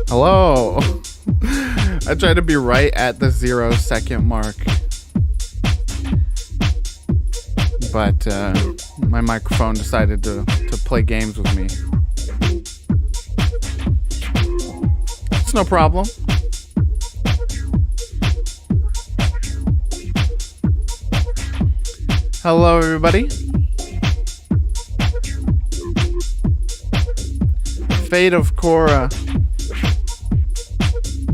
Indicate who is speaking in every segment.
Speaker 1: Hello. I tried to be right at the 0-second mark, but my microphone decided to play games with me. It's no problem. Hello, everybody. Fate of Korra.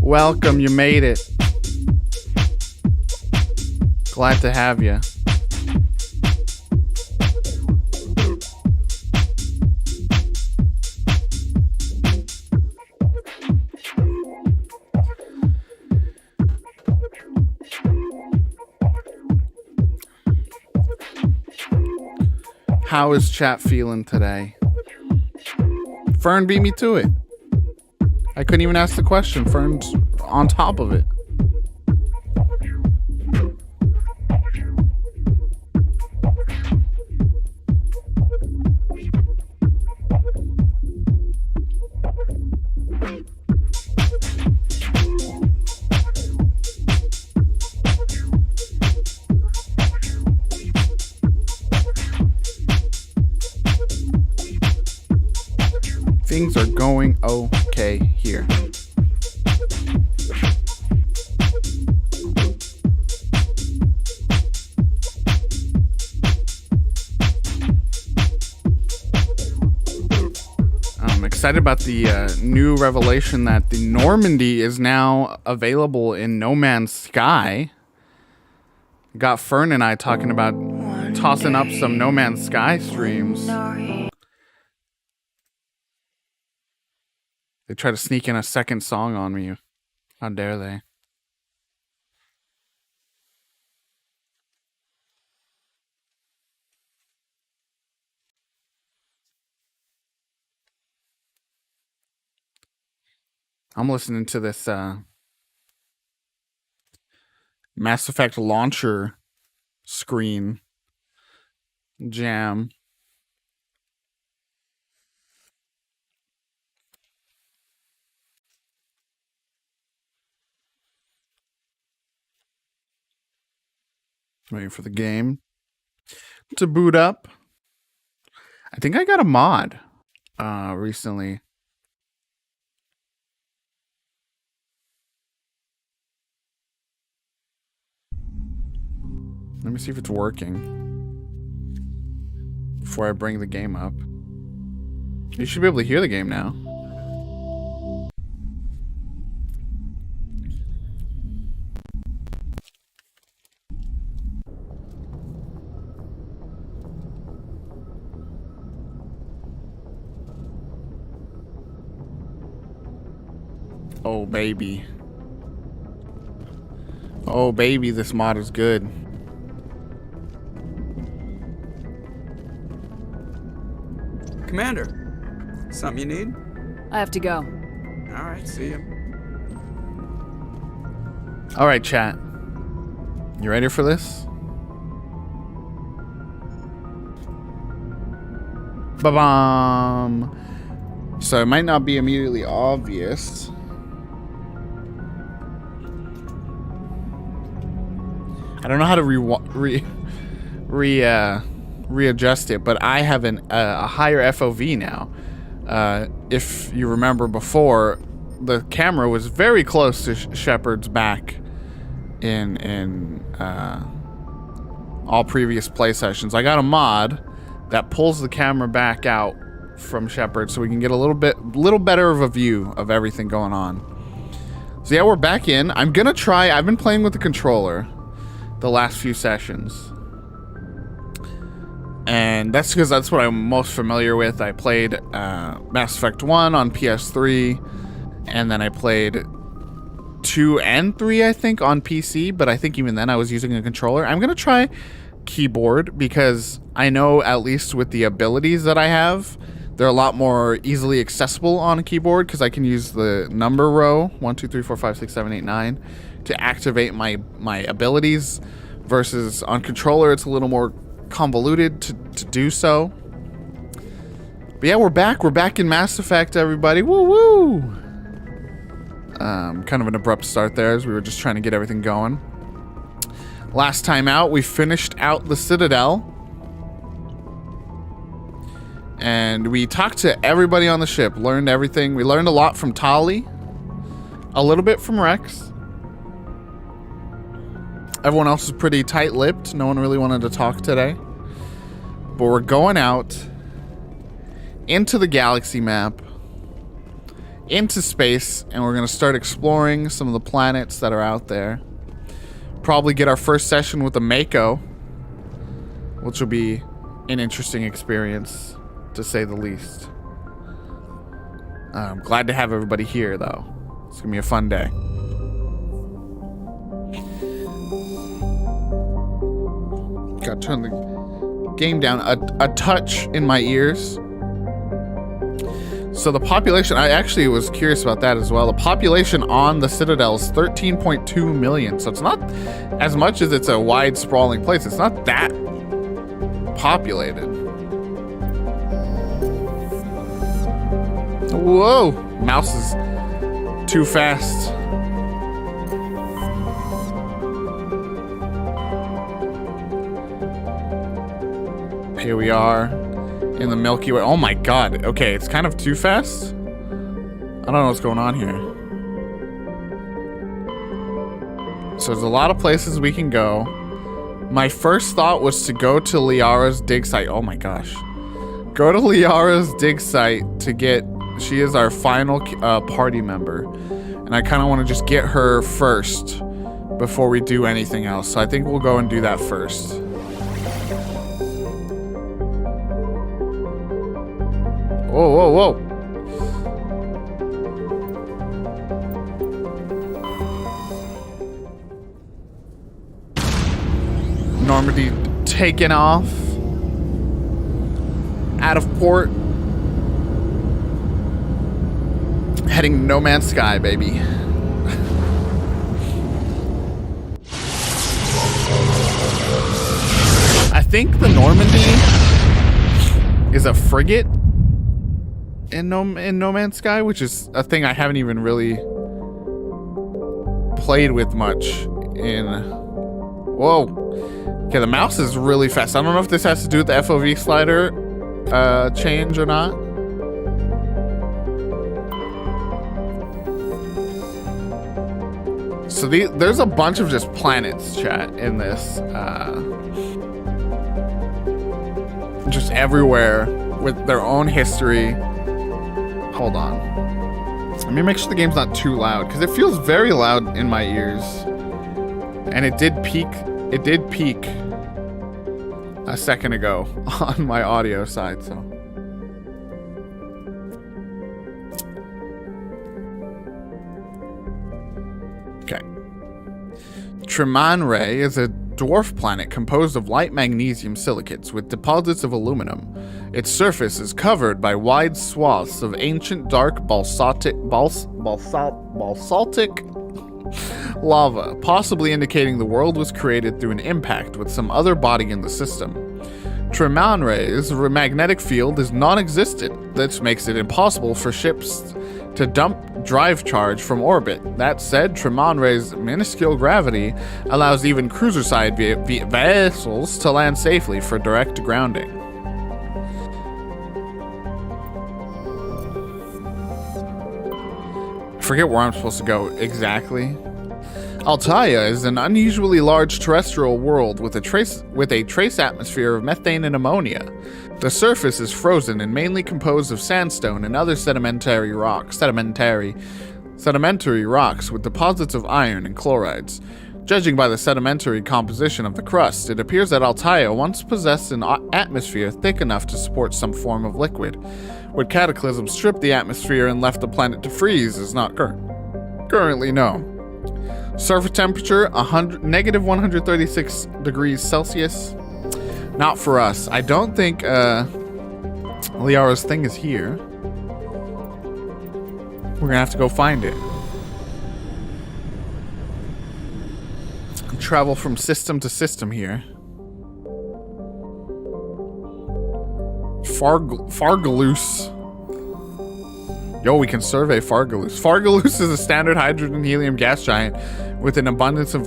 Speaker 1: Welcome, you made it. Glad to have you. How is chat feeling today? Fern beat me to it. I couldn't even ask the question. Fern's on top of it. Things are going okay here. I'm excited about the new revelation that the Normandy is now available in No Man's Sky. Got Fern and I talking about tossing up some No Man's Sky streams. They try to sneak in a second song on me. How dare they? I'm listening to this Mass Effect launcher screen jam. Waiting for the game to boot up. I think I got a mod recently. Let me see if it's working before I bring the game up. You should be able to hear the game now. Oh, baby. Oh, baby, this mod is good.
Speaker 2: Commander, something you need?
Speaker 3: I have to go.
Speaker 2: All right, see ya.
Speaker 1: All right, chat. You ready for this? Ba-bam! So it might not be immediately obvious. I don't know how to readjust it, but I have a higher FOV now. If you remember before, the camera was very close to Shepard's back in all previous play sessions. I got a mod that pulls the camera back out from Shepard so we can get a little better of a view of everything going on. So yeah, we're back in. I'm gonna try. I've been playing with the controller the last few sessions, and that's because that's what I'm most familiar with. I played Mass Effect 1 on PS3, and then I played 2 and 3 I think on PC, but I think even then I was using a controller. I'm gonna try keyboard because I know, at least with the abilities that I have, they're a lot more easily accessible on a keyboard because I can use the number row 1 2 3 4 5 6 7 8 9 to activate my abilities, versus on controller it's a little more convoluted to do so. But yeah, we're back in Mass Effect, everybody. Woo woo! Kind of an abrupt start there as we were just trying to get everything going. Last time out, we finished out the Citadel. And we talked to everybody on the ship, learned everything. We learned a lot from Tali, a little bit from Rex. Everyone else was pretty tight-lipped. No one really wanted to talk today. But we're going out into the galaxy map, into space, and we're going to start exploring some of the planets that are out there. Probably get our first session with the Mako, which will be an interesting experience, to say the least. I'm glad to have everybody here, though. It's going to be a fun day. Got to turn the game down a touch in my ears. So the population, I actually was curious about that as well. The population on the Citadel is 13.2 million. So it's not as much as it's a wide sprawling place. It's not that populated. Whoa, mouse is too fast. Here we are in the Milky Way. Oh my god. Okay, it's kind of too fast. I don't know what's going on here. So there's a lot of places we can go. My first thought was to go to Liara's dig site. Oh my gosh. Go to Liara's dig site to get... She is our final party member. And I kind of want to just get her first before we do anything else. So I think we'll go and do that first. Whoa, whoa, whoa. Normandy taken off. Out of port. Heading No Man's Sky, baby. I think the Normandy is a frigate in No Man's Sky, which is a thing I haven't even really played with much in... Whoa. Okay, the mouse is really fast. I don't know if this has to do with the FOV slider change or not. So there's a bunch of just planets, chat, in this. Just everywhere with their own history. Hold on. Let me make sure the game's not too loud, because it feels very loud in my ears. And it did peak a second ago on my audio side, so. Okay. Tremanre is a dwarf planet composed of light magnesium silicates with deposits of aluminum. Its surface is covered by wide swaths of ancient dark basaltic lava, possibly indicating the world was created through an impact with some other body in the system. Tremanre's magnetic field is non-existent. This makes it impossible for ships to dump drive charge from orbit. That said, Tremanre's minuscule gravity allows even cruiser-side vessels to land safely for direct grounding. I forget where I'm supposed to go exactly. Altaia is an unusually large terrestrial world with a trace atmosphere of methane and ammonia. The surface is frozen and mainly composed of sandstone and other sedimentary rocks with deposits of iron and chlorides. Judging by the sedimentary composition of the crust, it appears that Altaia once possessed an atmosphere thick enough to support some form of liquid. Would Cataclysm strip the atmosphere and left the planet to freeze is not currently known. Surface temperature, negative 136 degrees Celsius. Not for us. I don't think Liara's thing is here. We're gonna have to go find it. Travel from system to system here. Fargaloose. Yo, we can survey Fargalus. Fargalus is a standard hydrogen helium gas giant with an abundance of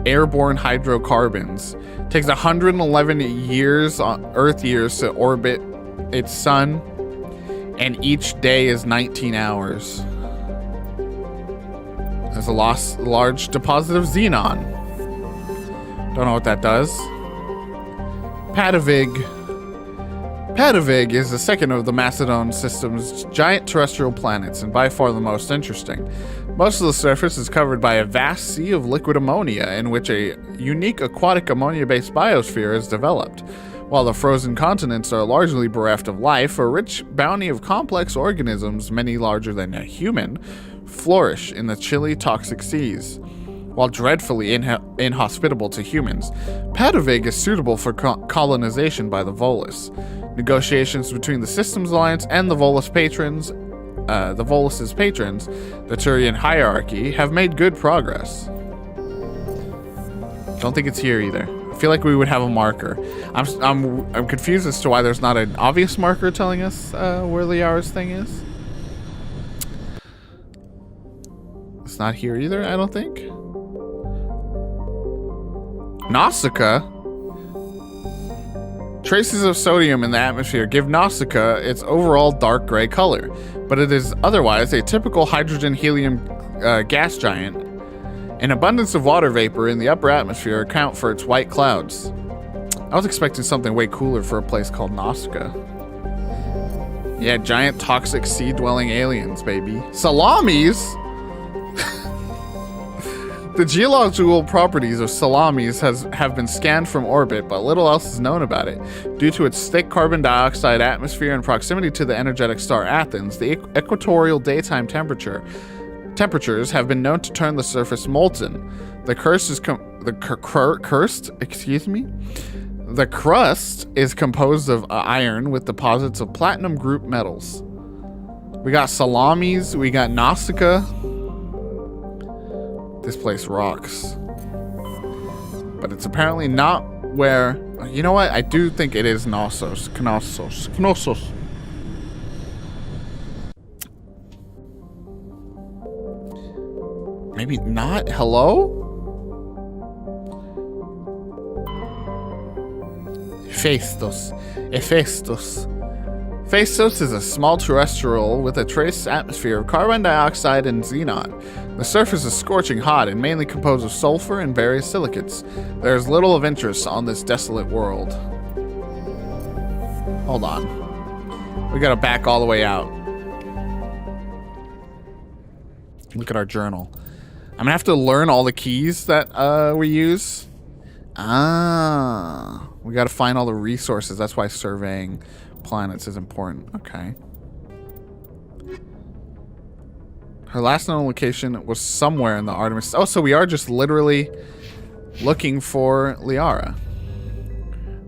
Speaker 1: airborne hydrocarbons. Takes 111 years on Earth years to orbit its sun, and each day is 19 hours. There's a large deposit of xenon. Don't know what that does. Padavig is the second of the Macedon system's giant terrestrial planets, and by far the most interesting. Most of the surface is covered by a vast sea of liquid ammonia, in which a unique aquatic ammonia-based biosphere is developed. While the frozen continents are largely bereft of life, a rich bounty of complex organisms, many larger than a human, flourish in the chilly, toxic seas. While dreadfully inhospitable to humans, Padavig is suitable for colonization by the Volus. Negotiations between the Systems Alliance and the Volus patrons, the Volus's patrons, the Turian hierarchy, have made good progress. Don't think it's here either. I feel like we would have a marker. I'm confused as to why there's not an obvious marker telling us where Liara's thing is. It's not here either, I don't think. Nausicaa? Traces of sodium in the atmosphere give Nausicaa its overall dark gray color, but it is otherwise a typical hydrogen-helium gas giant. An abundance of water vapor in the upper atmosphere account for its white clouds. I was expecting something way cooler for a place called Nausicaa. Yeah, giant toxic sea-dwelling aliens, baby. Salamis? The geological properties of Salamis have been scanned from orbit, but little else is known about it. Due to its thick carbon dioxide atmosphere and proximity to the energetic star Athens, the equatorial daytime temperatures have been known to turn the surface molten. The crust is composed of iron with deposits of platinum group metals. We got Salamis, we got Nausicaa. This place rocks. But it's apparently not where... You know what? I do think it is Knossos. Knossos. Maybe not? Hello? Hephaestus. Hephaestus is a small terrestrial with a trace atmosphere of carbon dioxide and xenon. The surface is scorching hot and mainly composed of sulfur and various silicates. There is little of interest on this desolate world. Hold on. We gotta back all the way out. Look at our journal. I'm gonna have to learn all the keys that we use. We gotta find all the resources. That's why surveying planets is important. Okay. Her last known location was somewhere in the Artemis. Oh, so we are just literally looking for Liara.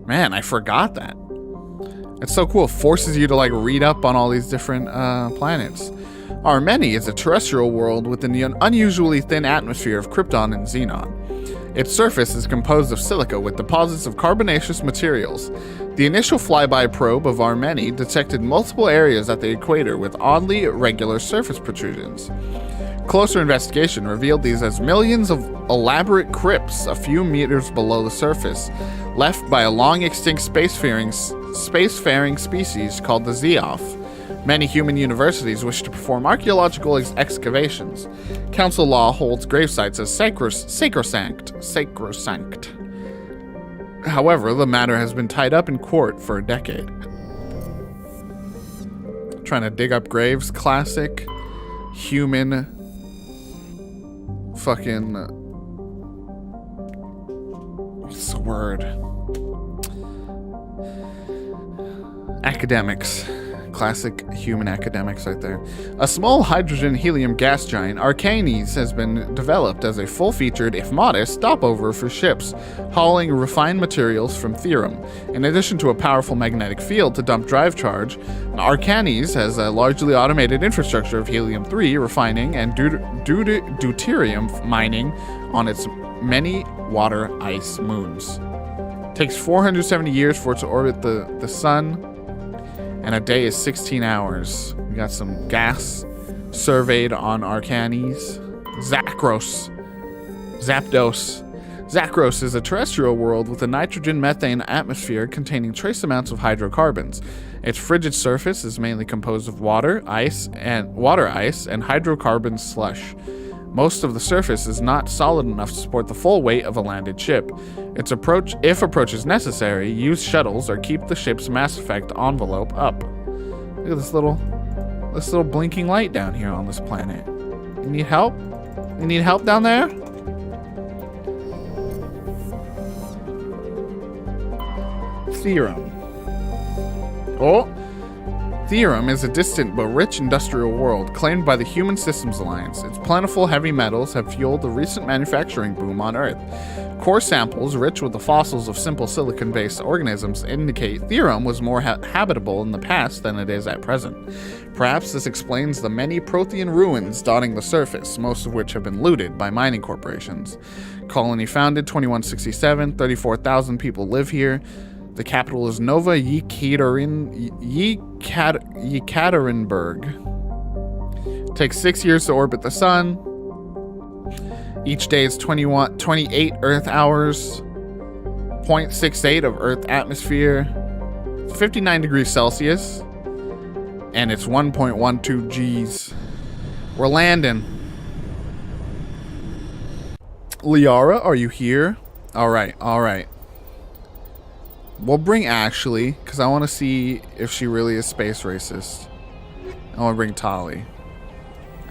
Speaker 1: Man, I forgot that. It's so cool. It forces you to like read up on all these different planets. Armeni is a terrestrial world with an unusually thin atmosphere of krypton and xenon. Its surface is composed of silica with deposits of carbonaceous materials. The initial flyby probe of Armeni detected multiple areas at the equator with oddly irregular surface protrusions. Closer investigation revealed these as millions of elaborate crypts a few meters below the surface, left by a long-extinct spacefaring species called the Zeoff. Many human universities wish to perform archaeological excavations. Council law holds gravesites as sacrosanct. However, the matter has been tied up in court for a decade. Trying to dig up graves, classic human fucking... What's the word? Academics. Classic human academics right there. A small hydrogen helium gas giant, Arcanes, has been developed as a full-featured, if modest, stopover for ships hauling refined materials from Therum. In addition to a powerful magnetic field to dump drive charge, Arcanes has a largely automated infrastructure of helium-3 refining and deuterium mining on its many water ice moons. Takes 470 years for it to orbit the sun, and a day is 16 hours. We got some gas surveyed on Arcanes. Zakros. Zapdos. Zakros is a terrestrial world with a nitrogen-methane atmosphere containing trace amounts of hydrocarbons. Its frigid surface is mainly composed of water ice, and hydrocarbon slush. Most of the surface is not solid enough to support the full weight of a landed ship. If approach is necessary, use shuttles or keep the ship's Mass Effect envelope up. Look at this little blinking light down here on this planet. You need help? You need help down there? Theorem. Oh. Theorem is a distant but rich industrial world claimed by the Human Systems Alliance. Its plentiful heavy metals have fueled the recent manufacturing boom on Earth. Core samples rich with the fossils of simple silicon-based organisms indicate Theorem was more habitable in the past than it is at present. Perhaps this explains the many Prothean ruins dotting the surface, most of which have been looted by mining corporations. Colony founded 2167, 34,000 people live here. The capital is Nova Yekaterinburg. Takes 6 years to orbit the sun. Each day is 28 Earth hours. 0.68 of Earth atmosphere. 59 degrees Celsius. And it's 1.12 Gs. We're landing. Liara, are you here? All right. We'll bring Ashley, because I want to see if she really is space racist. I want to bring Tali.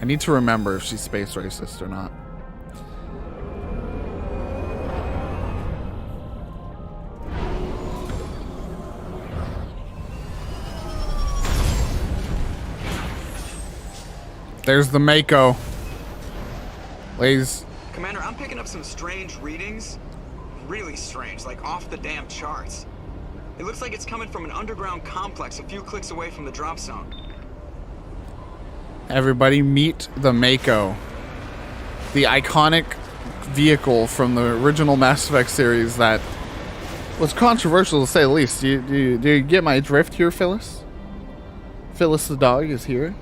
Speaker 1: I need to remember if she's space racist or not. There's the Mako. Ladies.
Speaker 2: Commander, I'm picking up some strange readings. Really strange, like off the damn charts. It looks like it's coming from an underground complex a few clicks away from the drop zone.
Speaker 1: Everybody meet the Mako. The iconic vehicle from the original Mass Effect series that was controversial to say the least. Do you get my drift here, Phyllis? Phyllis the dog is here.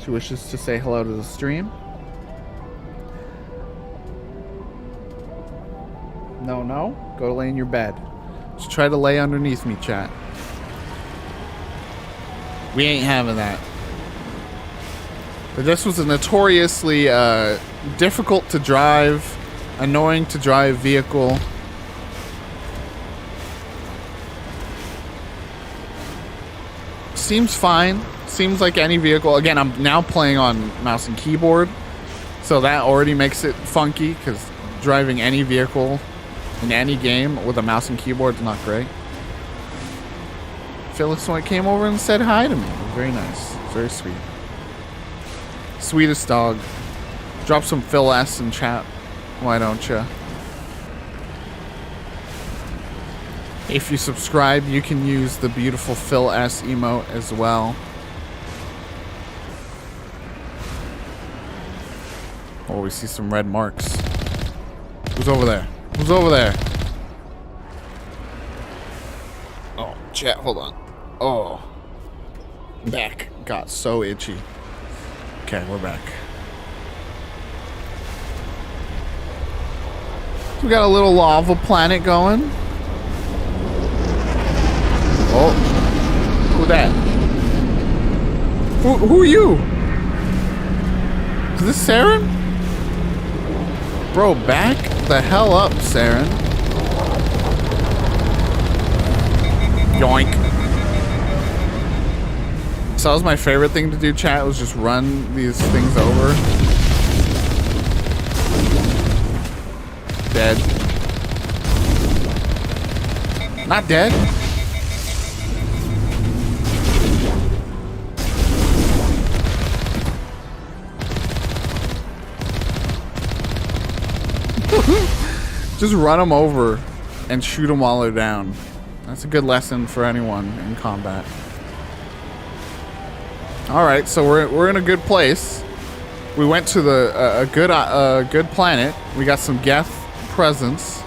Speaker 1: She wishes to say hello to the stream. No. Go lay in your bed. Just try to lay underneath me, chat. We ain't having that. But this was a notoriously difficult to drive, annoying to drive vehicle. Seems fine. Seems like any vehicle. Again, I'm now playing on mouse and keyboard, so that already makes it funky, because driving any vehicle in any game with a mouse and keyboard is not great. Phyllis came over and said hi to me. Very nice. Very sweet. Sweetest dog. Drop some Phil S in chat. Why don't you? If you subscribe, you can use the beautiful Phil S emote as well. Oh, we see some red marks. Who's over there? Who's over there? Oh, chat, hold on. Oh. Back got so itchy. Okay, we're back. We got a little lava planet going. Oh. Who that? Who are you? Is this Saren? Bro, back the hell up, Saren. Yoink. So that was my favorite thing to do, chat, was just run these things over. Dead. Not dead. Just run them over and shoot them while they're down. That's a good lesson for anyone in combat. All right, so we're in a good place. We went to a good planet. We got some Geth presence.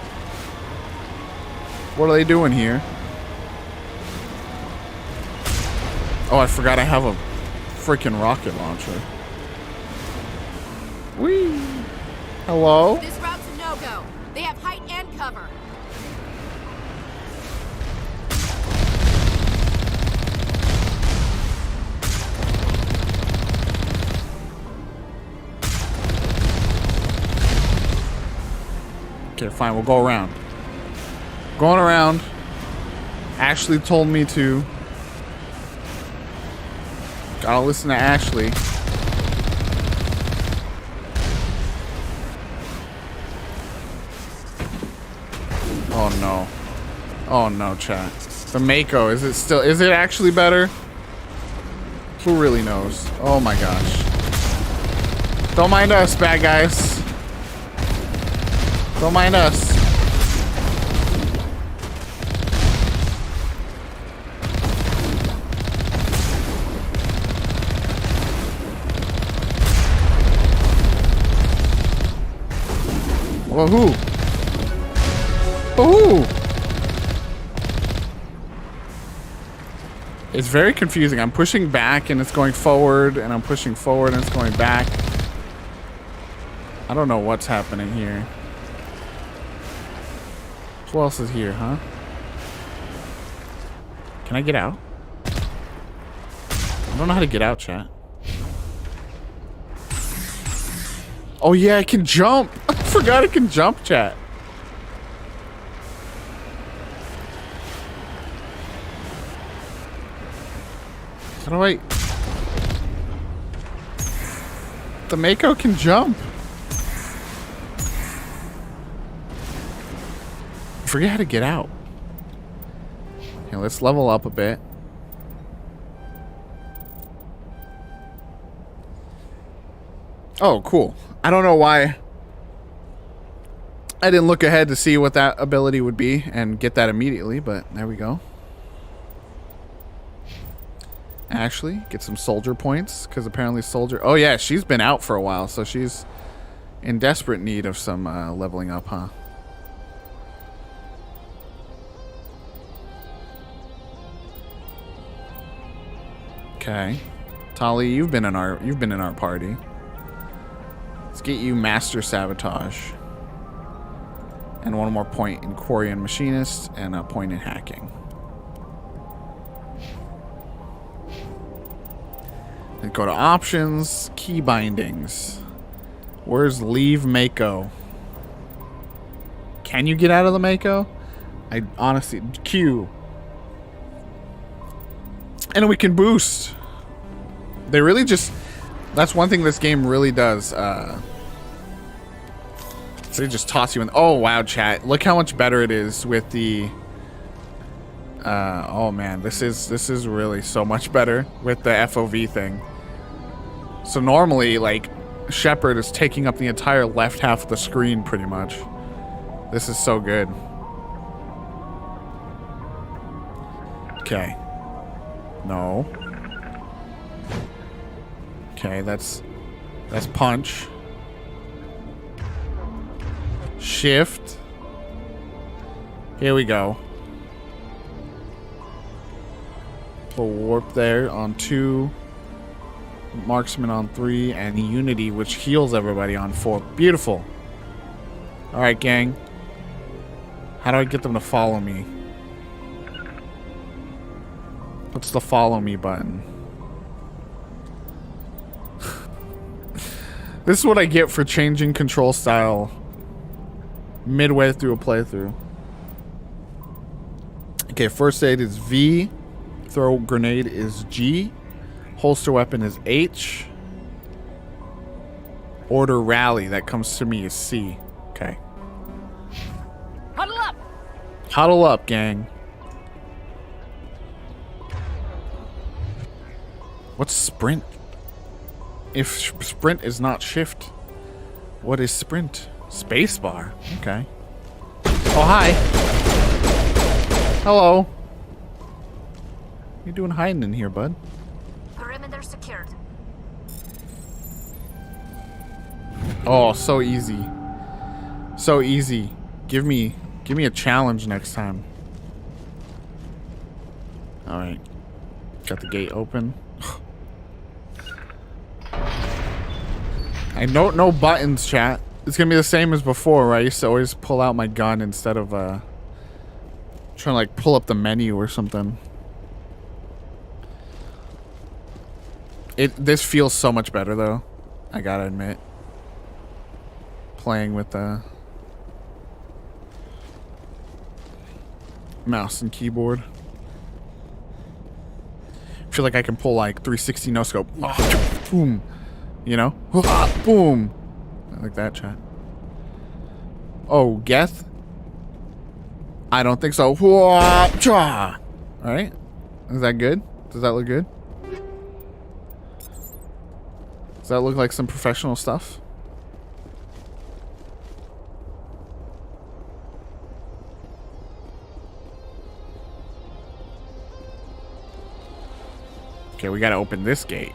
Speaker 1: What are they doing here? Oh, I forgot I have a freaking rocket launcher. Whee! Hello?
Speaker 3: This route's a no-go. They have height and cover.
Speaker 1: Okay, fine. We'll go around. Going around. Ashley told me to. Gotta listen to Ashley. Oh no. Oh no, chat. The Mako, is it actually better? Who really knows? Oh my gosh. Don't mind us, bad guys. Don't mind us. Well, who? Who? It's very confusing. I'm pushing back and it's going forward, and I'm pushing forward and it's going back. I don't know what's happening here. Who else is here, huh? Can I get out? I don't know how to get out, chat. Oh yeah, I can jump. I forgot I can jump, chat. How do I... The Mako can jump. I forget how to get out. Okay, let's level up a bit. Oh, cool. I don't know why I didn't look ahead to see what that ability would be and get that immediately, but there we go. Ashley, get some soldier points, because apparently soldier... Oh yeah, she's been out for a while, so she's in desperate need of some leveling up, huh? Okay. Tali, you've been in our party. Let's get you Master Sabotage. And one more point in Quarry and Machinist, and a point in Hacking. Then go to Options, Key Bindings. Where's Leave Mako? Can you get out of the Mako? I honestly... Q. And we can boost. They really just... That's one thing this game really does. So they just toss you in. Oh, wow, chat. Look how much better it is with the... oh, man. This is really so much better with the FOV thing. So normally, like, Shepard is taking up the entire left half of the screen, pretty much. This is so good. Okay. No. Okay, that's punch. Shift. Here we go. Full warp there on 2. Marksman on 3. And Unity, which heals everybody on 4. Beautiful. Alright, gang. How do I get them to follow me? What's the follow me button? This is what I get for changing control style midway through a playthrough. Okay, first aid is V. Throw grenade is G. Holster weapon is H. Order rally, that comes to me, is C. Okay.
Speaker 3: Huddle up!
Speaker 1: Huddle up, gang. What's sprint? If sprint is not shift, what is sprint? Spacebar. Okay. Oh, hi. Hello. What you doing hiding in here, bud?
Speaker 3: Perimeter secured.
Speaker 1: Oh, so easy. So easy. Give me a challenge next time. All right. Got the gate open. I I don't know buttons, chat. It's gonna be the same as before, right? I used to always pull out my gun instead of trying to like pull up the menu or something. This feels so much better though. I gotta admit. Playing with the mouse and keyboard. I feel like I can pull like 360 no scope. Boom. You know? Boom. I like that, chat. Oh, Geth? I don't think so. Alright. Is that good? Does that look good? Does that look like some professional stuff? Okay, we gotta open this gate.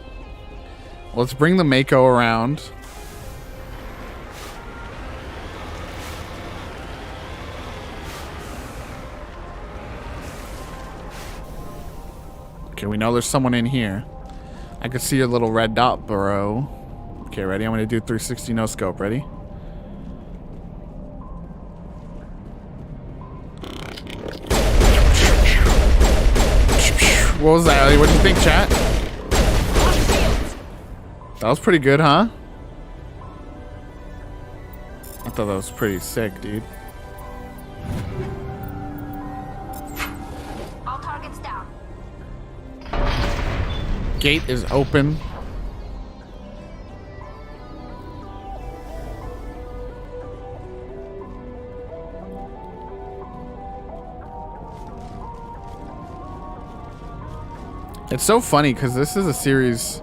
Speaker 1: Let's bring the Mako around. Okay, we know there's someone in here. I can see your little red dot, bro. Okay, ready? I'm gonna do 360 no scope. Ready? What was that? What do you think, chat? That was pretty good, huh? I thought that was pretty sick, dude.
Speaker 3: All targets down.
Speaker 1: Gate is open. It's so funny because this is a series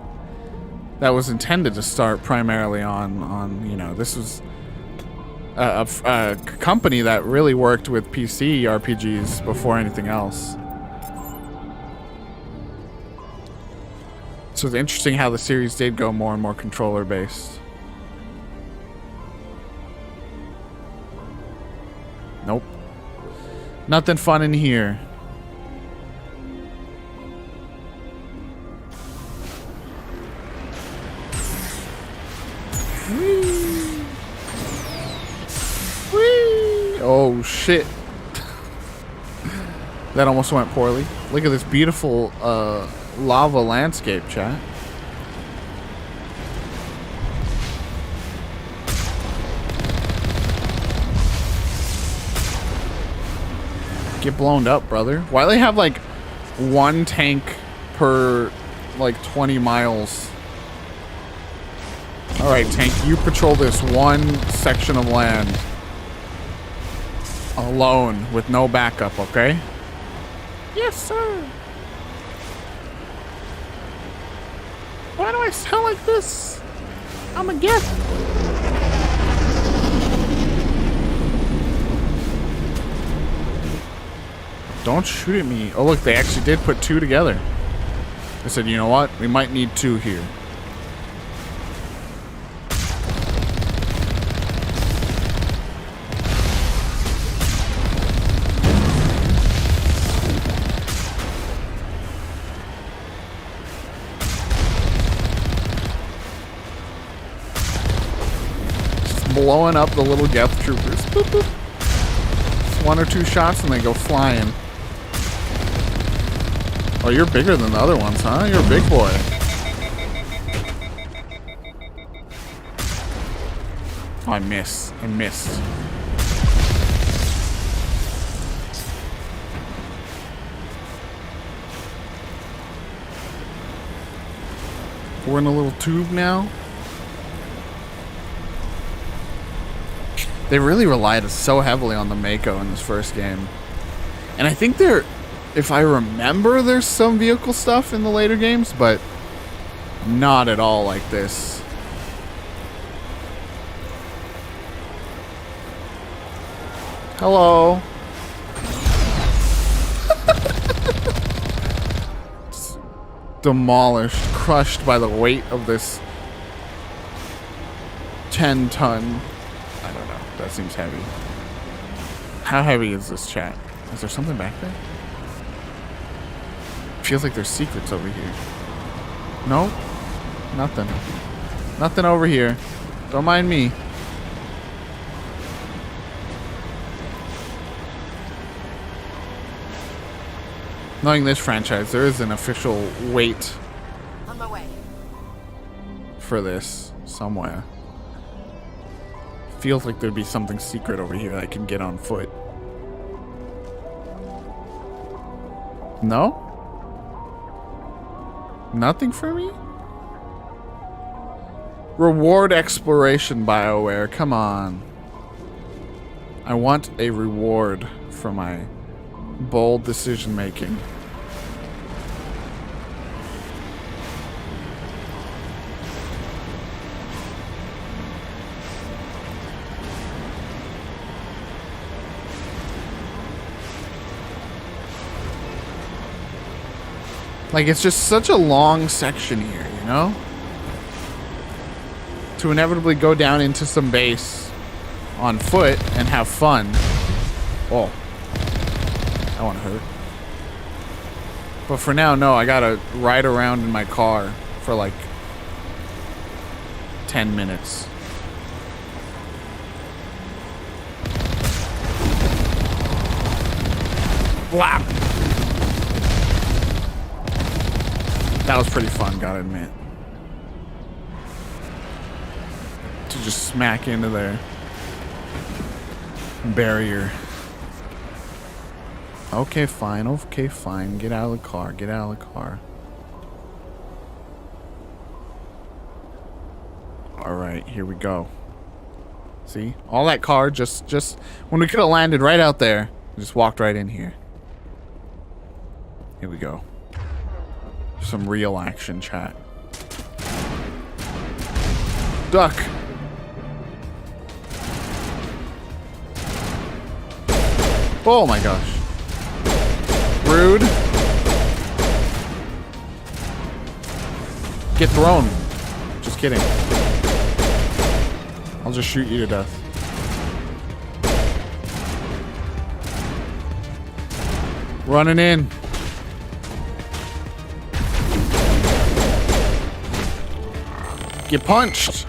Speaker 1: that was intended to start primarily on you know, this was a company that really worked with PC RPGs before anything else. So it's interesting how the series did go more and more controller based. Nope. Nothing fun in here. Oh shit. That almost went poorly. Look at this beautiful lava landscape, chat. Get blown up, brother. Why do they have like one tank per like 20 miles? Alright, tank, you patrol this one section of land alone with no backup, okay? Yes, sir. Why do I sound like this? I'm a gift. Don't shoot at me. Oh, look, they actually did put two together. They said, you know what? We might need two here. Blowing up the little Geth troopers. Boop, boop. Just one or two shots and they go flying. Oh, you're bigger than the other ones, huh? You're a big boy. Oh, I missed. I missed. We're in a little tube now. They really relied so heavily on the Mako in this first game. And I think if I remember, there's some vehicle stuff in the later games, but not at all like this. Hello. Demolished, crushed by the weight of this 10-ton. I don't know. That seems heavy. How heavy is this, chat? Is there something back there? Feels like there's secrets over here. No? Nothing. Nothing over here. Don't mind me. Knowing this franchise, there is an official wait
Speaker 3: On my way.
Speaker 1: for this somewhere. Feels like there'd be something secret over here I can get on foot. No? Nothing for me? Reward exploration, BioWare. Come on. I want a reward for my bold decision making. Like, it's just such a long section here, you know? To inevitably go down into some base on foot and have fun. Oh. That one hurt. But for now, no, I gotta ride around in my car for like 10 minutes. Wow. That was pretty fun, gotta admit. To just smack into their barrier. Okay, fine. Okay, fine. Get out of the car. Get out of the car. Alright, here we go. See? All that car just when we could have landed right out there, just walked right in here. Here we go. Some real action, chat. Duck. Oh my gosh. Rude. Get thrown. Just kidding. I'll just shoot you to death. Running in. Get punched.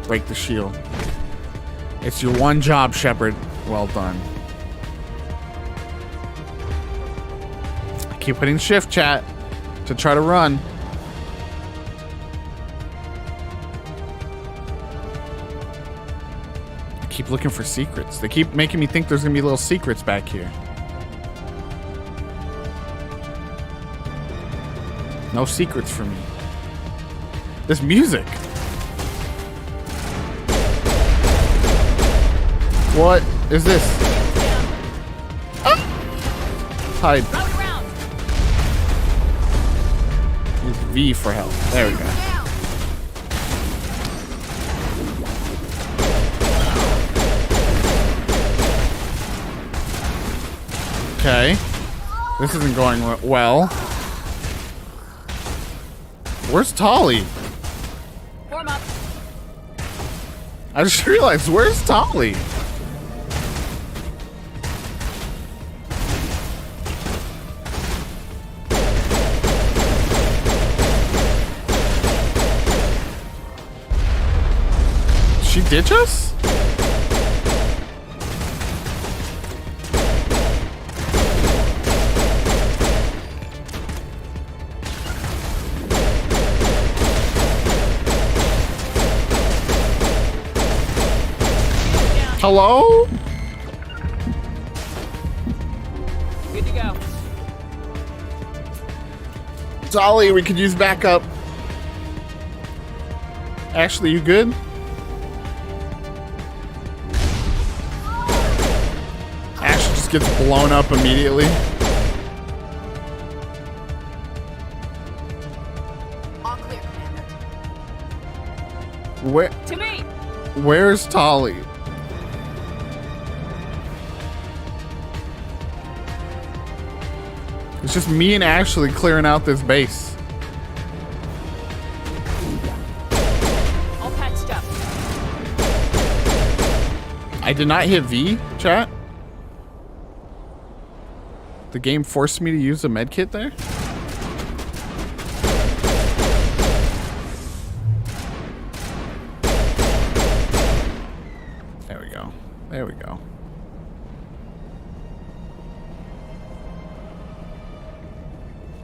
Speaker 1: Break the shield. It's your one job, Shepard. Well done. I keep hitting shift, chat, to try to run. I keep looking for secrets. They keep making me think there's gonna be little secrets back here. No secrets for me. This music. What is this? Ah! Hide. Use V for help. There we go. Okay. This isn't going well. Where's Tolly?
Speaker 3: Form up.
Speaker 1: I just realized, where's Tolly? She ditch us? Hello?
Speaker 3: Good to go.
Speaker 1: Dolly, we could use backup. Ashley, you good? Ashley just gets blown up immediately.
Speaker 3: All clear, Commander.
Speaker 1: Where?
Speaker 3: To me.
Speaker 1: Where's Tolly? It's just me and Ashley clearing out this base.
Speaker 3: All patched up.
Speaker 1: I did not hit V, chat. The game forced me to use a medkit there. we go. There we go.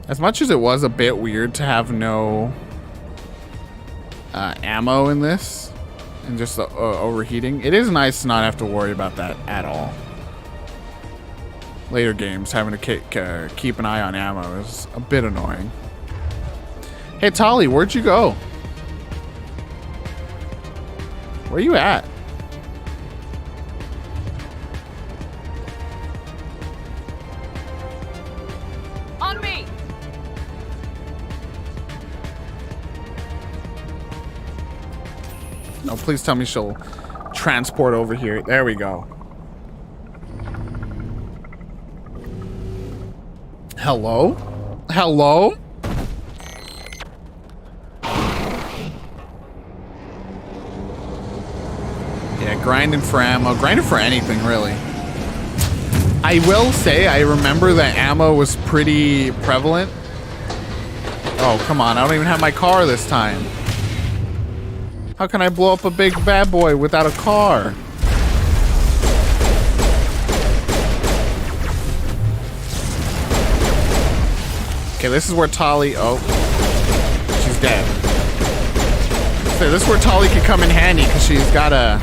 Speaker 1: As much as it was a bit weird to have no ammo in this and just overheating, it is nice to not have to worry about that at all. Later games, having to keep an eye on ammo is a bit annoying. Hey, Tolly, where'd you go? Where you at?
Speaker 3: On me!
Speaker 1: No, please tell me she'll transport over here. There we go. Hello? Hello? Yeah, grinding for ammo. Grinding for anything, really. I will say, I remember that ammo was pretty prevalent. Oh, come on. I don't even have my car this time. How can I blow up a big bad boy without a car? Okay, this is where Tolly... Oh. She's dead. So this is where Tolly can come in handy, because she's got a...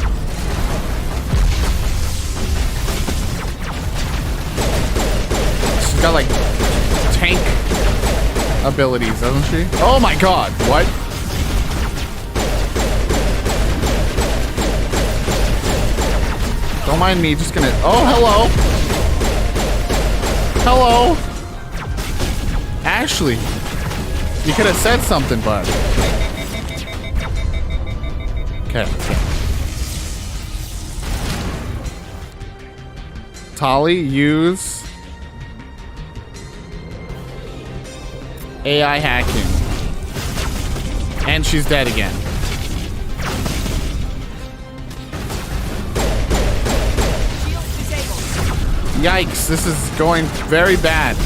Speaker 1: She's got, like, tank abilities, doesn't she? Oh my god, what? Don't mind me, just gonna... Oh, hello! Hello! Ashley! You could have said something, bud. Okay. Tolly, use... AI hacking. And she's dead again. Yikes, this is going very bad.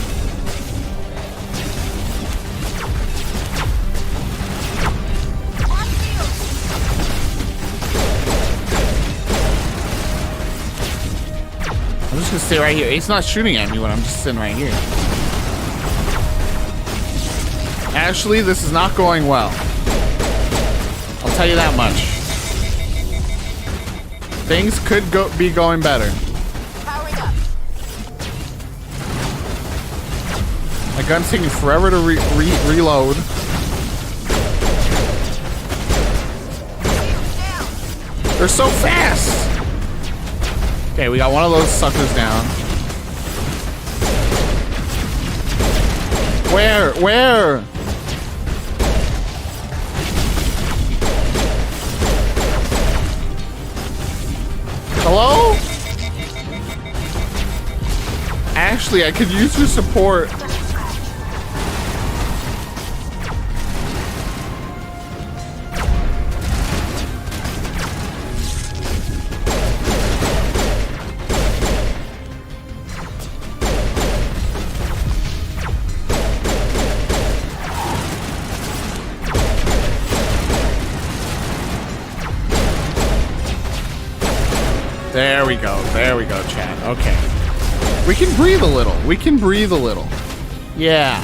Speaker 1: I'm just gonna stay right here. It's not shooting at me when I'm just sitting right here. Ashley, this is not going well. I'll tell you that much. Things could be going better. My gun's taking forever to reload. They're so fast! Okay, we got one of those suckers down. Where? Where? Hello? Ashley, I could use your support. There we go, chat. Okay. We can breathe a little. We can breathe a little. Yeah.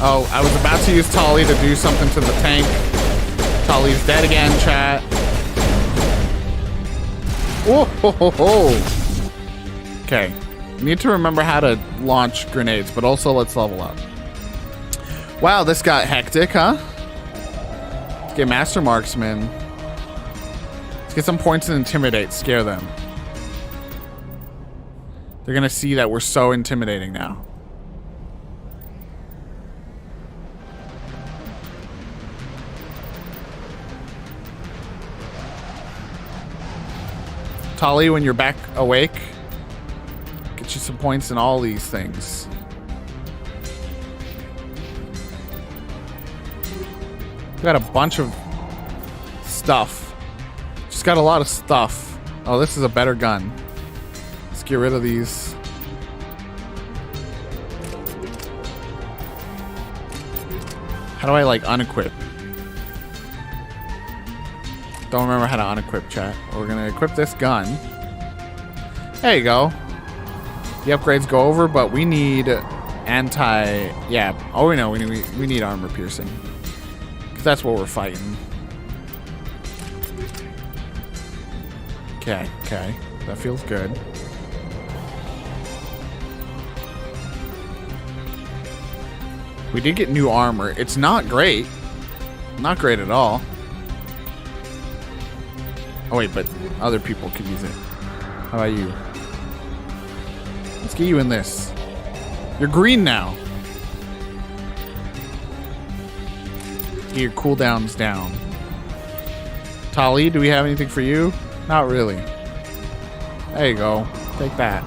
Speaker 1: Oh, I was about to use Tolly to do something to the tank. Tolly's dead again, chat. Whoa, ho, ho, ho. Okay. Need to remember how to launch grenades, but also let's level up. Wow, this got hectic, huh? Let's get Master Marksman. Let's get some points and intimidate. Scare them. They're gonna see that we're so intimidating now. Tolly, when you're back awake, get you some points in all these things. We got a bunch of stuff. Just got a lot of stuff. Oh, this is a better gun. Let's get rid of these. How do I, like, unequip? Don't remember how to unequip, chat. We're gonna equip this gun. There you go. The upgrades go over, but we need yeah. Oh, we know. We need armor piercing. 'Cause that's what we're fighting. Okay. That feels good. We did get new armor. It's not great. Not great at all. Oh wait, but other people could use it. How about you? Let's get you in this. You're green now. Get your cooldowns down. Tali, do we have anything for you? Not really. There you go. Take that.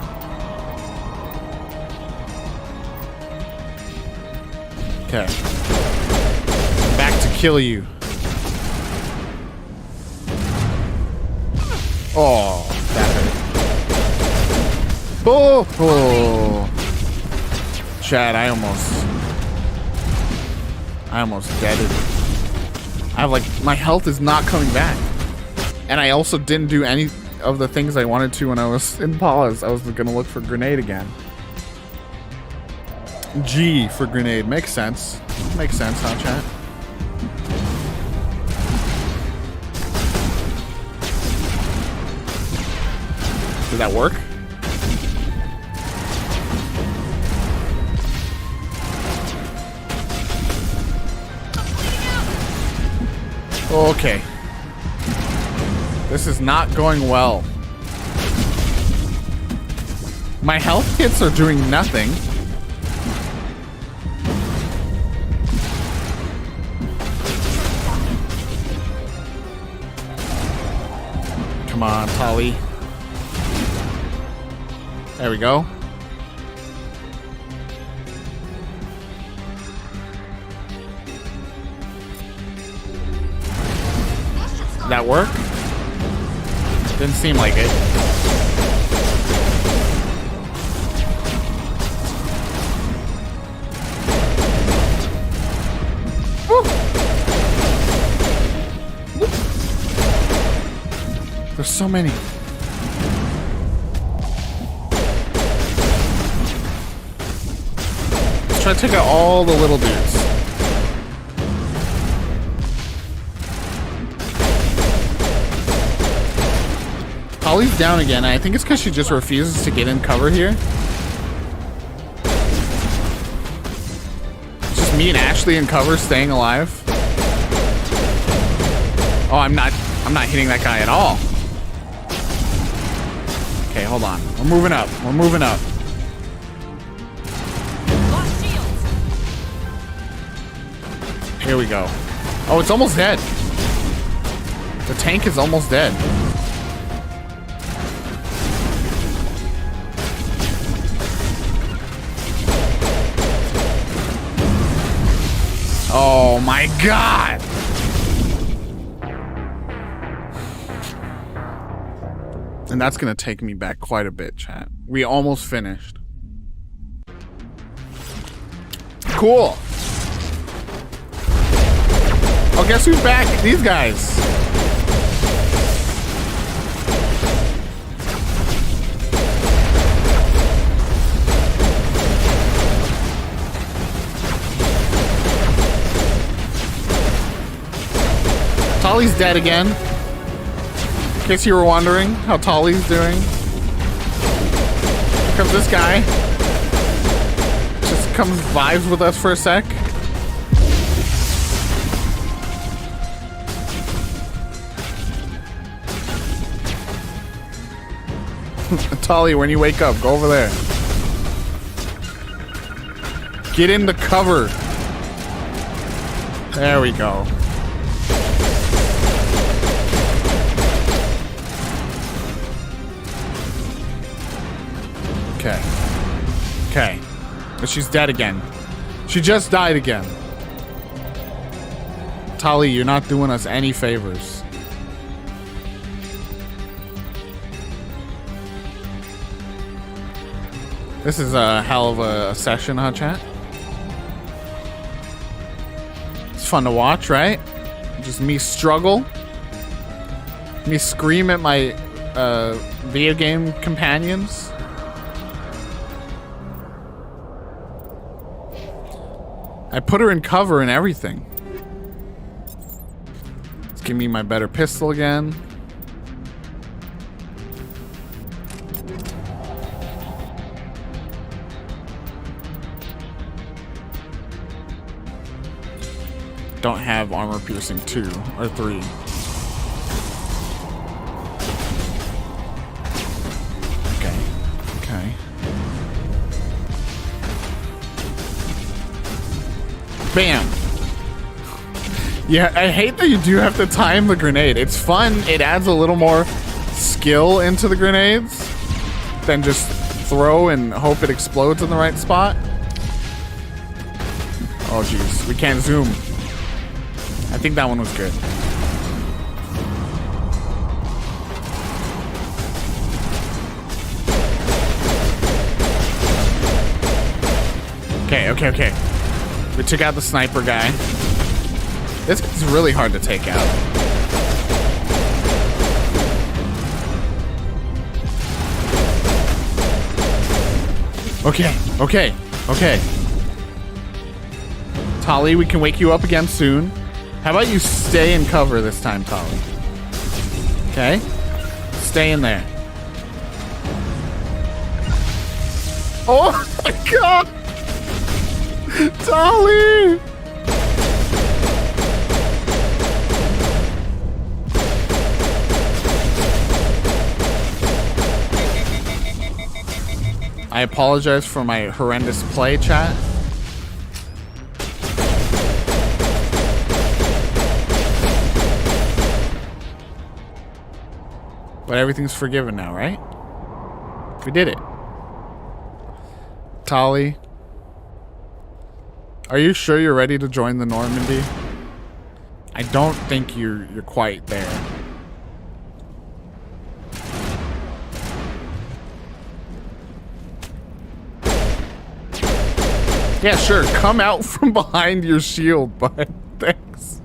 Speaker 1: Okay. Back to kill you. Oh, that hurt. Oh. Chad, I almost deaded. I have like, my health is not coming back. And I also didn't do any of the things I wanted to when I was in pause. I was gonna look for grenade again. G for grenade. Makes sense. Makes sense, huh, chat? Did that work? Okay. This is not going well. My health kits are doing nothing. Come on, Tali. There we go. Did that work? Didn't seem like it. Woo. There's so many. Let's try to take out all the little dudes. Holly's down again. I think it's because she just refuses to get in cover here. It's just me and Ashley in cover, staying alive. Oh, I'm not hitting that guy at all. Okay, hold on. We're moving up. We're moving up. Here we go. Oh, it's almost dead. The tank is almost dead. Oh my god! And that's gonna take me back quite a bit, chat. We almost finished. Cool. Oh, guess who's back? These guys. Tali's dead again. In case you were wondering how Tali's doing. Here comes this guy. Just comes vibes with us for a sec. Tali, when you wake up, go over there. Get in the cover. There we go. Okay. Okay. But she's dead again. She just died again. Tali, you're not doing us any favors. This is a hell of a session, huh, chat? It's fun to watch, right? Just me struggle. Me scream at my video game companions. I put her in cover and everything. Let's give me my better pistol again. Don't have armor piercing 2 or 3. Okay. Bam. Yeah, I hate that you do have to time the grenade. It's fun. It adds a little more skill into the grenades than just throw and hope it explodes in the right spot. Oh, jeez. We can't zoom. I think that one was good. Okay. We took out the sniper guy. This is really hard to take out. Okay. Tali, we can wake you up again soon. How about you stay in cover this time, Tali? Okay? Stay in there. Oh my god! Tali! I apologize for my horrendous play, chat. But everything's forgiven now, right? We did it. Tali, are you sure you're ready to join the Normandy? I don't think you're quite there. Yeah, sure. Come out from behind your shield, bud. Thanks.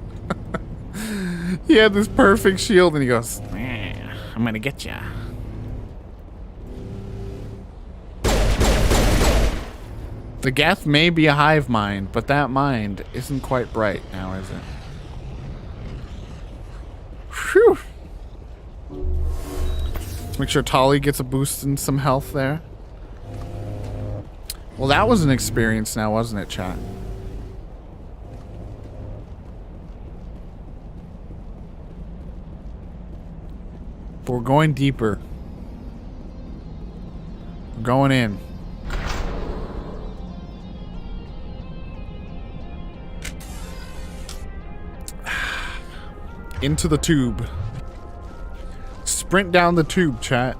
Speaker 1: He had this perfect shield, and he goes, I'm gonna get ya. The Geth may be a hive mind, but that mind isn't quite bright now, is it? Phew. Let's make sure Tali gets a boost in some health there. Well, that was an experience now, wasn't it, chat? But we're going deeper. We're going in. Into the tube. Sprint down the tube, chat.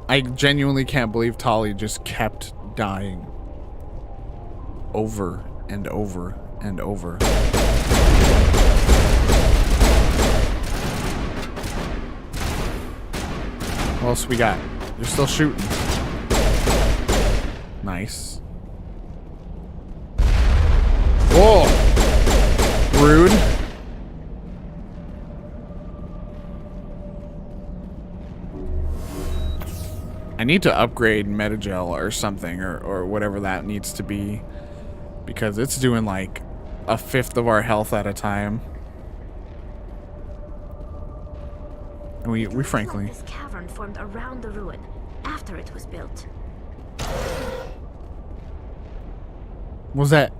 Speaker 1: I genuinely can't believe Tali just kept dying. Over and over and over. What else we got? You're still shooting. Nice. Whoa! Rude. I need to upgrade Metagel or something, or whatever that needs to be, because it's doing like 1/5 of our health at a time. And we frankly.
Speaker 4: This cavern formed around the ruin after it was built.
Speaker 1: What was that?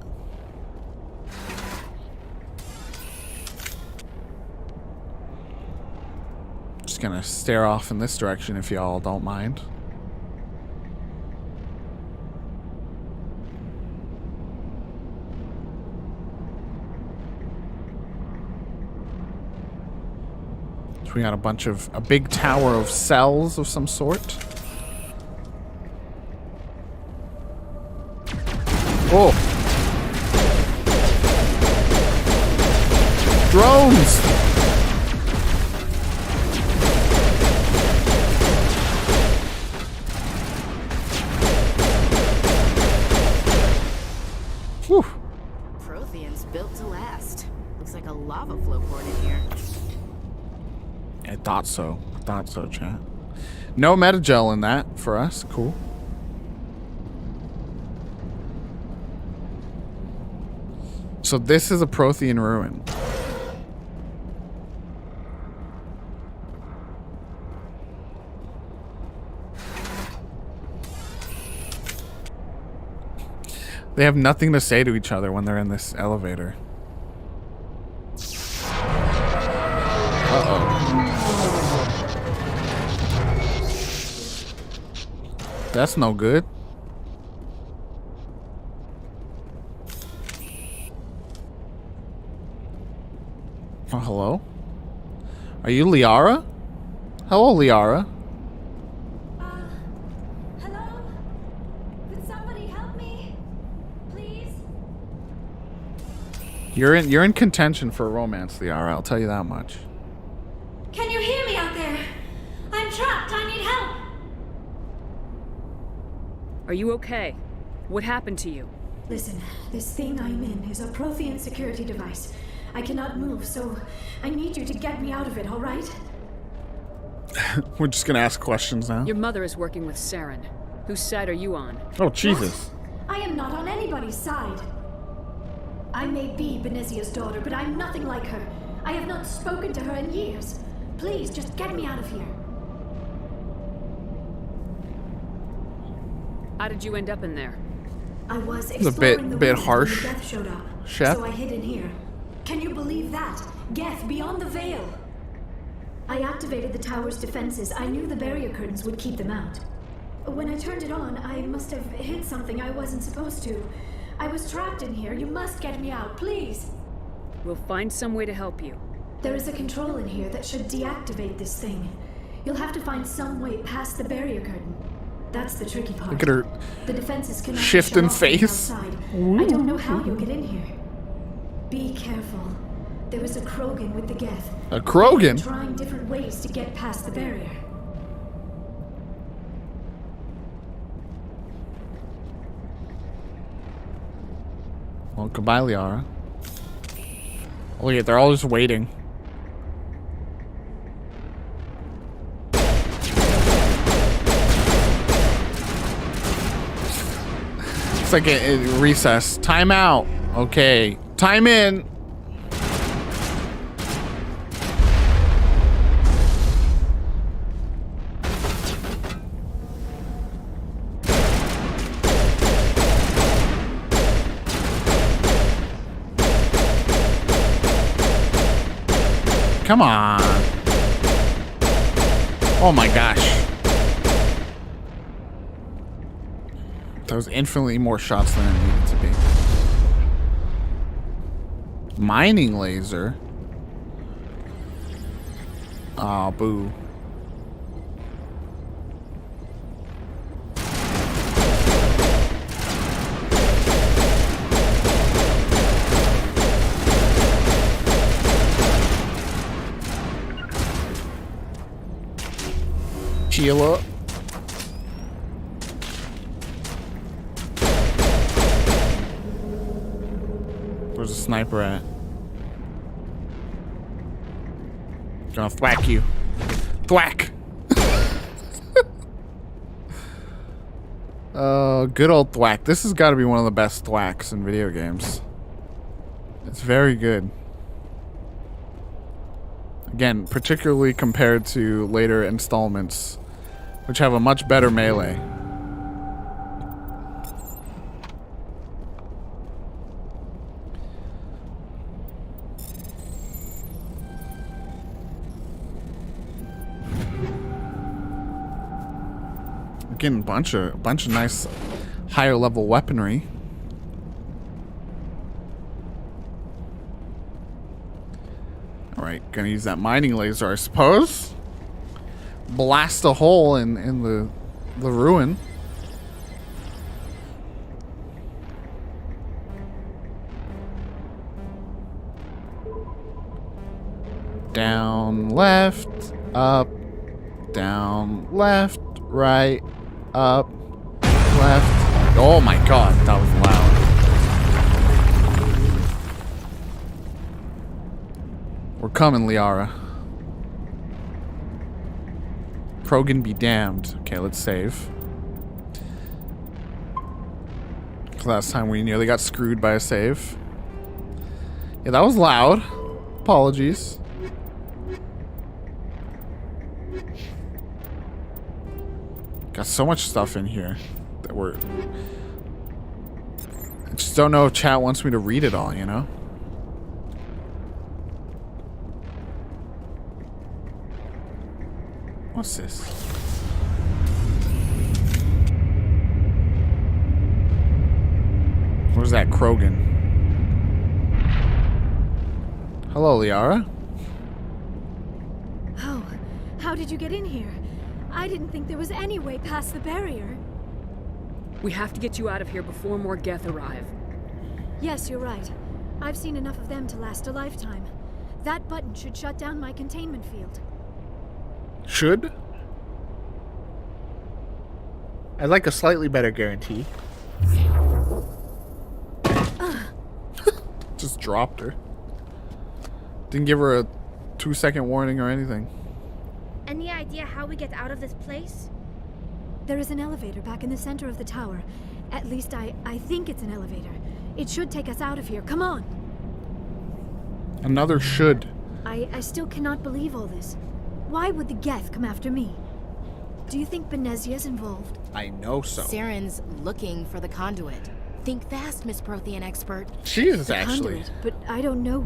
Speaker 1: Just gonna stare off in this direction if y'all don't mind. We got a big tower of cells of some sort. Oh! Drones!
Speaker 4: Protheans built to last. Looks like
Speaker 3: like a lava flow port in here.
Speaker 1: I thought so. I thought so, chat. No metagel in that for us. Cool. So this is a Prothean ruin. They have nothing to say to each other when they're in this elevator. Uh-oh. That's no good. Oh, hello? Are you Liara? Hello, Liara.
Speaker 4: Hello? Could somebody help me? Please?
Speaker 1: You're in contention for romance, Liara. I'll tell you that much.
Speaker 4: Can you hear me out there? I'm trapped. I need help.
Speaker 3: Are you okay? What happened to you?
Speaker 4: Listen, this thing I'm in is a Prothean security device. I cannot move, so I need you to get me out of it, all right?
Speaker 1: We're just gonna ask questions now.
Speaker 3: Your mother is working with Saren. Whose side are you on?
Speaker 1: Oh, Jesus.
Speaker 4: What? I am not on anybody's side. I may be Benezia's daughter, but I'm nothing like her. I have not spoken to her in years. Please, just get me out of here.
Speaker 3: How did you end up in there?
Speaker 4: I was
Speaker 1: It's a
Speaker 4: exploring the
Speaker 1: bit
Speaker 4: ruins when
Speaker 1: harsh,
Speaker 4: the Geth showed up,
Speaker 1: Chef.
Speaker 4: so I hid in here. Can you believe that? Geth beyond the veil. I activated the tower's defenses. I knew the barrier curtains would keep them out. When I turned it on, I must have hit something I wasn't supposed to. I was trapped in here. You must get me out, please.
Speaker 3: We'll find some way to help you.
Speaker 4: There is a control in here that should deactivate this thing. You'll have to find some way past the barrier curtain. That's the tricky part.
Speaker 1: Look at her
Speaker 4: The defenses cannot
Speaker 1: shift
Speaker 4: shut
Speaker 1: in
Speaker 4: off from the
Speaker 1: face.
Speaker 4: outside. I don't know how you'll get in here. Be careful. There was a Krogan with the Geth.
Speaker 1: A Krogan?
Speaker 4: Trying different ways to get past the barrier.
Speaker 1: Well, goodbye, Liara. Look at, they're all just waiting. It's like a recess. Time out. Okay. Time in. Come on. Oh my gosh. That was infinitely more shots than it needed to be. Mining laser. Aw, boo. Heal up. Where's the sniper at? Gonna thwack you. Thwack! Good old thwack. This has got to be one of the best thwacks in video games. It's very good. Again, particularly compared to later installments, which have a much better melee. Again, bunch of nice higher level weaponry. All right, gonna use that mining laser, I suppose. Blast a hole in the ruin. Down, left, up, down, left, right, up, left. Oh my god, that was loud. We're coming, Liara. Krogan be damned. Okay, let's save. Last time we nearly got screwed by a save. Yeah, that was loud. Apologies. Got so much stuff in here that we're... I just don't know if chat wants me to read it all, you know? What's this? Where's that Krogan? Hello, Liara.
Speaker 4: Oh, how did you get in here? I didn't think there was any way past the barrier.
Speaker 3: We have to get you out of here before more Geth arrive.
Speaker 4: Yes, you're right. I've seen enough of them to last a lifetime. That button should shut down my containment field.
Speaker 1: Should? I'd like a slightly better guarantee. Just dropped her. Didn't give her a 2-second warning or anything.
Speaker 5: Any idea how we get out of this place?
Speaker 4: There is an elevator back in the center of the tower. At least I think it's an elevator. It should take us out of here. Come on!
Speaker 1: Another should.
Speaker 4: I still cannot believe all this. Why would the Geth come after me? Do you think Benezia's involved?
Speaker 1: I know so.
Speaker 6: Saren's looking for the conduit. Think fast, Miss Prothean expert.
Speaker 1: She is
Speaker 4: The
Speaker 1: actually.
Speaker 4: conduit, but I don't know.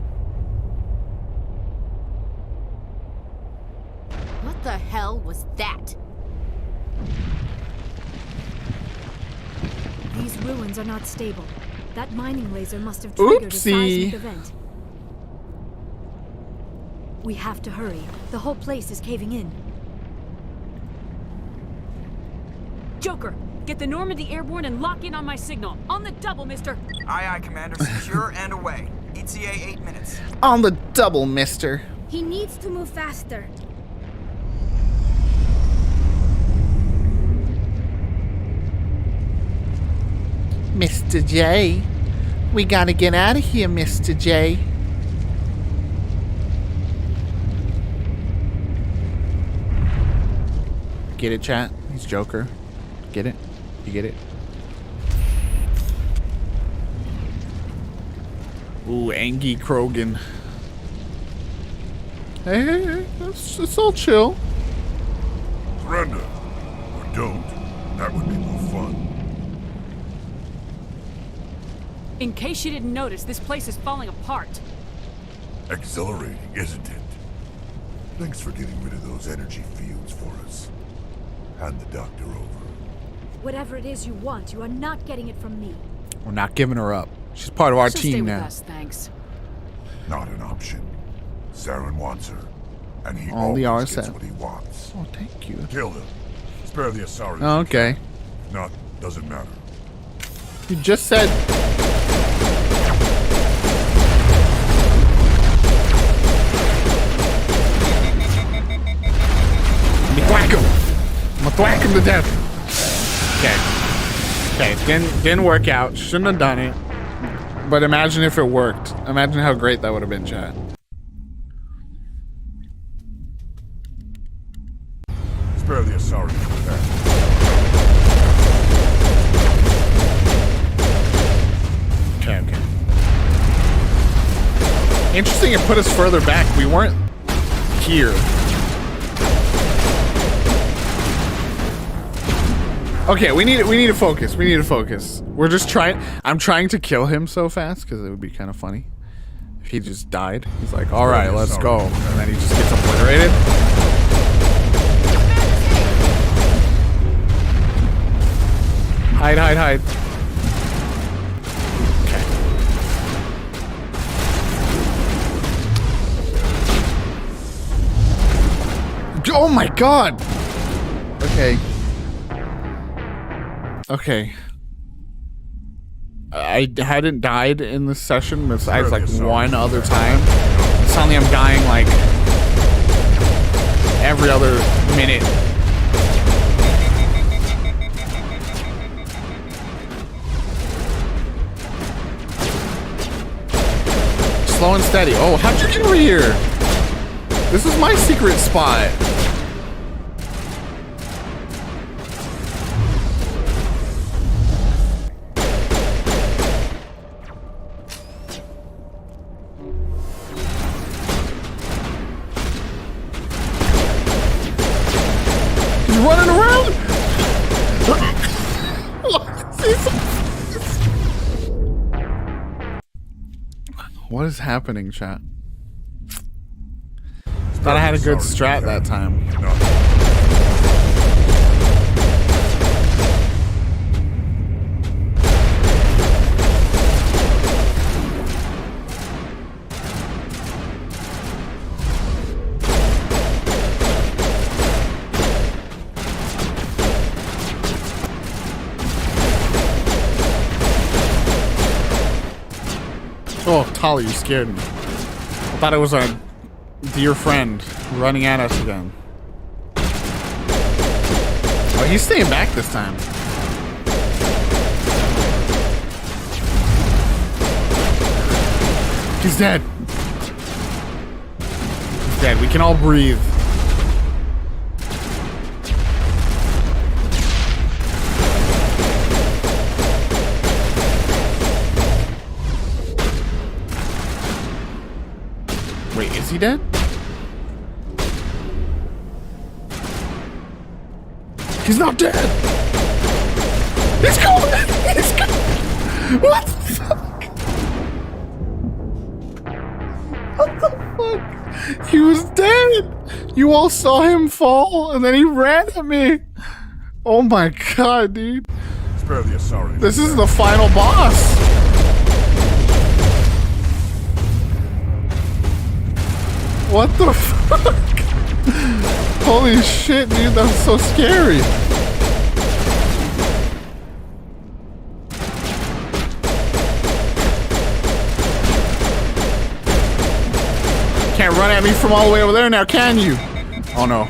Speaker 6: What the hell was that?
Speaker 4: These ruins are not stable. That mining laser must have triggered a seismic event. We have to hurry. The whole place is caving in.
Speaker 3: Joker, get the Normandy airborne and lock in on my signal. On the double, mister.
Speaker 2: Aye, aye, Commander. Secure and away. ETA 8 minutes.
Speaker 1: On the double, mister.
Speaker 5: He needs to move faster.
Speaker 1: Mr. J. We gotta get out of here, Mr. J. Get it, chat? He's Joker. Get it? You get it? Ooh, Angie Krogan. Hey, it's all chill.
Speaker 7: Surrender. Or don't. That would be more fun.
Speaker 3: In case you didn't notice, this place is falling apart.
Speaker 7: Exhilarating, isn't it? Thanks for getting rid of those energy fields for us. Hand the doctor over.
Speaker 4: Whatever it is you want, you are not getting it from me.
Speaker 1: We're not giving her up. She's part of our
Speaker 3: She'll stay
Speaker 1: team
Speaker 3: with
Speaker 1: now.
Speaker 3: us, thanks.
Speaker 7: Not an option. Saren wants her. And he
Speaker 1: Only
Speaker 7: always gets
Speaker 1: RSM.
Speaker 7: what he wants.
Speaker 1: Oh, thank you.
Speaker 7: Kill him. Spare the Asari.
Speaker 1: Oh, okay.
Speaker 7: If not, doesn't matter.
Speaker 1: You just said... Whack him! I'm gonna thwack him to death. Okay. Okay, didn't work out. Shouldn't have done it. But imagine if it worked. Imagine how great that would have been, chat.
Speaker 7: Spare the Asari for that.
Speaker 1: Okay. Interesting, it put us further back. We weren't here. Okay, we need to focus. We need to focus. We're just trying. I'm trying to kill him so fast because it would be kind of funny if he just died. He's like, "All right, let's go," and then he just gets obliterated. Hide, hide, hide. Okay. Oh my god. Okay. Okay. I hadn't died in this session besides like one other time. Suddenly I'm dying like every other minute. Slow and steady. Oh, how'd you get over here? This is my secret spot. He's running around. What is happening, chat? Thought I had a good strat that time. Oh, Tali, you scared me. I thought it was our dear friend running at us again. Oh, he's staying back this time. He's dead. He's dead. We can all breathe. Wait, is he dead? He's not dead! He's coming! He's coming! What the fuck? What the fuck? He was dead! You all saw him fall, and then he ran at me! Oh my god, dude.
Speaker 7: Spare the Asari.
Speaker 1: This is the final boss! What the fuck? Holy shit, dude, that's so scary. Can't run at me from all the way over there now, can you? Oh no.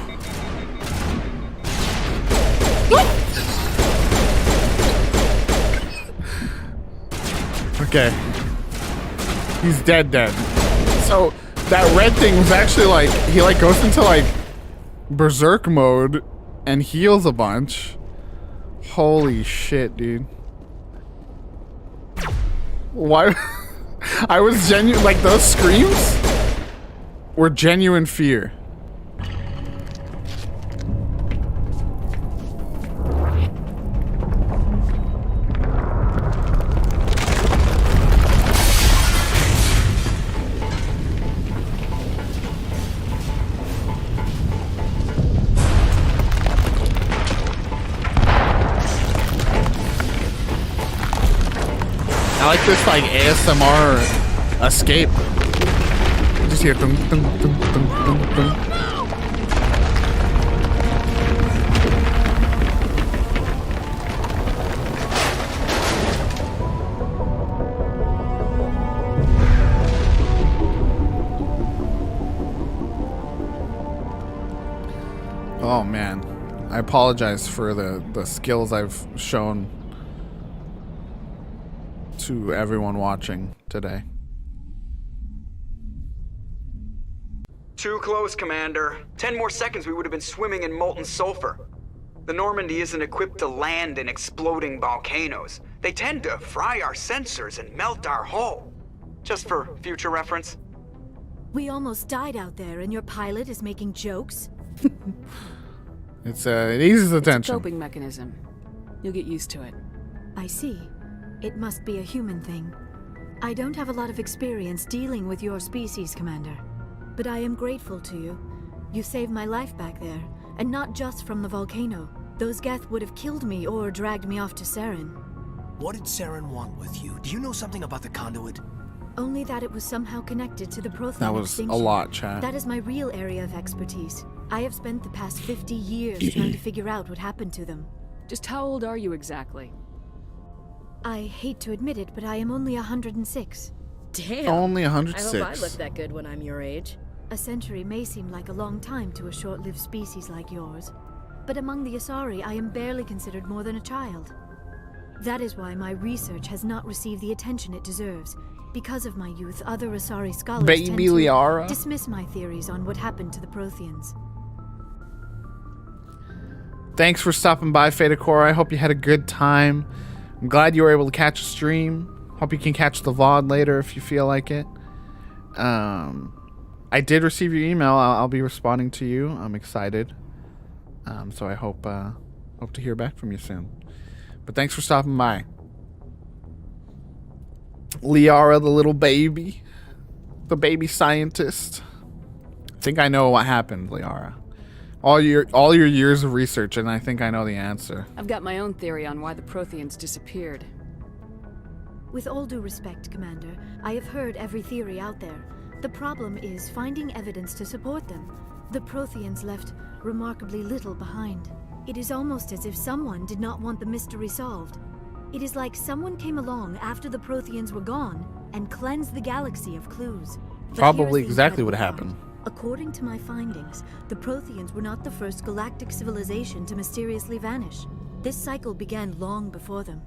Speaker 1: Okay. He's dead. So that red thing was actually like, he like goes into like berserk mode and heals a bunch. Holy shit, dude. Why? I was genuine, like those screams were genuine fear. I like this like ASMR escape. You just hear dum dum dum dum dum dum. Oh man, I apologize for the skills I've shown to everyone watching today.
Speaker 2: Too close, Commander. 10 more seconds we would have been swimming in molten sulfur. The Normandy isn't equipped to land in exploding volcanoes. They tend to fry our sensors and melt our hull. Just for future reference.
Speaker 4: We almost died out there, and your pilot is making jokes?
Speaker 1: It eases the
Speaker 3: It's a
Speaker 1: tension.
Speaker 3: coping mechanism. You'll get used to it.
Speaker 4: I see. It must be a human thing. I don't have a lot of experience dealing with your species, Commander. But I am grateful to you. You saved my life back there, and not just from the volcano. Those Geth would have killed me or dragged me off to Saren.
Speaker 8: What did Saren want with you? Do you know something about the conduit?
Speaker 4: Only that it was somehow connected to the Prothean
Speaker 1: That was
Speaker 4: extinction.
Speaker 1: a lot, chat.
Speaker 4: That is my real area of expertise. I have spent the past 50 years trying to figure out what happened to them.
Speaker 3: Just how old are you exactly?
Speaker 4: I hate to admit it, but I am only 106.
Speaker 6: Damn.
Speaker 1: Only
Speaker 6: I hope
Speaker 1: 106.
Speaker 6: I look that good when I'm your age.
Speaker 4: A century may seem like a long time to a short-lived species like yours, but among the Asari, I am barely considered more than a child. That is why my research has not received the attention it deserves, Because of my youth, other Asari scholars
Speaker 1: Baby
Speaker 4: tend to
Speaker 1: Liara.
Speaker 4: dismiss my theories on what happened to the Protheans.
Speaker 1: Thanks for stopping by, Fadakora. I hope you had a good time. I'm glad you were able to catch a stream. Hope you can catch the VOD later if you feel like it. I did receive your email. I'll be responding to you. I'm excited. So I hope to hear back from you soon. But thanks for stopping by. Liara, the little baby. The baby scientist. I think I know what happened, Liara. All your years of research, and I think I know the answer.
Speaker 3: I've got my own theory on why the Protheans disappeared.
Speaker 4: With all due respect, Commander, I have heard every theory out there. The problem is finding evidence to support them. The Protheans left remarkably little behind. It is almost as if someone did not want the mystery solved. It is like someone came along after the Protheans were gone and cleansed the galaxy of clues. But
Speaker 1: Probably
Speaker 4: here's the
Speaker 1: exactly what
Speaker 4: incredible
Speaker 1: happened.
Speaker 4: part. According to my findings, the Protheans were not the first galactic civilization to mysteriously vanish. This cycle began long before them.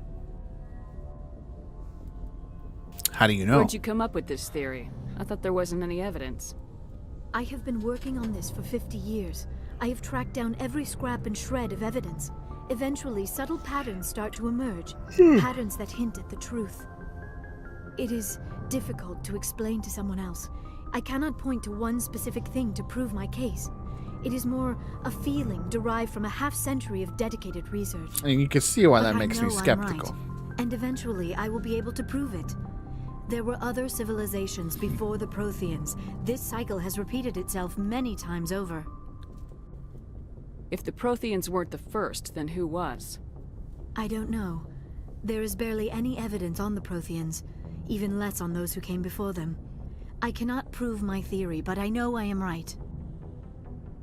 Speaker 1: How do you know?
Speaker 3: Where'd you come up with this theory? I thought there wasn't any evidence.
Speaker 4: I have been working on this for 50 years. I have tracked down every scrap and shred of evidence. Eventually, subtle patterns start to emerge, patterns that hint at the truth. It is difficult to explain to someone else. I cannot point to one specific thing to prove my case. It is more a feeling derived from a half-century of dedicated research.
Speaker 1: And you can see why
Speaker 4: But
Speaker 1: that
Speaker 4: I
Speaker 1: makes me
Speaker 4: know I'm
Speaker 1: skeptical.
Speaker 4: right, and eventually I will be able to prove it. There were other civilizations before the Protheans. This cycle has repeated itself many times over.
Speaker 3: If the Protheans weren't the first, then who was?
Speaker 4: I don't know. There is barely any evidence on the Protheans, even less on those who came before them. I cannot prove my theory, but I know I am right.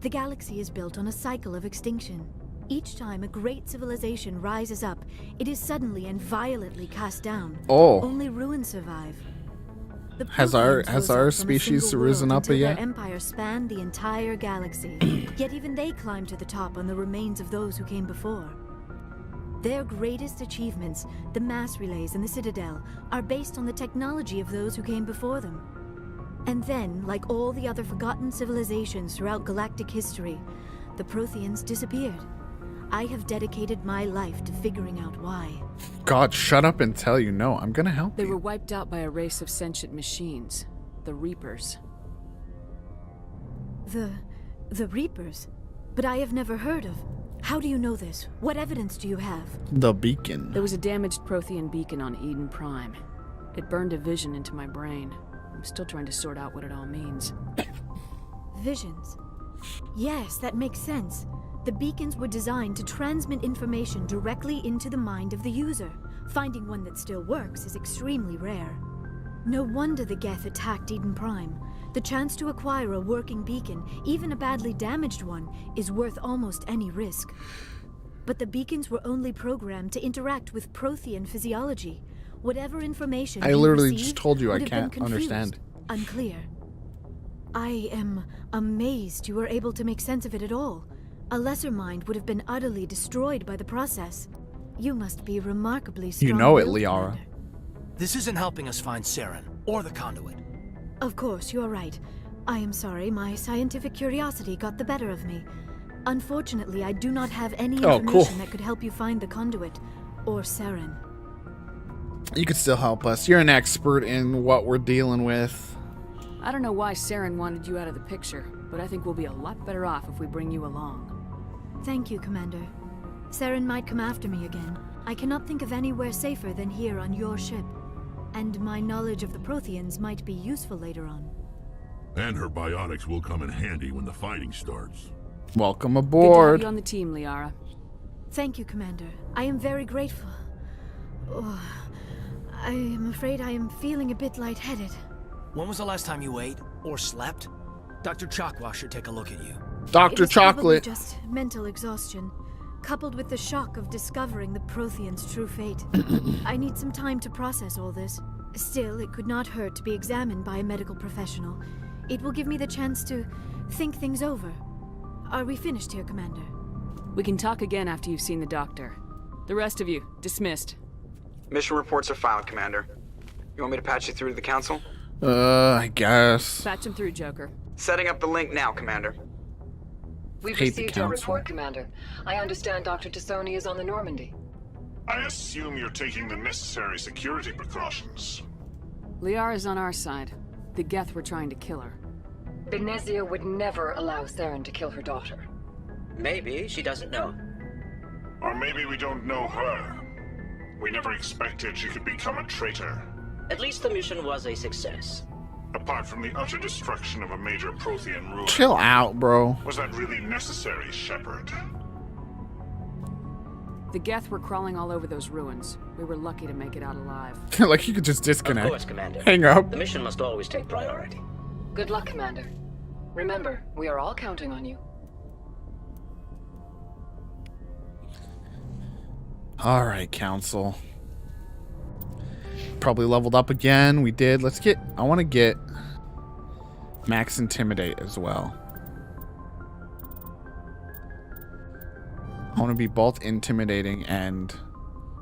Speaker 4: The galaxy is built on a cycle of extinction. Each time a great civilization rises up, it is suddenly and violently cast down.
Speaker 1: Oh.
Speaker 4: Only ruins survive. The
Speaker 1: Has our
Speaker 4: Protheans rose
Speaker 1: our
Speaker 4: up from a
Speaker 1: species
Speaker 4: single
Speaker 1: risen
Speaker 4: world
Speaker 1: up
Speaker 4: until
Speaker 1: yet?
Speaker 4: Their empire spanned the entire galaxy. Yet even they climbed to the top on the remains of those who came before. Their greatest achievements, the mass relays and the Citadel, are based on the technology of those who came before them. And then, like all the other forgotten civilizations throughout galactic history, the Protheans disappeared. I have dedicated my life to figuring out why.
Speaker 1: God, shut up and tell you no. I'm gonna help
Speaker 3: They
Speaker 1: you.
Speaker 3: were wiped out by a race of sentient machines, the Reapers.
Speaker 4: The Reapers? But I have never heard of. How do you know this? What evidence do you have?
Speaker 1: The beacon.
Speaker 3: There was a damaged Prothean beacon on Eden Prime. It burned a vision into my brain. I'm still trying to sort out what it all means.
Speaker 4: Visions. Yes, that makes sense. The beacons were designed to transmit information directly into the mind of the user. Finding one that still works is extremely rare. No wonder the Geth attacked Eden Prime. The chance to acquire a working beacon, even a badly damaged one, is worth almost any risk. But the beacons were only programmed to interact with Prothean physiology. Whatever information
Speaker 1: I
Speaker 4: we
Speaker 1: literally
Speaker 4: received
Speaker 1: just told you I
Speaker 4: would have been
Speaker 1: can't
Speaker 4: confused,
Speaker 1: understand.
Speaker 4: Unclear. I am amazed you were able to make sense of it at all. A lesser mind would have been utterly destroyed by the process. You must be remarkably strong.
Speaker 1: You know it,
Speaker 4: willed,
Speaker 1: Liara.
Speaker 4: Commander.
Speaker 8: This isn't helping us find Saren or the conduit.
Speaker 4: Of course, you are right. I am sorry, my scientific curiosity got the better of me. Unfortunately, I do not have any
Speaker 1: Oh,
Speaker 4: information
Speaker 1: cool.
Speaker 4: that could help you find the conduit or Saren.
Speaker 1: You could still help us. You're an expert in what we're dealing with.
Speaker 3: I don't know why Saren wanted you out of the picture, but I think we'll be a lot better off if we bring you along.
Speaker 4: Thank you, Commander. Saren might come after me again. I cannot think of anywhere safer than here on your ship. And my knowledge of the Protheans might be useful later on.
Speaker 7: And her biotics will come in handy when the fighting starts.
Speaker 1: Welcome
Speaker 3: Good to
Speaker 1: aboard.
Speaker 3: have you on the team, Liara.
Speaker 4: Thank you, Commander. I am very grateful. Oh, I am afraid I am feeling a bit lightheaded.
Speaker 8: When was the last time you ate or slept? Dr. Chakwa should take a look at you.
Speaker 1: Dr.
Speaker 4: It is probably
Speaker 1: Chocolate.
Speaker 4: just mental exhaustion, coupled with the shock of discovering the Protheans' true fate. I need some time to process all this. Still, it could not hurt to be examined by a medical professional. It will give me the chance to think things over. Are we finished here, Commander?
Speaker 3: We can talk again after you've seen the doctor. The rest of you, dismissed.
Speaker 2: Mission reports are filed, Commander. You want me to patch you through to the council?
Speaker 1: I guess.
Speaker 3: Patch him through, Joker.
Speaker 2: Setting up the link now, Commander.
Speaker 9: We've
Speaker 1: Hate the
Speaker 9: received your
Speaker 1: council.
Speaker 9: report, Commander. I understand Dr. Tassoni is on the Normandy.
Speaker 10: I assume you're taking the necessary security precautions.
Speaker 3: Liara's on our side. The Geth were trying to kill her.
Speaker 9: Benezia would never allow Saren to kill her daughter.
Speaker 11: Maybe she doesn't know.
Speaker 10: Or maybe we don't know her. We never expected she could become a traitor.
Speaker 11: At least the mission was a success.
Speaker 10: Apart from the utter destruction of a major Prothean ruler.
Speaker 1: Chill out, bro.
Speaker 10: Was that really necessary, Shepard?
Speaker 3: The Geth were crawling all over those ruins. We were lucky to make it out alive.
Speaker 1: Like you could just disconnect.
Speaker 11: Of course, Commander.
Speaker 1: Hang up.
Speaker 11: The mission must always take priority.
Speaker 9: Good luck, Commander. Remember, we are all counting on you.
Speaker 1: Alright, Council. Probably leveled up again. We did. Let's get... I want to get Max Intimidate as well. I want to be both intimidating and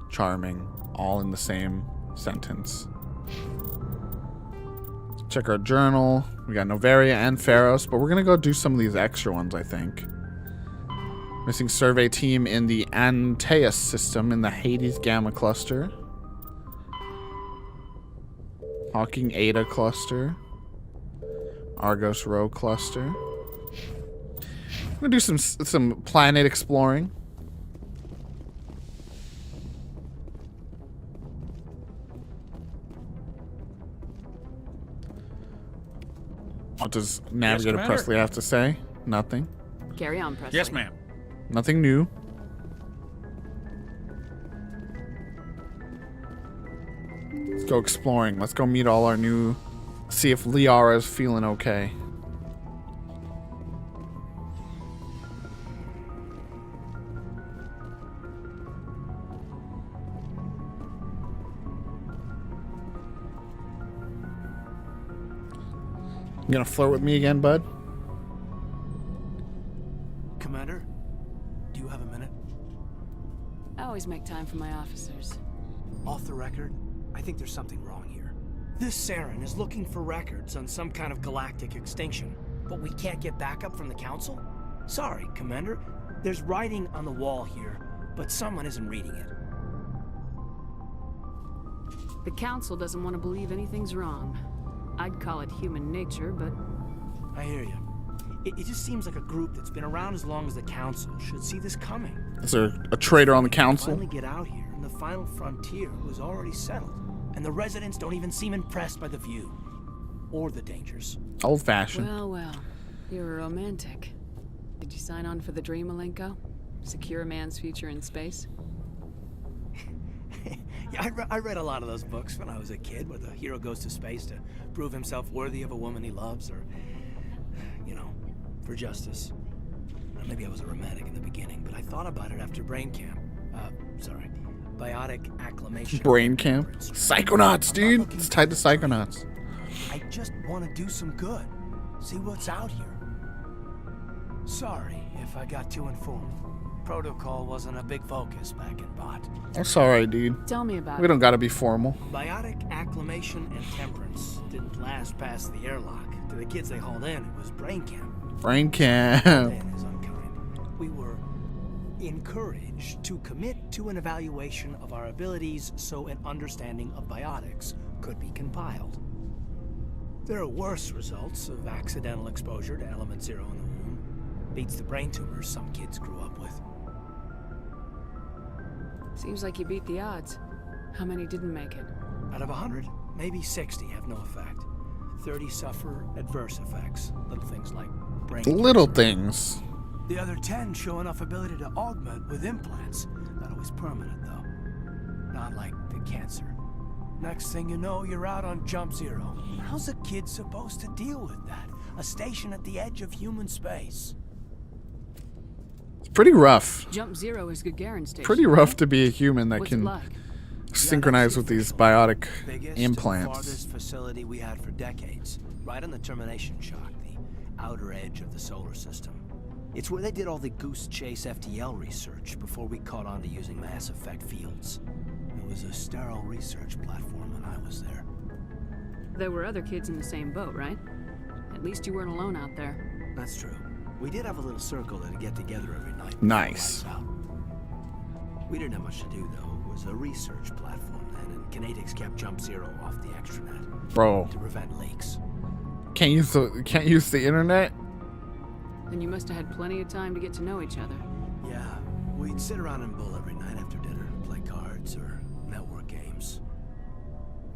Speaker 1: charming, all in the same sentence. Check our journal. We got Novaria and Pharos, but we're going to go do some of these extra ones, I think. Missing survey team in the Antaeus system in the Hades Gamma cluster. Hawking Ada cluster. Argos Rho cluster. I'm going to do some planet exploring. What does Navigator
Speaker 8: Commander?
Speaker 1: Presley have to say? Nothing.
Speaker 3: Carry on, Presley.
Speaker 8: Yes, ma'am.
Speaker 1: Nothing new. Let's go exploring. Let's go meet all our new... See if Liara's feeling okay. You gonna flirt with me again, bud?
Speaker 8: Commander, do you have a minute?
Speaker 3: I always make time for my officers.
Speaker 8: Off the record, I think there's something wrong here. This Saren is looking for records on some kind of galactic extinction, but we can't get backup from the Council? Sorry, Commander. There's writing on the wall here, but someone isn't reading it.
Speaker 3: The Council doesn't want to believe anything's wrong. I'd call it human nature, but...
Speaker 8: I hear you. It just seems like a group that's been around as long as the Council should see this coming.
Speaker 1: Is there a traitor on the Council?
Speaker 8: Finally get out here, and the final frontier was already settled. And the residents don't even seem impressed by the view. Or the dangers.
Speaker 1: Old-fashioned.
Speaker 3: Well, well. You're a romantic. Did you sign on for the dream, Malenko? Secure a man's future in space?
Speaker 8: Yeah, I read a lot of those books when I was a kid, where the hero goes to space to prove himself worthy of a woman he loves, or, you know, for justice. Maybe I was a romantic in the beginning, but I thought about it after brain camp. Biotic acclimation.
Speaker 1: Brain camp? Psychonauts, dude! It's tied to Psychonauts.
Speaker 8: I just want to do some good. See what's out here. Sorry if I got too informed. Protocol wasn't a big focus back in Bot.
Speaker 1: That's alright, dude.
Speaker 3: Tell me about
Speaker 1: We
Speaker 3: it.
Speaker 1: don't gotta be formal.
Speaker 8: Biotic acclimation and temperance didn't last past the airlock. To the kids they hauled in, it was brain camp.
Speaker 1: Brain camp.
Speaker 8: Dan is unkind. We were encouraged to commit to an evaluation of our abilities so an understanding of biotics could be compiled. There are worse results of accidental exposure to element 0 in the womb. Beats the brain tumors some kids grew up with.
Speaker 3: Seems like you beat the odds. How many didn't make it?
Speaker 8: Out of 100, maybe 60 have no effect. 30 suffer adverse effects, little things like brain
Speaker 1: Little
Speaker 8: cancer.
Speaker 1: things.
Speaker 8: The other 10 show enough ability to augment with implants. Not always permanent, though. Not like the cancer. Next thing you know, you're out on Jump Zero. How's a kid supposed to deal with that? A station at the edge of human space.
Speaker 1: It's pretty rough.
Speaker 3: Jump Zero is Gagarin Station.
Speaker 1: Pretty rough to be a human that
Speaker 3: What's
Speaker 1: can
Speaker 3: it like?
Speaker 1: synchronize with these biotic
Speaker 8: Biggest
Speaker 1: implants.
Speaker 8: and farthest facility we had for decades. Right on the termination shock, the outer edge of the solar system. It's where they did all the Goose Chase FTL research before we caught on to using mass effect fields. It was a sterile research platform when I was there.
Speaker 3: There were other kids in the same boat, right? At least you weren't alone out there.
Speaker 8: That's true. We did have a little circle that'd get together every night.
Speaker 1: Nice.
Speaker 8: We didn't have much to do, though. It was a research platform then, and Kinetics kept Jump Zero off the extranet.
Speaker 1: Bro.
Speaker 8: To prevent leaks.
Speaker 1: Can't use the internet?
Speaker 3: Then you must have had plenty of time to get to know each other.
Speaker 8: Yeah, we'd sit around and bull every night after dinner, play cards or network games.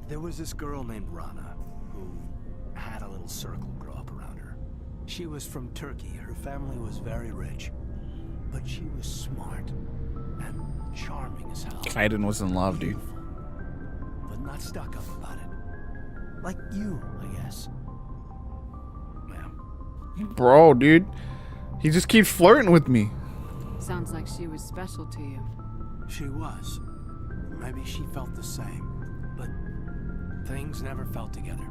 Speaker 8: There was this girl named Rana, who had a little circle grow up around her. She was from Turkey. Her family was very rich. But she was smart and charming as hell.
Speaker 1: Kaiden was in love, dude.
Speaker 8: But not stuck up about it. Like you, I guess. Ma'am.
Speaker 1: Bro, dude. He just keeps flirting with me.
Speaker 3: Sounds like she was special to you.
Speaker 8: She was. Maybe she felt the same. But things never felt together.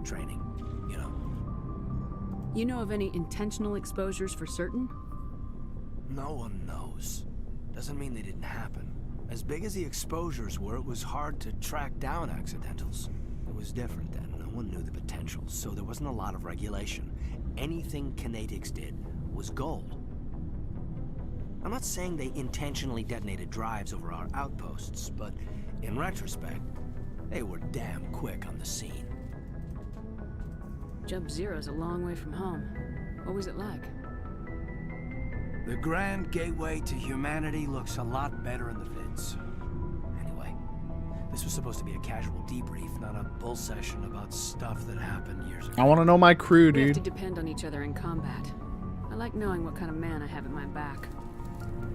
Speaker 8: Training, you know.
Speaker 3: You know of any intentional exposures for certain?
Speaker 8: No one knows. Doesn't mean they didn't happen. As big as the exposures were, it was hard to track down accidentals. It was different then. No one knew the potential, so there wasn't a lot of regulation. Anything Kinetics did was gold. I'm not saying they intentionally detonated drives over our outposts, but in retrospect, they were damn quick on the scene.
Speaker 3: Jump Zero's a long way from home. What was it like?
Speaker 8: The grand gateway to humanity looks a lot better in the vids. Anyway, this was supposed to be a casual debrief, not a bull session about stuff that happened years ago.
Speaker 1: I want to know my crew,
Speaker 3: We have
Speaker 1: dude.
Speaker 3: to depend on each other in combat. I like knowing what kind of man I have at my back.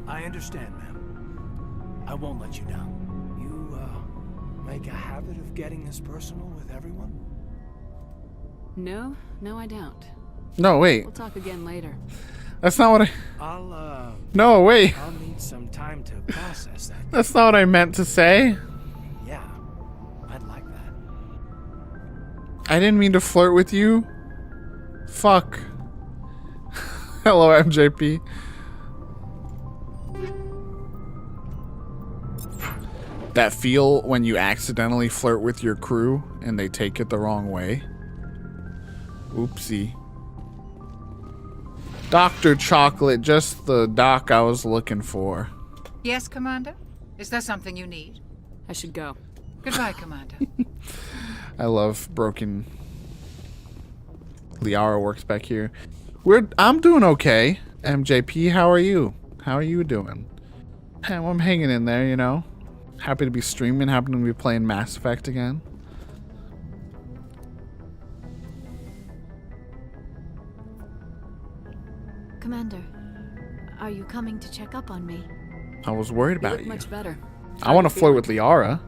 Speaker 8: I understand, ma'am. I won't let you down. You, make a habit of getting this personal with everyone?
Speaker 3: No, I don't.
Speaker 1: No, wait.
Speaker 3: We'll talk again later.
Speaker 1: That's not what I... No, wait.
Speaker 8: I'll need some time to process that.
Speaker 1: That's not what I meant to say.
Speaker 8: Yeah, I'd like that.
Speaker 1: I didn't mean to flirt with you. Fuck. Hello, MJP. That feel when you accidentally flirt with your crew and they take it the wrong way. Oopsie. Dr. Chocolate, just the doc I was looking for.
Speaker 12: Yes, Commander? Is there something you need?
Speaker 3: I should go.
Speaker 12: Goodbye, Commander.
Speaker 1: I love broken. Liara works back here. I'm doing okay. MJP, how are you? How are you doing? I'm hanging in there, you know. Happy to be streaming, happy to be playing Mass Effect again.
Speaker 4: Commander, are you coming to check up on me?
Speaker 1: I was worried
Speaker 3: You
Speaker 1: about
Speaker 3: look
Speaker 1: you.
Speaker 3: much better.
Speaker 1: I want to flirt with Liara.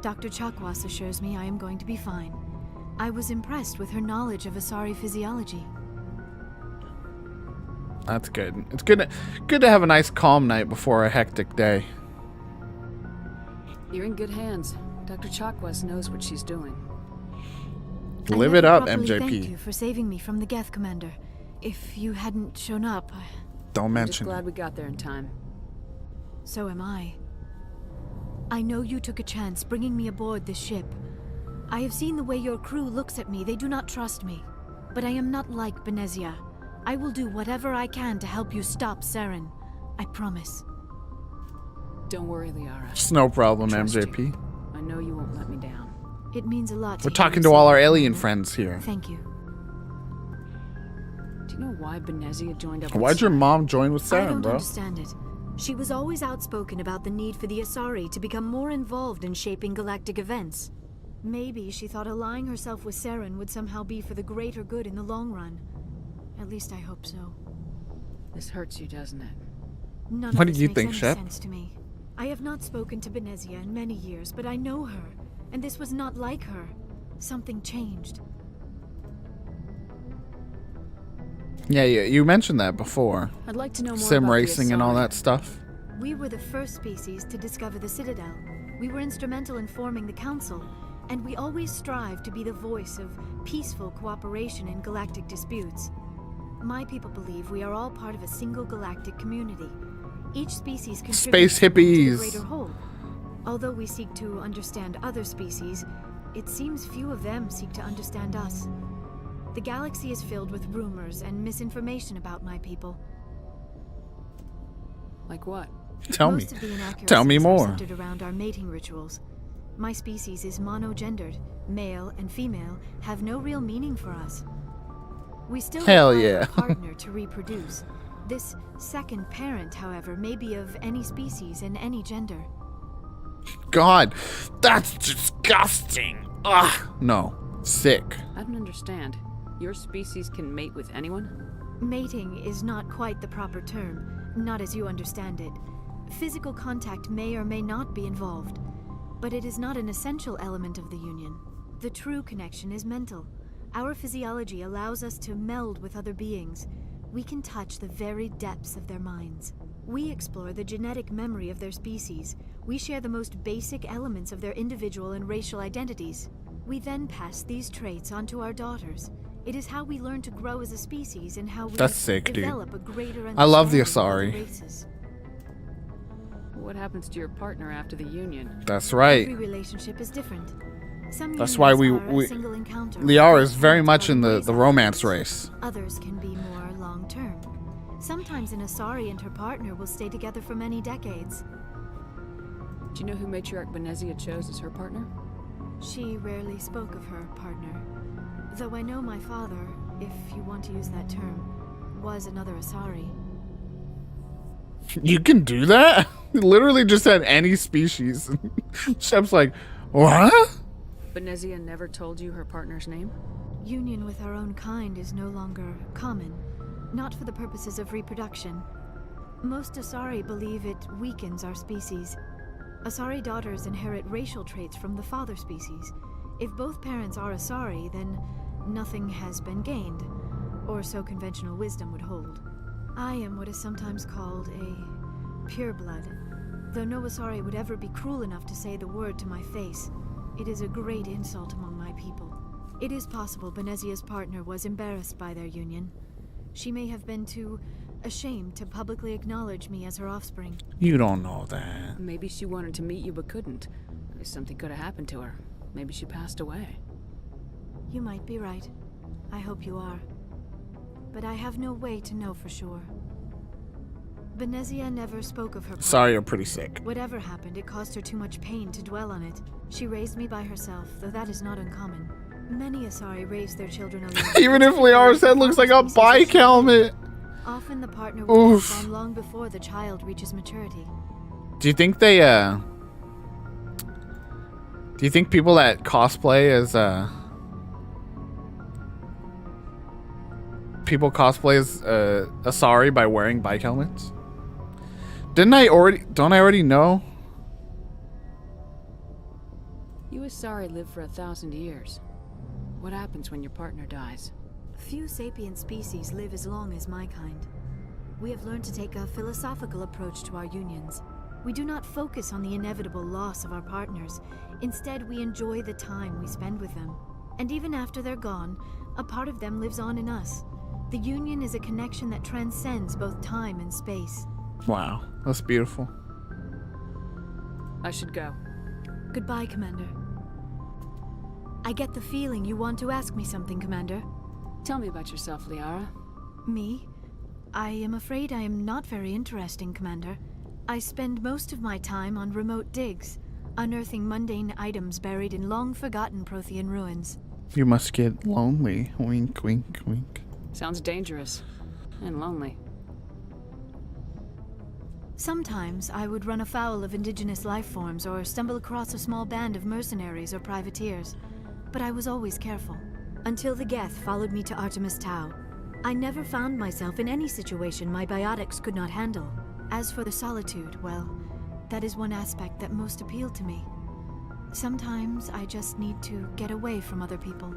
Speaker 4: Dr. Chakwas assures me I am going to be fine. I was impressed with her knowledge of Asari physiology.
Speaker 1: That's good. It's good to have a nice calm night before a hectic day.
Speaker 3: You're in good hands. Dr. Chakwas knows what she's doing.
Speaker 1: Live
Speaker 4: I
Speaker 1: it up,
Speaker 4: never properly
Speaker 1: MJP.
Speaker 4: Thank you for saving me from the Geth, Commander. If you hadn't shown up,
Speaker 1: Don't
Speaker 3: I'm just
Speaker 1: mention
Speaker 3: glad
Speaker 1: it.
Speaker 3: we got there in time.
Speaker 4: So am I. I know you took a chance bringing me aboard this ship. I have seen the way your crew looks at me. They do not trust me. But I am not like Benezia. I will do whatever I can to help you stop Saren. I promise.
Speaker 3: Don't worry, Liara.
Speaker 1: It's no problem,
Speaker 3: Trust
Speaker 1: MJP.
Speaker 3: you. I know you won't let me down.
Speaker 4: It means a lot to
Speaker 1: We're
Speaker 4: hear
Speaker 1: talking
Speaker 4: you
Speaker 1: to all
Speaker 4: say
Speaker 1: our
Speaker 4: that,
Speaker 1: alien
Speaker 4: Commander.
Speaker 1: friends here.
Speaker 4: Thank you.
Speaker 3: Do you know why Benezia joined up
Speaker 1: Why'd
Speaker 3: with
Speaker 1: your mom join with
Speaker 4: I
Speaker 1: Saren,
Speaker 4: don't
Speaker 1: bro?
Speaker 4: understand it. She was always outspoken about the need for the Asari to become more involved in shaping galactic events. Maybe she thought allying herself with Saren would somehow be for the greater good in the long run. At least I hope so.
Speaker 3: This hurts you, doesn't it?
Speaker 4: None
Speaker 1: What
Speaker 4: of
Speaker 1: do
Speaker 4: this
Speaker 1: you
Speaker 4: makes
Speaker 1: think,
Speaker 4: any
Speaker 1: Shep?
Speaker 4: sense to me. I have not spoken to Benezia in many years, but I know her, and this was not like her. Something changed.
Speaker 1: Yeah, you mentioned that before.
Speaker 3: I'd like to know more
Speaker 1: Sim
Speaker 3: about the
Speaker 1: racing and all
Speaker 3: Asari.
Speaker 1: that stuff.
Speaker 4: We were the first species to discover the Citadel. We were instrumental in forming the Council, and we always strive to be the voice of peaceful cooperation in galactic disputes. My people believe we are all part of a single galactic community. Each species contributes
Speaker 1: Space
Speaker 4: to the
Speaker 1: hippies.
Speaker 4: greater whole. Although we seek to understand other species, it seems few of them seek to understand us. The galaxy is filled with rumors and misinformation about my people.
Speaker 3: Like what?
Speaker 1: Tell me.
Speaker 4: Most of the inaccuracies
Speaker 1: Tell me
Speaker 4: are
Speaker 1: more.
Speaker 4: centered around our mating rituals. My species is monogendered. Male and female have no real meaning for us. We still
Speaker 1: Hell
Speaker 4: require
Speaker 1: yeah.
Speaker 4: a partner to reproduce. This second parent, however, may be of any species and any gender.
Speaker 1: God, that's disgusting. Ugh, no. Sick.
Speaker 3: I don't understand. Your species can mate with anyone?
Speaker 4: Mating is not quite the proper term, not as you understand it. Physical contact may or may not be involved, but it is not an essential element of the union. The true connection is mental. Our physiology allows us to meld with other beings. We can touch the very depths of their minds. We explore the genetic memory of their species. We share the most basic elements of their individual and racial identities. We then pass these traits onto our daughters. It is how we learn to grow as a species and how we
Speaker 1: That's sick, dude.
Speaker 4: develop a greater
Speaker 1: I love the
Speaker 4: understanding of
Speaker 1: Asari.
Speaker 4: other races.
Speaker 3: What happens to your partner after the union?
Speaker 1: That's right.
Speaker 4: Every relationship is different. Some
Speaker 1: That's why
Speaker 4: unions are a single encounter.
Speaker 1: Liara is very much in the romance race.
Speaker 4: Others can be more long-term. Sometimes an Asari and her partner will stay together for many decades.
Speaker 3: Do you know who Matriarch Benezia chose as her partner?
Speaker 4: She rarely spoke of her partner. Though I know my father, if you want to use that term, was another Asari.
Speaker 1: You can do that? Literally just said any species. Shep's like, what?
Speaker 3: Benezia never told you her partner's name?
Speaker 4: Union with our own kind is no longer common, not for the purposes of reproduction. Most Asari believe it weakens our species. Asari daughters inherit racial traits from the father species. If both parents are Asari, then nothing has been gained, or so conventional wisdom would hold. I am what is sometimes called a pureblood. Though no Asari would ever be cruel enough to say the word to my face, it is a great insult among my people. It is possible Benezia's partner was embarrassed by their union. She may have been too ashamed to publicly acknowledge me as her offspring.
Speaker 1: You don't know that.
Speaker 3: Maybe she wanted to meet you but couldn't. Maybe something could have happened to her. Maybe she passed away.
Speaker 4: You might be right. I hope you are. But I have no way to know for sure. Benezia never spoke of her partner.
Speaker 1: Sorry, you're pretty sick.
Speaker 4: Whatever happened, it caused her too much pain to dwell on it. She raised me by herself, though that is not uncommon. Many Asari raise their children alone.
Speaker 1: Even if Liara's head looks like a bike helmet.
Speaker 4: Often the partner will be gone long before the child reaches maturity.
Speaker 1: Do you think they, do you think people that cosplay as, people cosplay as, Asari by wearing bike helmets? Don't I already know?
Speaker 3: You Asari live for 1,000 years. What happens when your partner dies?
Speaker 4: Few sapient species live as long as my kind. We have learned to take a philosophical approach to our unions. We do not focus on the inevitable loss of our partners. Instead, we enjoy the time we spend with them. And even after they're gone, a part of them lives on in us. The union is a connection that transcends both time and space.
Speaker 1: Wow, that's beautiful.
Speaker 3: I should go.
Speaker 4: Goodbye, Commander. I get the feeling you want to ask me something, Commander.
Speaker 3: Tell me about yourself, Liara.
Speaker 4: Me? I am afraid I am not very interesting, Commander. I spend most of my time on remote digs, unearthing mundane items buried in long-forgotten Prothean ruins.
Speaker 1: You must get lonely. Wink, wink, wink.
Speaker 3: Sounds dangerous. And lonely.
Speaker 4: Sometimes I would run afoul of indigenous life forms or stumble across a small band of mercenaries or privateers. But I was always careful. Until the Geth followed me to Artemis Tau. I never found myself in any situation my biotics could not handle. As for the solitude, well, that is one aspect that most appealed to me. Sometimes I just need to get away from other people.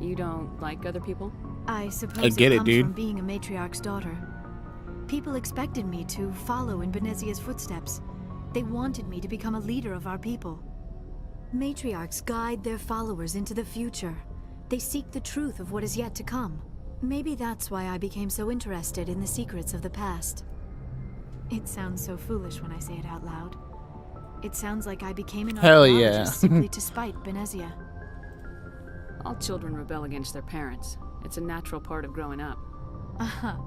Speaker 3: You don't like other people?
Speaker 4: I suppose
Speaker 1: I get it,
Speaker 4: comes
Speaker 1: dude.
Speaker 4: from being a matriarch's daughter. People expected me to follow in Benezia's footsteps. They wanted me to become a leader of our people. Matriarchs guide their followers into the future. They seek the truth of what is yet to come. Maybe that's why I became so interested in the secrets of the past. It sounds so foolish when I say it out loud. It sounds like I became an
Speaker 1: Hell
Speaker 4: archaeologist
Speaker 1: yeah.
Speaker 4: simply to spite Benezia.
Speaker 3: All children rebel against their parents. It's a natural part of growing up.
Speaker 4: Aha,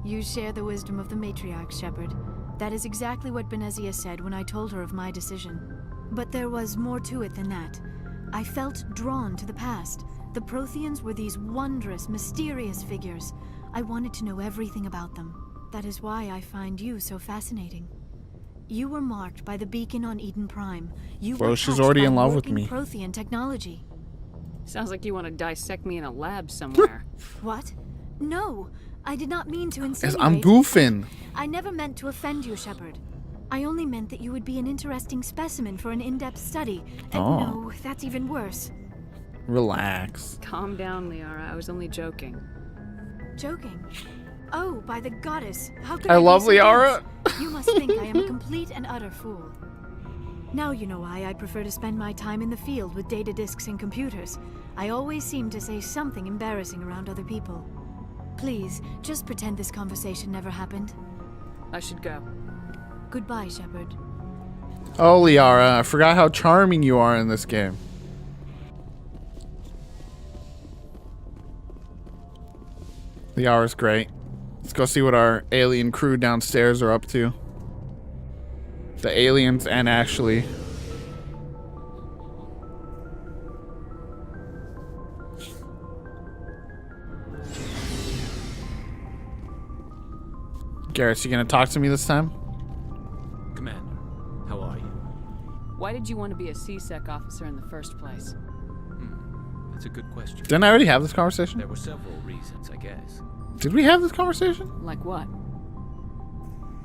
Speaker 4: you share the wisdom of the matriarch, Shepard. That is exactly what Benezia said when I told her of my decision. But there was more to it than that. I felt drawn to the past. The Protheans were these wondrous, mysterious figures. I wanted to know everything about them. That is why I find you so fascinating. You were marked by the beacon on Eden Prime. You
Speaker 1: Well,
Speaker 4: were
Speaker 1: she's
Speaker 4: touched
Speaker 1: already
Speaker 4: by
Speaker 1: in love with
Speaker 4: working
Speaker 1: me.
Speaker 4: Prothean technology.
Speaker 3: Sounds like you want to dissect me in a lab somewhere.
Speaker 4: What? No, I did not mean to
Speaker 1: Yes,
Speaker 4: insinuate.
Speaker 1: I'm goofing.
Speaker 4: I never meant to offend you, Shepard. I only meant that you would be an interesting specimen for an in-depth study.
Speaker 1: Oh.
Speaker 4: No, that's even worse.
Speaker 1: Relax.
Speaker 3: Calm down, Liara. I was only joking.
Speaker 4: Joking? Oh, by the goddess, how could
Speaker 1: I
Speaker 4: I be
Speaker 1: love
Speaker 4: so
Speaker 1: Liara.
Speaker 4: dense? You must think I am a complete and utter fool. Now you know why I prefer to spend my time in the field with data disks and computers. I always seem to say something embarrassing around other people. Please, just pretend this conversation never happened.
Speaker 3: I should go.
Speaker 4: Goodbye, Shepard.
Speaker 1: Oh, Liara, I forgot how charming you are in this game. Liara's great. Let's go see what our alien crew downstairs are up to. The aliens and Ashley. Garrett, you gonna talk to me this time?
Speaker 13: Commander, how are you?
Speaker 3: Why did you want to be a C-Sec officer in the first place?
Speaker 13: That's a good question.
Speaker 1: Didn't I already have this conversation?
Speaker 13: There were several reasons, I guess.
Speaker 1: Did we have this conversation?
Speaker 3: Like what?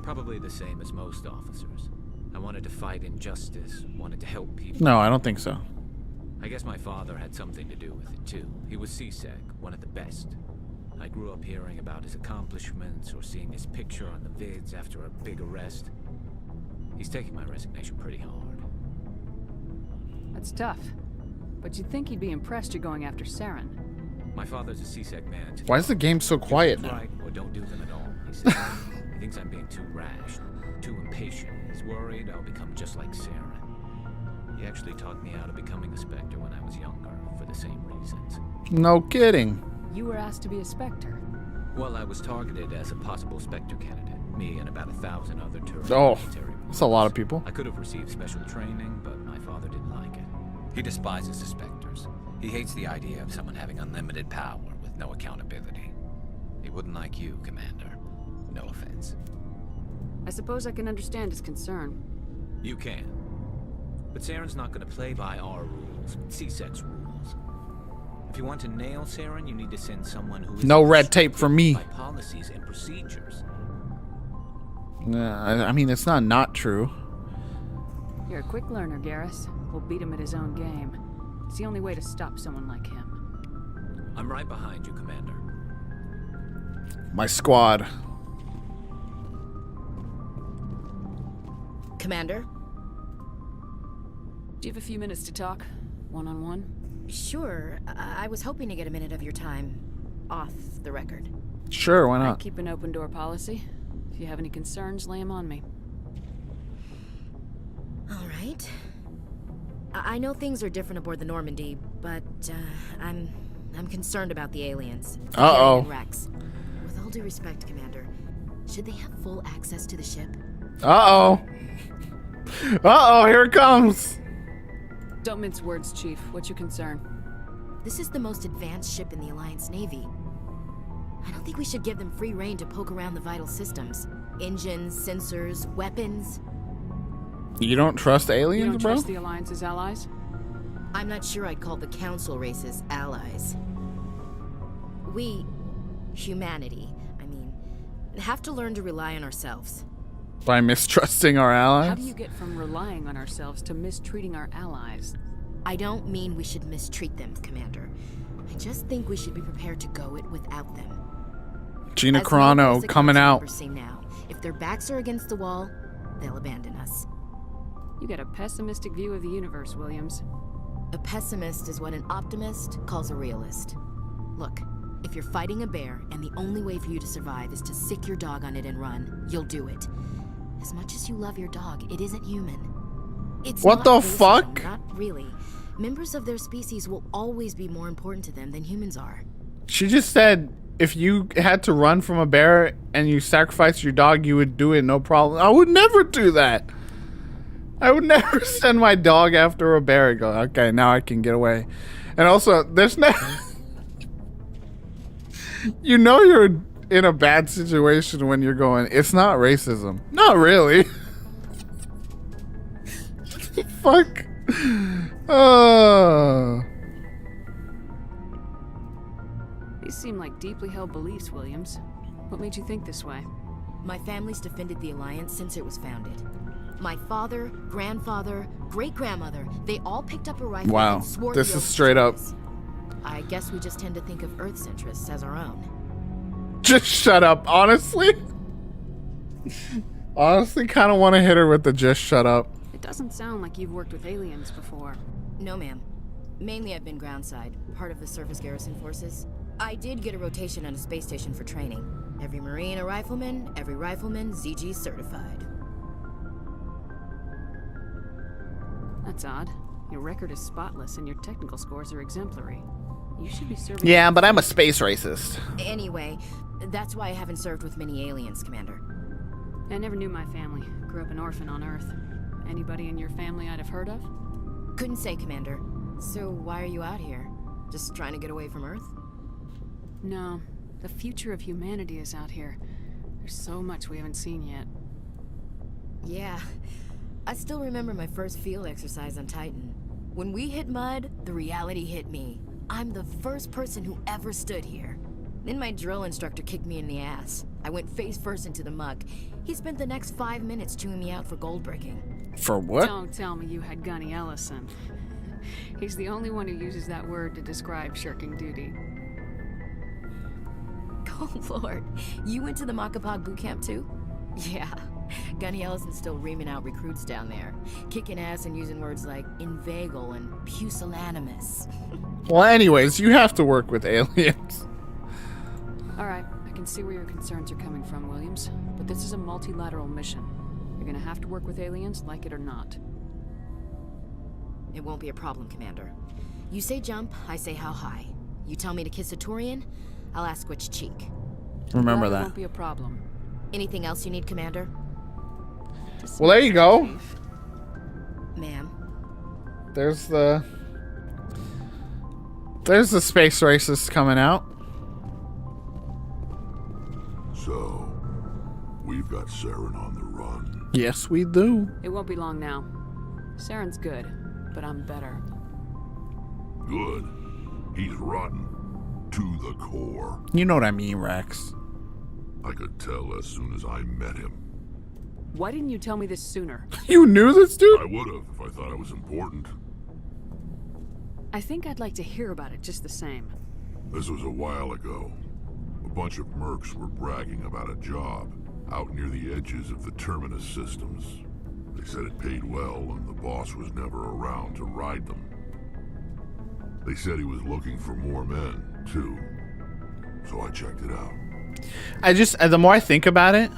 Speaker 13: Probably the same as most officers. I wanted to fight injustice, wanted to help people.
Speaker 1: No, I don't think so.
Speaker 13: I guess my father had something to do with it too. He was C-Sec, one of the best. I grew up hearing about his accomplishments or seeing his picture on the vids after a big arrest. He's taking my resignation pretty hard.
Speaker 3: That's tough. But you'd think he'd be impressed you're going after Saren.
Speaker 13: My father's a C-Sec man too.
Speaker 1: Why is the game so quiet now?
Speaker 13: Right, or don't do them at all, he says. He thinks I'm being too rash, too impatient. He's worried I'll become just like Saren. He actually talked me out of becoming a Spectre when I was younger, for the same reasons.
Speaker 1: No kidding.
Speaker 3: You were asked to be a Spectre.
Speaker 13: Well, I was targeted as a possible Spectre candidate. Me and about 1,000 other tourists.
Speaker 1: Oh, that's a lot of people.
Speaker 13: I could have received special training, but my father didn't like it. He despises the Spectres. He hates the idea of someone having unlimited power with no accountability. He wouldn't like you, Commander. No offense.
Speaker 3: I suppose I can understand his concern.
Speaker 13: You can. But Saren's not going to play by our rules, C-Sec's rules. If you want to nail Saren, you need to send someone who is
Speaker 1: No red tape for me.
Speaker 13: by policies and procedures.
Speaker 1: I mean, it's not true.
Speaker 3: You're a quick learner, Garrus. We'll beat him at his own game. It's the only way to stop someone like him.
Speaker 13: I'm right behind you, Commander.
Speaker 1: My squad.
Speaker 6: Commander?
Speaker 3: Do you have a few minutes to talk? One-on-one?
Speaker 6: Sure. I was hoping to get a minute of your time off the record.
Speaker 1: Sure, why
Speaker 3: I
Speaker 1: not?
Speaker 3: keep an open door policy. If you have any concerns, lay them on me.
Speaker 6: All right. I know things are different aboard the Normandy, but I'm concerned about the aliens.
Speaker 1: Uh-oh.
Speaker 6: Carrying Rex. With all due respect, Commander, should they have full access to the ship?
Speaker 1: Uh-oh. Uh-oh, here it comes.
Speaker 3: Don't mince words, Chief. What's your concern?
Speaker 6: This is the most advanced ship in the Alliance Navy. I don't think we should give them free rein to poke around the vital systems. Engines, sensors, weapons.
Speaker 1: You don't trust
Speaker 3: You
Speaker 1: aliens,
Speaker 3: don't
Speaker 1: bro?
Speaker 3: trust the Alliance's allies?
Speaker 6: I'm not sure I'd call the Council races allies. We, humanity, I mean, have to learn to rely on ourselves.
Speaker 1: By mistrusting our allies?
Speaker 3: How do you get from relying on ourselves to mistreating our allies?
Speaker 6: I don't mean we should mistreat them, Commander. I just think we should be prepared to go it without them.
Speaker 1: Gina
Speaker 6: As
Speaker 1: Carano
Speaker 6: noble as the
Speaker 1: coming
Speaker 6: Council
Speaker 1: out.
Speaker 6: members seem now, if their backs are against the wall, they'll abandon us.
Speaker 3: You got a pessimistic view of the universe, Williams.
Speaker 6: A pessimist is what an optimist calls a realist. Look, if you're fighting a bear and the only way for you to survive is to sick your dog on it and run, you'll do it. As much as you love your dog, it isn't human. It's
Speaker 1: What
Speaker 6: not
Speaker 1: the
Speaker 6: racism,
Speaker 1: fuck?
Speaker 6: Not really. Members of their species will always be more important to them than humans are.
Speaker 1: She just said if you had to run from a bear and you sacrificed your dog, you would do it, no problem. I would never do that. I would never send my dog after a bear and go, okay, now I can get away. And also, there's no... You know you're in a bad situation when you're going, it's not racism. Not really. Fuck.
Speaker 3: These seem like deeply held beliefs, Williams. What made you think this way?
Speaker 6: My family's defended the Alliance since it was founded. My father, grandfather, great-grandmother, they all picked up a rifle
Speaker 1: Wow,
Speaker 6: and swore
Speaker 1: this
Speaker 6: the
Speaker 1: is
Speaker 6: oath
Speaker 1: straight
Speaker 6: to
Speaker 1: up.
Speaker 6: us. I guess we just tend to think of Earth's interests as our own.
Speaker 1: Just shut up, honestly. Honestly, kind of want to hit her with the just shut up.
Speaker 3: It doesn't sound like you've worked with aliens before.
Speaker 6: No, ma'am. Mainly I've been groundside, part of the surface garrison forces. I did get a rotation on a space station for training. Every Marine a rifleman, every rifleman ZG certified.
Speaker 3: That's odd. Your record is spotless and your technical scores are exemplary. You should be serving...
Speaker 1: Yeah, but I'm a space racist.
Speaker 6: Anyway, that's why I haven't served with many aliens, Commander.
Speaker 3: I never knew my family. Grew up an orphan on Earth. Anybody in your family I'd have heard of?
Speaker 6: Couldn't say, Commander. So why are you out here? Just trying to get away from Earth?
Speaker 3: No. The future of humanity is out here. There's so much we haven't seen yet.
Speaker 6: Yeah. I still remember my first field exercise on Titan. When we hit mud, the reality hit me. I'm the first person who ever stood here. Then my drill instructor kicked me in the ass. I went face first into the muck. He spent the next 5 minutes chewing me out for gold breaking.
Speaker 1: For what?
Speaker 3: Don't tell me you had Gunny Ellison. He's the only one who uses that word to describe shirking duty.
Speaker 6: Oh, Lord. You went to the Makapog boot camp, too? Yeah. Gunny Ellison's still reaming out recruits down there. Kicking ass and using words like inveigle and pusillanimous.
Speaker 1: Well, anyways, you have to work with aliens.
Speaker 3: Alright, I can see where your concerns are coming from, Williams. But this is a multilateral mission. You're gonna have to work with aliens, like it or not.
Speaker 6: It won't be a problem, Commander. You say jump, I say how high. You tell me to kiss a Turian, I'll ask which cheek.
Speaker 1: Remember
Speaker 3: It
Speaker 1: that.
Speaker 3: won't be a problem.
Speaker 6: Anything else you need, Commander?
Speaker 1: Well, there you go.
Speaker 6: Ma'am.
Speaker 1: There's the space racist coming out.
Speaker 7: So, we've got Saren on the run.
Speaker 1: Yes, we do.
Speaker 3: It won't be long now. Saren's good, but I'm better.
Speaker 7: Good. He's rotten. To the core.
Speaker 1: You know what I mean, Rex.
Speaker 7: I could tell as soon as I met him.
Speaker 3: Why didn't you tell me this sooner?
Speaker 1: You knew this dude?
Speaker 7: I would have if I thought it was important.
Speaker 3: I think I'd like to hear about it just the same.
Speaker 7: This was a while ago. A bunch of mercs were bragging about a job out near the edges of the Terminus systems. They said it paid well and the boss was never around to ride them. They said he was looking for more men, too. So I checked it out.
Speaker 1: The more I think about it,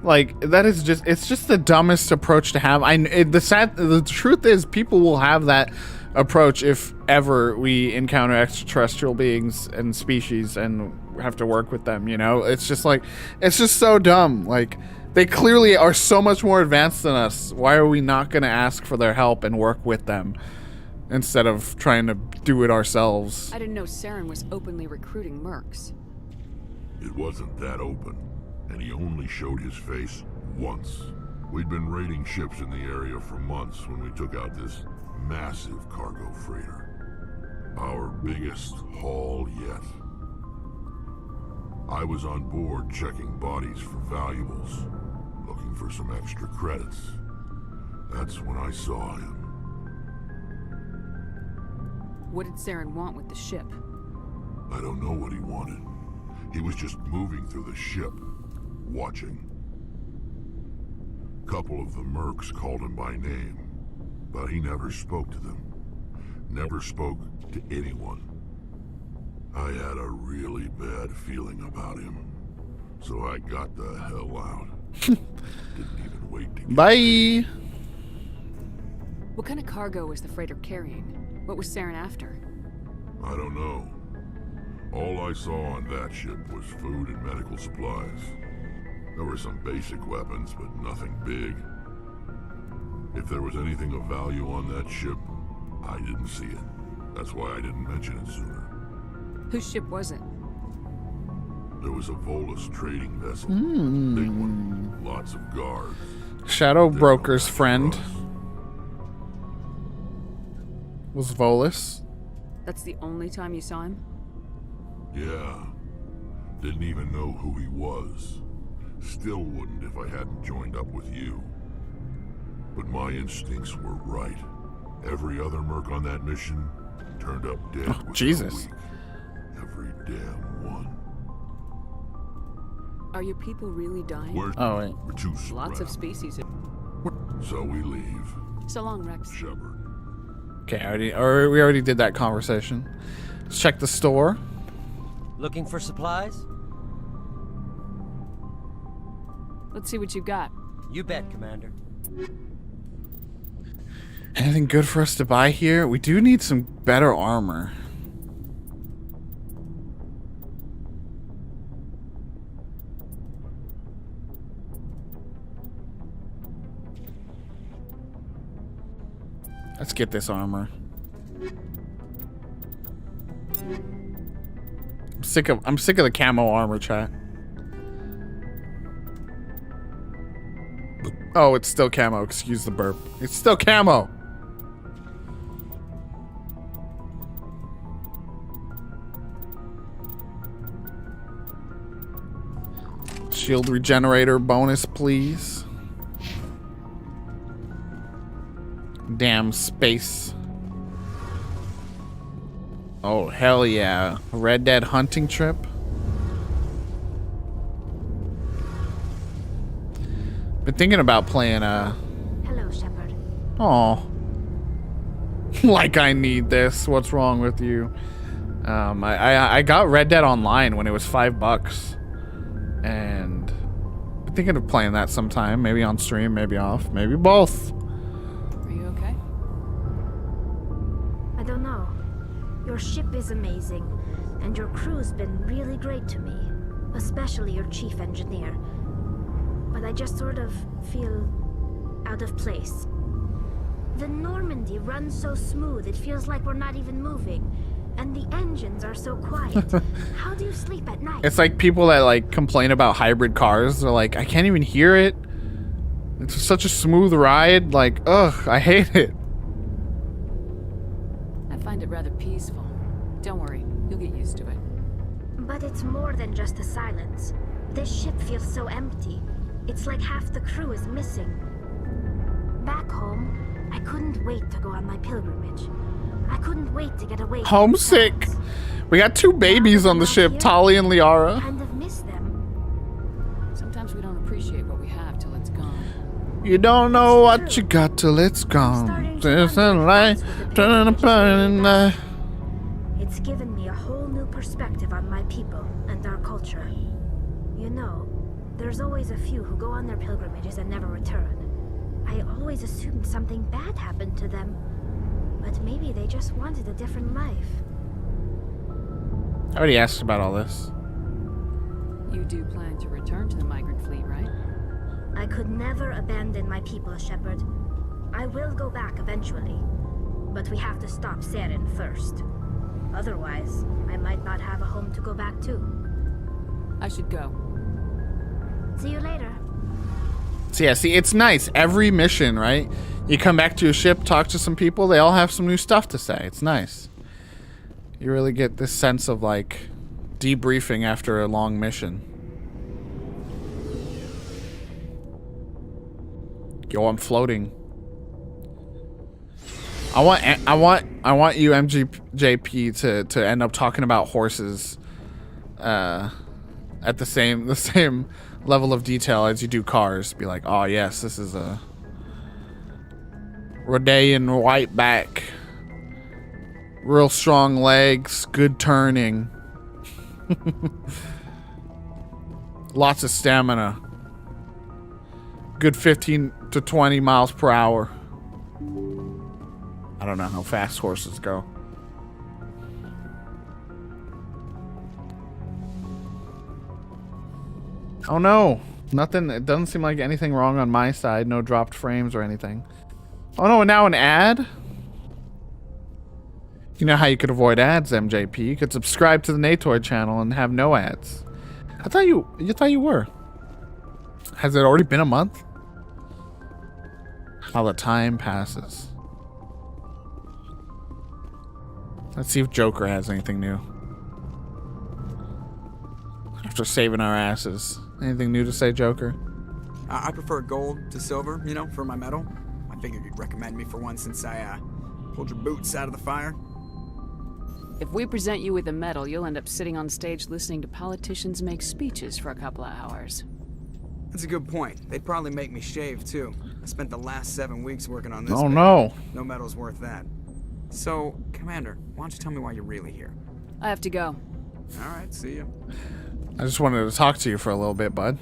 Speaker 1: like, that is just, it's just the dumbest approach to have. The truth is, people will have that approach if ever we encounter extraterrestrial beings and species and have to work with them, you know? It's just like, it's just so dumb. Like, they clearly are so much more advanced than us. Why are we not going to ask for their help and work with them instead of trying to do it ourselves?
Speaker 3: I didn't know Saren was openly recruiting mercs.
Speaker 7: It wasn't that open, and he only showed his face once. We'd been raiding ships in the area for months when we took out this massive cargo freighter. Our biggest haul yet. I was on board checking bodies for valuables, looking for some extra credits. That's when I saw him.
Speaker 3: What did Saren want with the ship?
Speaker 7: I don't know what he wanted. He was just moving through the ship, watching. Couple of the mercs called him by name, but he never spoke to them. Never spoke to anyone. I had a really bad feeling about him, so I got the hell out. Didn't even wait to get
Speaker 1: Bye.
Speaker 3: What kind of cargo was the freighter carrying? What was Saren after?
Speaker 7: I don't know. All I saw on that ship was food and medical supplies. There were some basic weapons, but nothing big. If there was anything of value on that ship, I didn't see it. That's why I didn't mention it sooner.
Speaker 3: Whose ship was it?
Speaker 7: There was a Volus trading vessel. Big one. Lots of guards.
Speaker 1: Shadow
Speaker 7: They
Speaker 1: Broker's
Speaker 7: don't have
Speaker 1: friend
Speaker 7: trust.
Speaker 1: was Volus.
Speaker 3: That's the only time you saw him?
Speaker 7: Yeah. Didn't even know who he was. Still wouldn't if I hadn't joined up with you. But my instincts were right. Every other merc on that mission turned up dead within a
Speaker 1: Jesus.
Speaker 7: week. Every damn one.
Speaker 3: Are your people really dying?
Speaker 1: Oh, wait.
Speaker 7: We're too
Speaker 3: Lots of
Speaker 7: spread.
Speaker 3: species.
Speaker 7: So we leave.
Speaker 3: So long, Rex.
Speaker 7: Shepard.
Speaker 1: Okay, we already did that conversation. Let's check the store.
Speaker 14: Looking for supplies?
Speaker 3: Let's see what you've got.
Speaker 14: You bet, Commander.
Speaker 1: Anything good for us to buy here? We do need some better armor. Let's get this armor. I'm sick of the camo armor, chat. Oh, it's still camo. Excuse the burp. It's still camo. Shield regenerator bonus, please. Damn space. Oh, hell yeah. Red Dead hunting trip. Been thinking about playing
Speaker 5: Hello, Shepard.
Speaker 1: Oh. Like I need this. What's wrong with you? I got Red Dead Online when it was $5. And I'm thinking of playing that sometime. Maybe on stream, maybe off, maybe both.
Speaker 3: Are you okay?
Speaker 5: I don't know. Your ship is amazing, and your crew's been really great to me, especially your chief engineer. But I just sort of feel out of place. The Normandy runs so smooth, it feels like we're not even moving. And the engines are so quiet. How do you sleep at night?
Speaker 1: It's like people that like complain about hybrid cars. They're like, I can't even hear it. It's such a smooth ride. Like, ugh, I hate it.
Speaker 3: I find it rather peaceful. Don't worry, you'll get used to it.
Speaker 5: But it's more than just the silence. This ship feels so empty. It's like half the crew is missing. Back home, I couldn't wait to go on my pilgrimage. I couldn't wait to get away from
Speaker 1: Homesick.
Speaker 5: the crowds.
Speaker 1: We got two babies on the ship, Tali and Liara.
Speaker 5: Kind of miss them.
Speaker 3: Sometimes we don't appreciate what we have till it's gone.
Speaker 1: You don't know what you got till it's gone. There's a light turning upon.
Speaker 5: It's given me a whole new perspective on my people and our culture. You know, there's always a few who go on their pilgrimages and never return. I always assumed something bad happened to them. But maybe they just wanted a different life.
Speaker 1: I already asked about all this.
Speaker 3: You do plan to return to the migrant fleet, right?
Speaker 5: I could never abandon my people, Shepard. I will go back eventually. But we have to stop Saren first. Otherwise, I might not have a home to go back to.
Speaker 3: I should go.
Speaker 5: See you later.
Speaker 1: So yeah, see, it's nice. Every mission, right? You come back to your ship, talk to some people, they all have some new stuff to say. It's nice. You really get this sense of like debriefing after a long mission. Yo, I'm floating. I want you, MJP, to end up talking about horses at the same level of detail as you do cars. Be like, oh yes, this is a Rhodanian whiteback, real strong legs, good turning, lots of stamina. good 15 to 20 miles per hour. I don't know how fast horses go. Oh no, nothing. It doesn't seem like anything wrong on my side. No dropped frames or anything. Oh no, and now an ad? You know how you could avoid ads, MJP? You could subscribe to the Natoid channel and have no ads. I thought you thought you were. Has it already been a month? How the time passes. Let's see if Joker has anything new. After saving our asses. Anything new to say, Joker?
Speaker 2: I prefer gold to silver, you know, for my medal. I figured you'd recommend me for one since I pulled your boots out of the fire.
Speaker 3: If we present you with a medal, you'll end up sitting on stage listening to politicians make speeches for a couple of hours.
Speaker 2: That's a good point. They'd probably make me shave, too. I spent the last 7 weeks working on this.
Speaker 1: Oh, no.
Speaker 2: No medal's worth that. So, Commander, why don't you tell me why you're really here?
Speaker 3: I have to go.
Speaker 2: All right, see you.
Speaker 1: I just wanted to talk to you for a little bit, bud.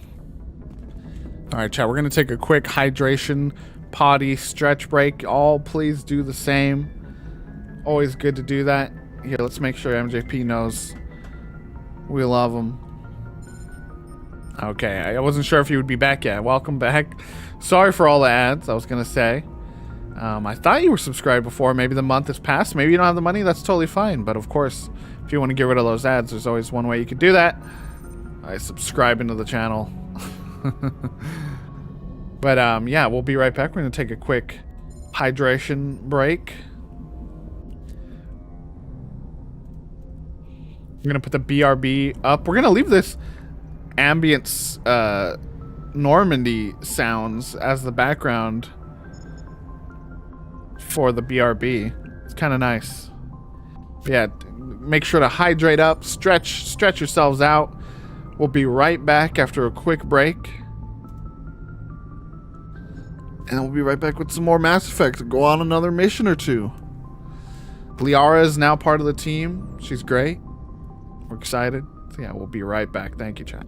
Speaker 1: Alright, chat, we're going to take a quick hydration, potty, stretch break. All please do the same. Always good to do that. Here, let's make sure MJP knows we love him. Okay, I wasn't sure if he would be back yet. Welcome back. Sorry for all the ads, I was going to say. I thought you were subscribed before. Maybe the month has passed. Maybe you don't have the money. That's totally fine. But of course, if you want to get rid of those ads, there's always one way you could do that. I subscribe into the channel. But yeah, we'll be right back. We're going to take a quick hydration break. I'm going to put the BRB up. We're going to leave this ambient Normandy sounds as the background for the BRB. It's kind of nice. But yeah, make sure to hydrate up, stretch yourselves out. We'll be right back after a quick break. And we'll be right back with some more Mass Effect. Go on another mission or two. Liara is now part of the team. She's great. We're excited. So yeah, we'll be right back. Thank you, chat.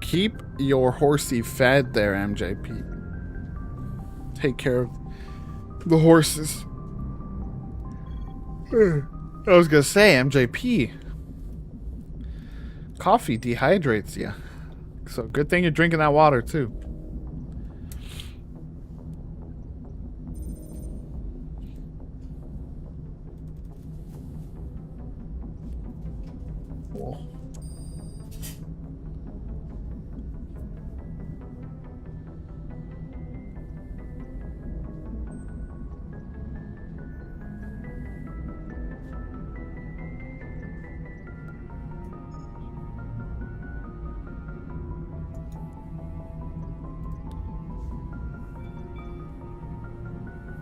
Speaker 1: Keep your horsey fed there, MJP. Take care of the horses. I was gonna say, MJP. Coffee dehydrates you. So good thing you're drinking that water too. Whoa.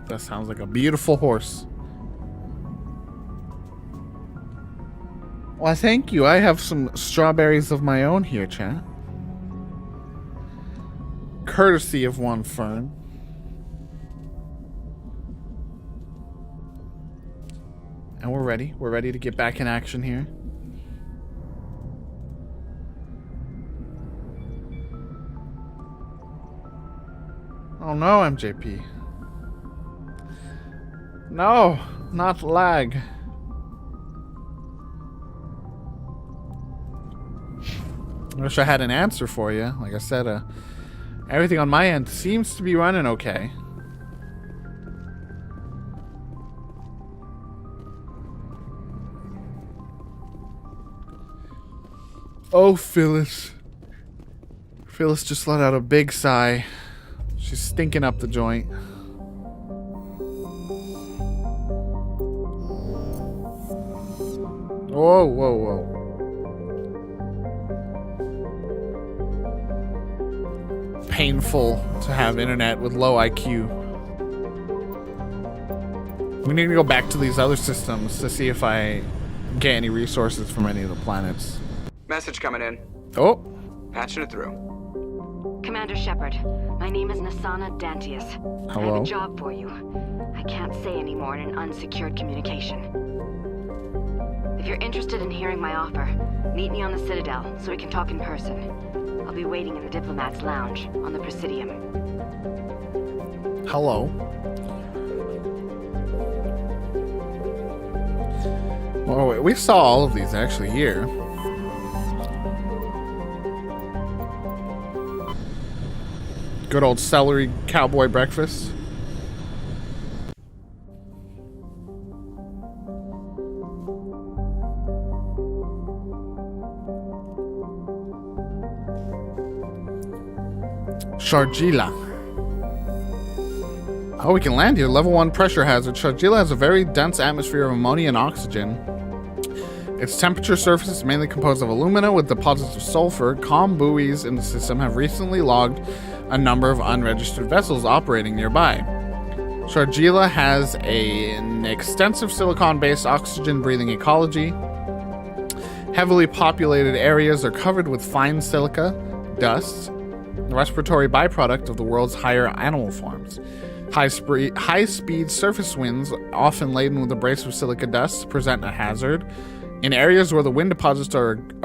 Speaker 1: That sounds like a beautiful horse. Well, thank you. I have some strawberries of my own here, chat. Courtesy of one Fern. And we're ready. We're ready to get back in action here. Oh no, MJP. No, not lag. I wish I had an answer for you. Like I said, everything on my end seems to be running okay. Oh, Phyllis. Phyllis just let out a big sigh. She's stinking up the joint. Whoa, whoa, whoa. Painful to have internet with low IQ. We need to go back to these other systems to see if I get any resources from any of the planets.
Speaker 2: Message coming in.
Speaker 1: Oh.
Speaker 2: Patching it through.
Speaker 15: Commander Shepard, my name is Nasana Dantius. I have
Speaker 1: Hello.
Speaker 15: a job for you. I can't say any more in an unsecured communication. If you're interested in hearing my offer, meet me on the Citadel so we can talk in person. I'll be waiting in the Diplomat's Lounge on the Presidium.
Speaker 1: Hello. Oh, wait, we saw all of these actually here. Good old celery cowboy breakfast. Sharjila. Oh, we can land here. Level 1 pressure hazard. Sharjila has a very dense atmosphere of ammonia and oxygen. Its temperature surface is mainly composed of alumina with deposits of sulfur. Comm buoys in the system have recently logged a number of unregistered vessels operating nearby. Sharjila has an extensive silicon-based oxygen-breathing ecology. Heavily populated areas are covered with fine silica dust, the respiratory byproduct of the world's higher animal forms. High-speed surface winds, often laden with abrasive silica dust, present a hazard. In areas where the wind deposits in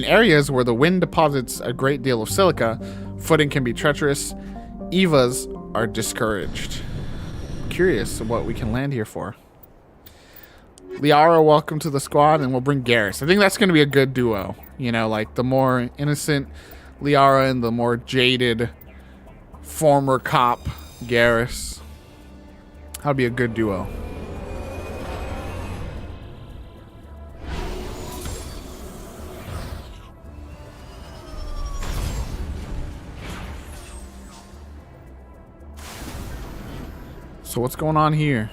Speaker 1: areas where the wind deposits a great deal of silica, footing can be treacherous. EVAs are discouraged. Curious what we can land here for. Liara, welcome to the squad, and we'll bring Garrus. I think that's going to be a good duo. You know, like the more innocent Liara and the more jaded former cop Garrus. That'll be a good duo. So what's going on here?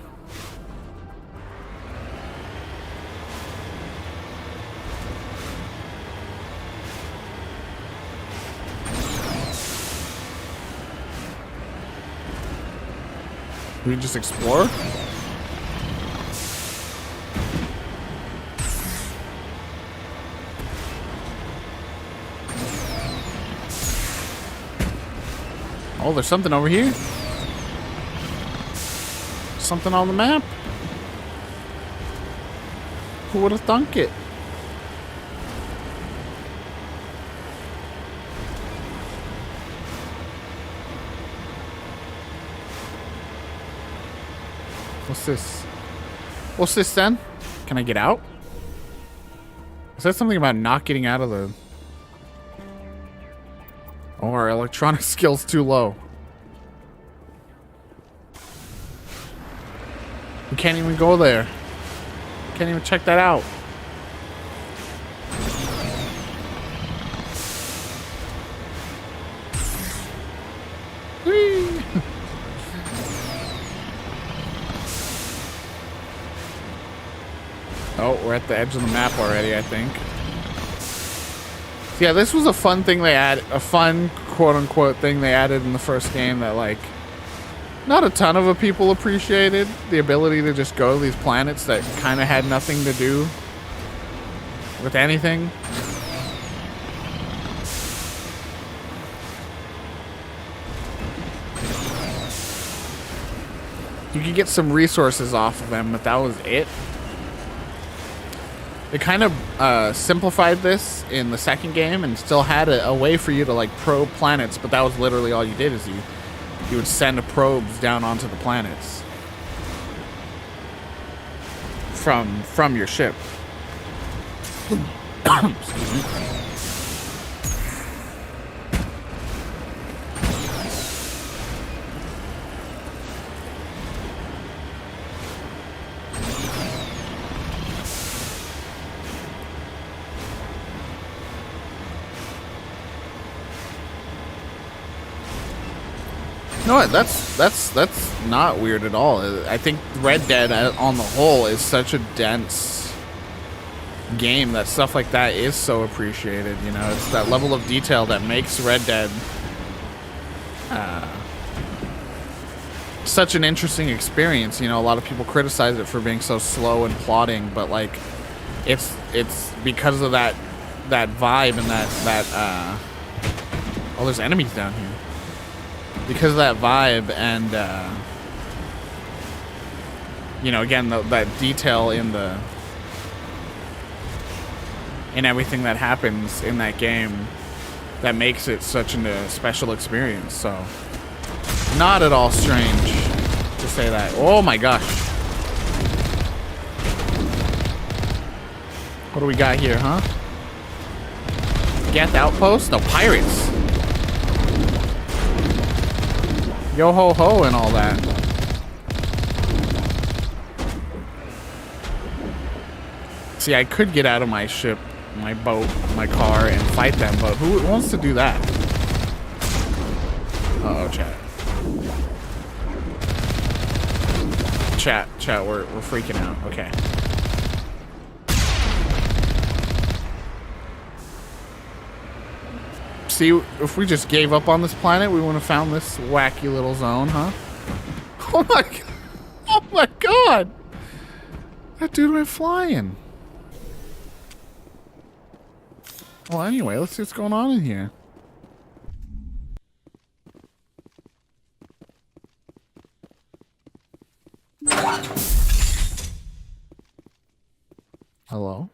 Speaker 1: We just explore? Oh, there's something over here. Something on the map. Who would have thunk it? What's this? What's this then? Can I get out? Is that something about not getting out of the... Oh, our electronic skill's too low. We can't even go there. Can't even check that out. Whee! Oh, we're at the edge of the map already, I think. So yeah, this was a fun thing they added, a fun quote-unquote thing they added in the first game that, like, not a ton of people appreciated. The ability to just go to these planets that kind of had nothing to do with anything. You could get some resources off of them, but that was it. They kind of simplified this in the second game and still had a way for you to like probe planets, but that was literally all you did is you would send probes down onto the planets from your ship. Excuse me. No, that's not weird at all. I think Red Dead on the whole is such a dense game that stuff like that is so appreciated. You know, it's that level of detail that makes Red Dead such an interesting experience. You know, a lot of people criticize it for being so slow and plodding, but like it's because of that vibe and that oh, there's enemies down here. Because of that vibe and, you know, again, that detail in everything that happens in that game that makes it such a special experience. So, not at all strange to say that. Oh my gosh. What do we got here, huh? Geth Outpost? No, pirates. Yo ho ho and all that. See, I could get out of my ship, my boat, my car, and fight them, but who wants to do that? Uh-oh, chat, we're freaking out. Okay. See, if we just gave up on this planet, we wouldn't have found this wacky little zone, huh? Oh my god! Oh my god! That dude went flying. Well, anyway, let's see what's going on in here. Hello?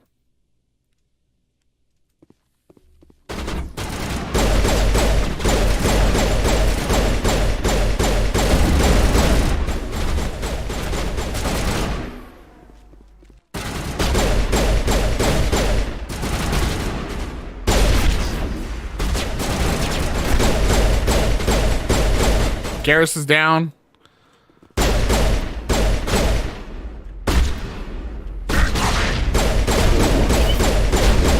Speaker 1: Garrus is down.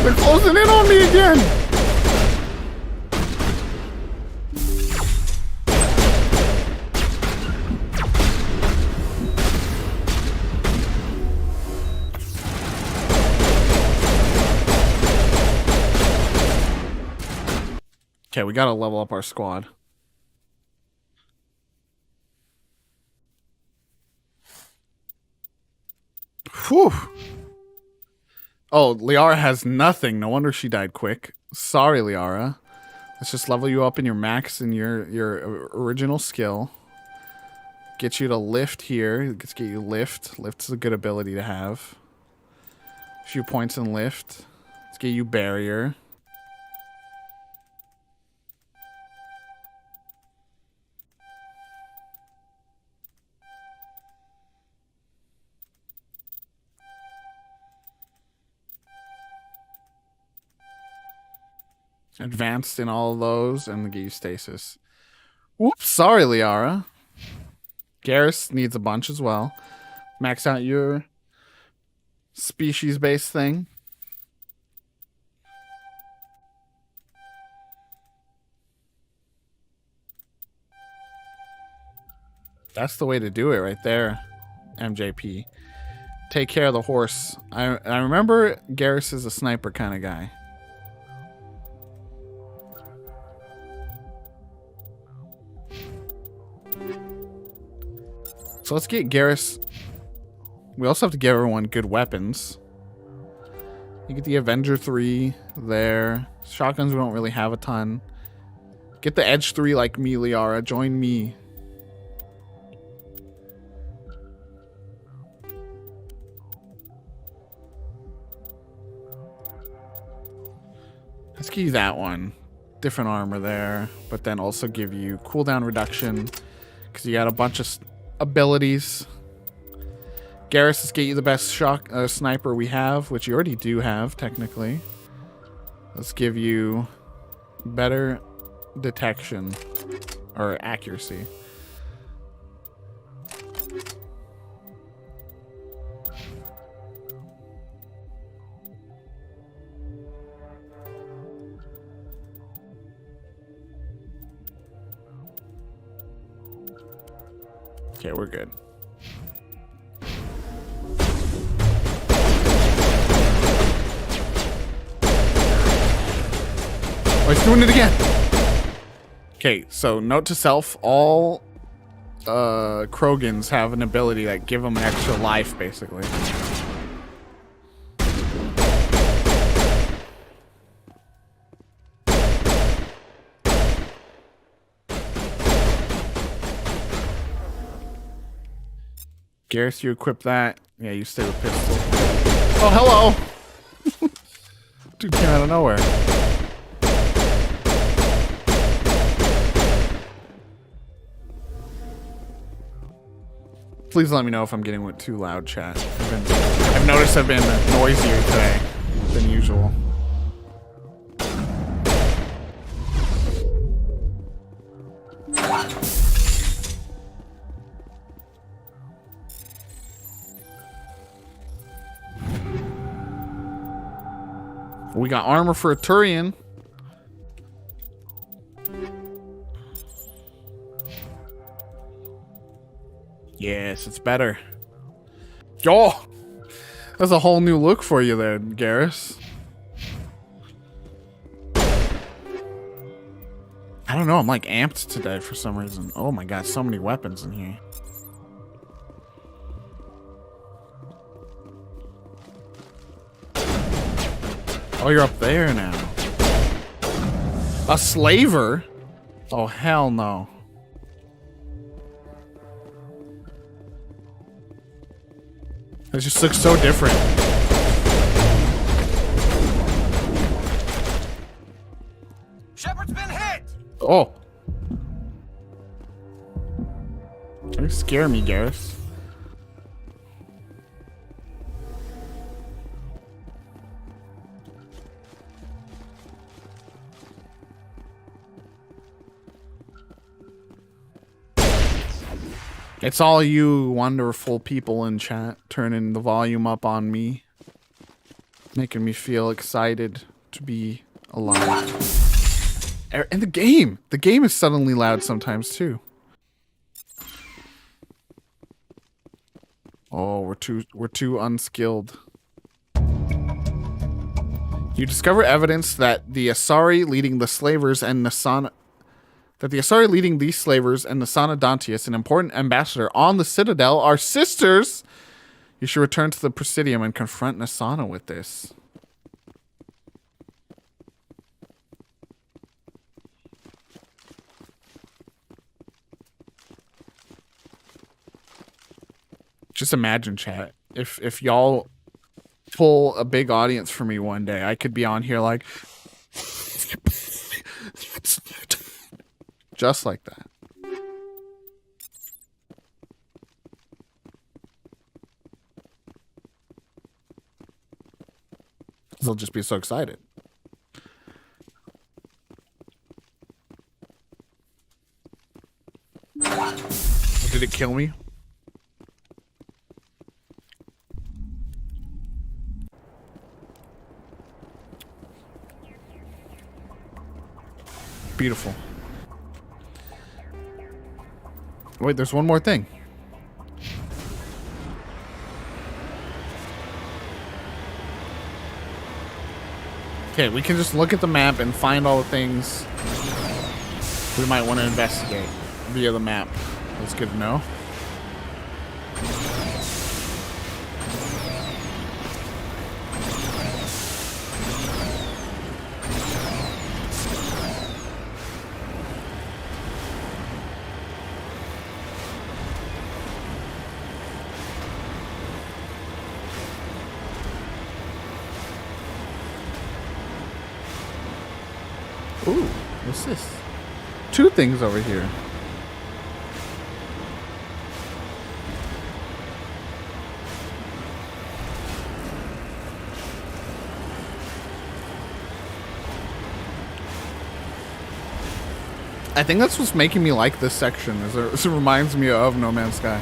Speaker 1: They're closing in on me again. Okay, we gotta level up our squad. Whew. Oh, Liara has nothing. No wonder she died quick. Sorry, Liara. Let's just level you up in your max and your original skill. Get you to lift here. Let's get you lift. Lift's a good ability to have. A few points in lift. Let's get you barrier. Advanced in all of those, and give you stasis. Whoops, sorry, Liara. Garrus needs a bunch as well. Max out your species-based thing. That's the way to do it right there, MJP. Take care of the horse. I remember Garrus is a sniper kind of guy. So let's get Garrus. We also have to give everyone good weapons. You get the Avenger 3 there. Shotguns we don't really have a ton. Get the Edge 3 like me, Liara. Join me. Let's give you that one. Different armor there. But then also give you cooldown reduction. Because you got a bunch of abilities. Garrus, let's get you the best sniper we have, which you already do have, technically. Let's give you better detection or accuracy. Okay, we're good. Oh, he's doing it again. Okay, so note to self, all Krogans have an ability that give them an extra life, basically. Garrus, you equip that. Yeah, you stay with pistol. Oh, hello! Dude came out of nowhere. Please let me know if I'm getting too loud, chat. I've noticed I've been noisier today than usual. We got armor for a Turian. Yes, it's better. Oh! That's a whole new look for you there, Garrus. I don't know, I'm like amped today for some reason. Oh my god, so many weapons in here. Oh, you're up there now. A slaver? Oh, hell no. It just looks so different.
Speaker 16: Shepard's been hit!
Speaker 1: Oh. You scare me, Garrus. It's all you wonderful people in chat turning the volume up on me. Making me feel excited to be alive. And the game is suddenly loud sometimes too. Oh, we're too unskilled. You discover evidence that the Asari leading the slavers and Nasana Dantius, an important ambassador on the Citadel, are sisters. You should return to the Presidium and confront Nasana with this. Just imagine, chat, if y'all pull a big audience for me one day, I could be on here like just like that. They'll just be so excited. Did it kill me? Beautiful. Wait, there's one more thing. Okay, we can just look at the map and find all the things we might want to investigate via the map. That's good to know. Ooh, what's this? Two things over here. I think that's what's making me like this section. It reminds me of No Man's Sky.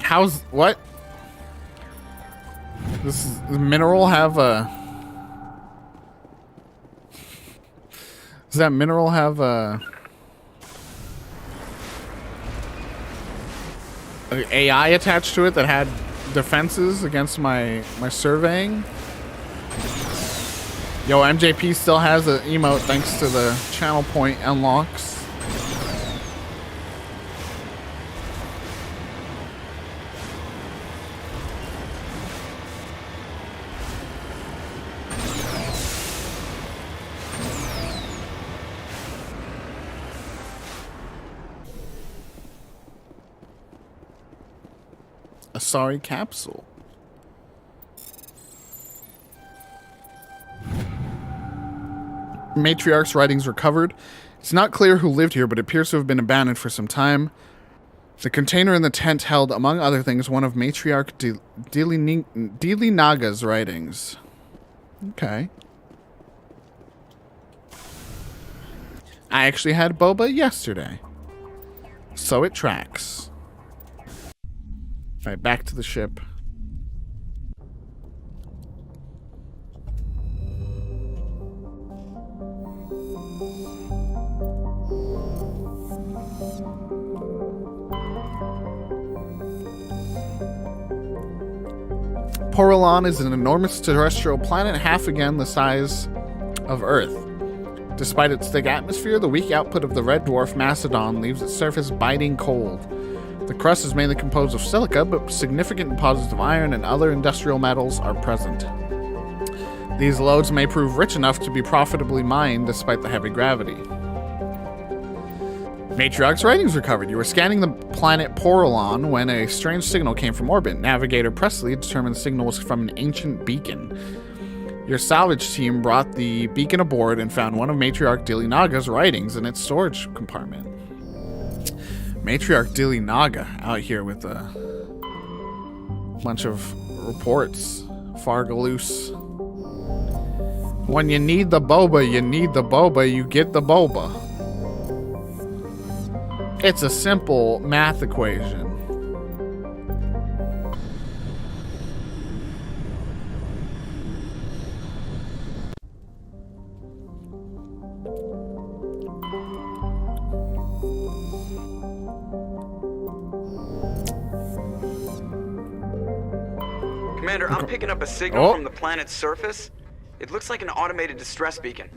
Speaker 1: How's what? Does the mineral have a? Does that mineral have a AI attached to it that had defenses against my surveying? Yo, MJP still has an emote thanks to the channel point unlocks. A sorry capsule. Matriarch's writings recovered. It's not clear who lived here, but it appears to have been abandoned for some time. The container in the tent held, among other things, one of Matriarch Dilynaga's writings. Okay. I actually had boba yesterday, so it tracks. All right, back to the ship. Porelon is an enormous terrestrial planet, half again the size of Earth. Despite its thick atmosphere, the weak output of the red dwarf Macedon leaves its surface biting cold. The crust is mainly composed of silica, but significant deposits of iron and other industrial metals are present. These lodes may prove rich enough to be profitably mined despite the heavy gravity. Matriarch's writings recovered. You were scanning the planet Porelon when a strange signal came from orbit. Navigator Presley determined the signal was from an ancient beacon. Your salvage team brought the beacon aboard and found one of Matriarch Dilynaga's writings in its storage compartment. Matriarch Dilynaga out here with a bunch of reports. Fargaloose. When you need the boba, you need the boba, you get the boba. It's a simple math equation.
Speaker 2: Commander, I'm picking up a signal from the planet's surface. It looks like an automated distress beacon.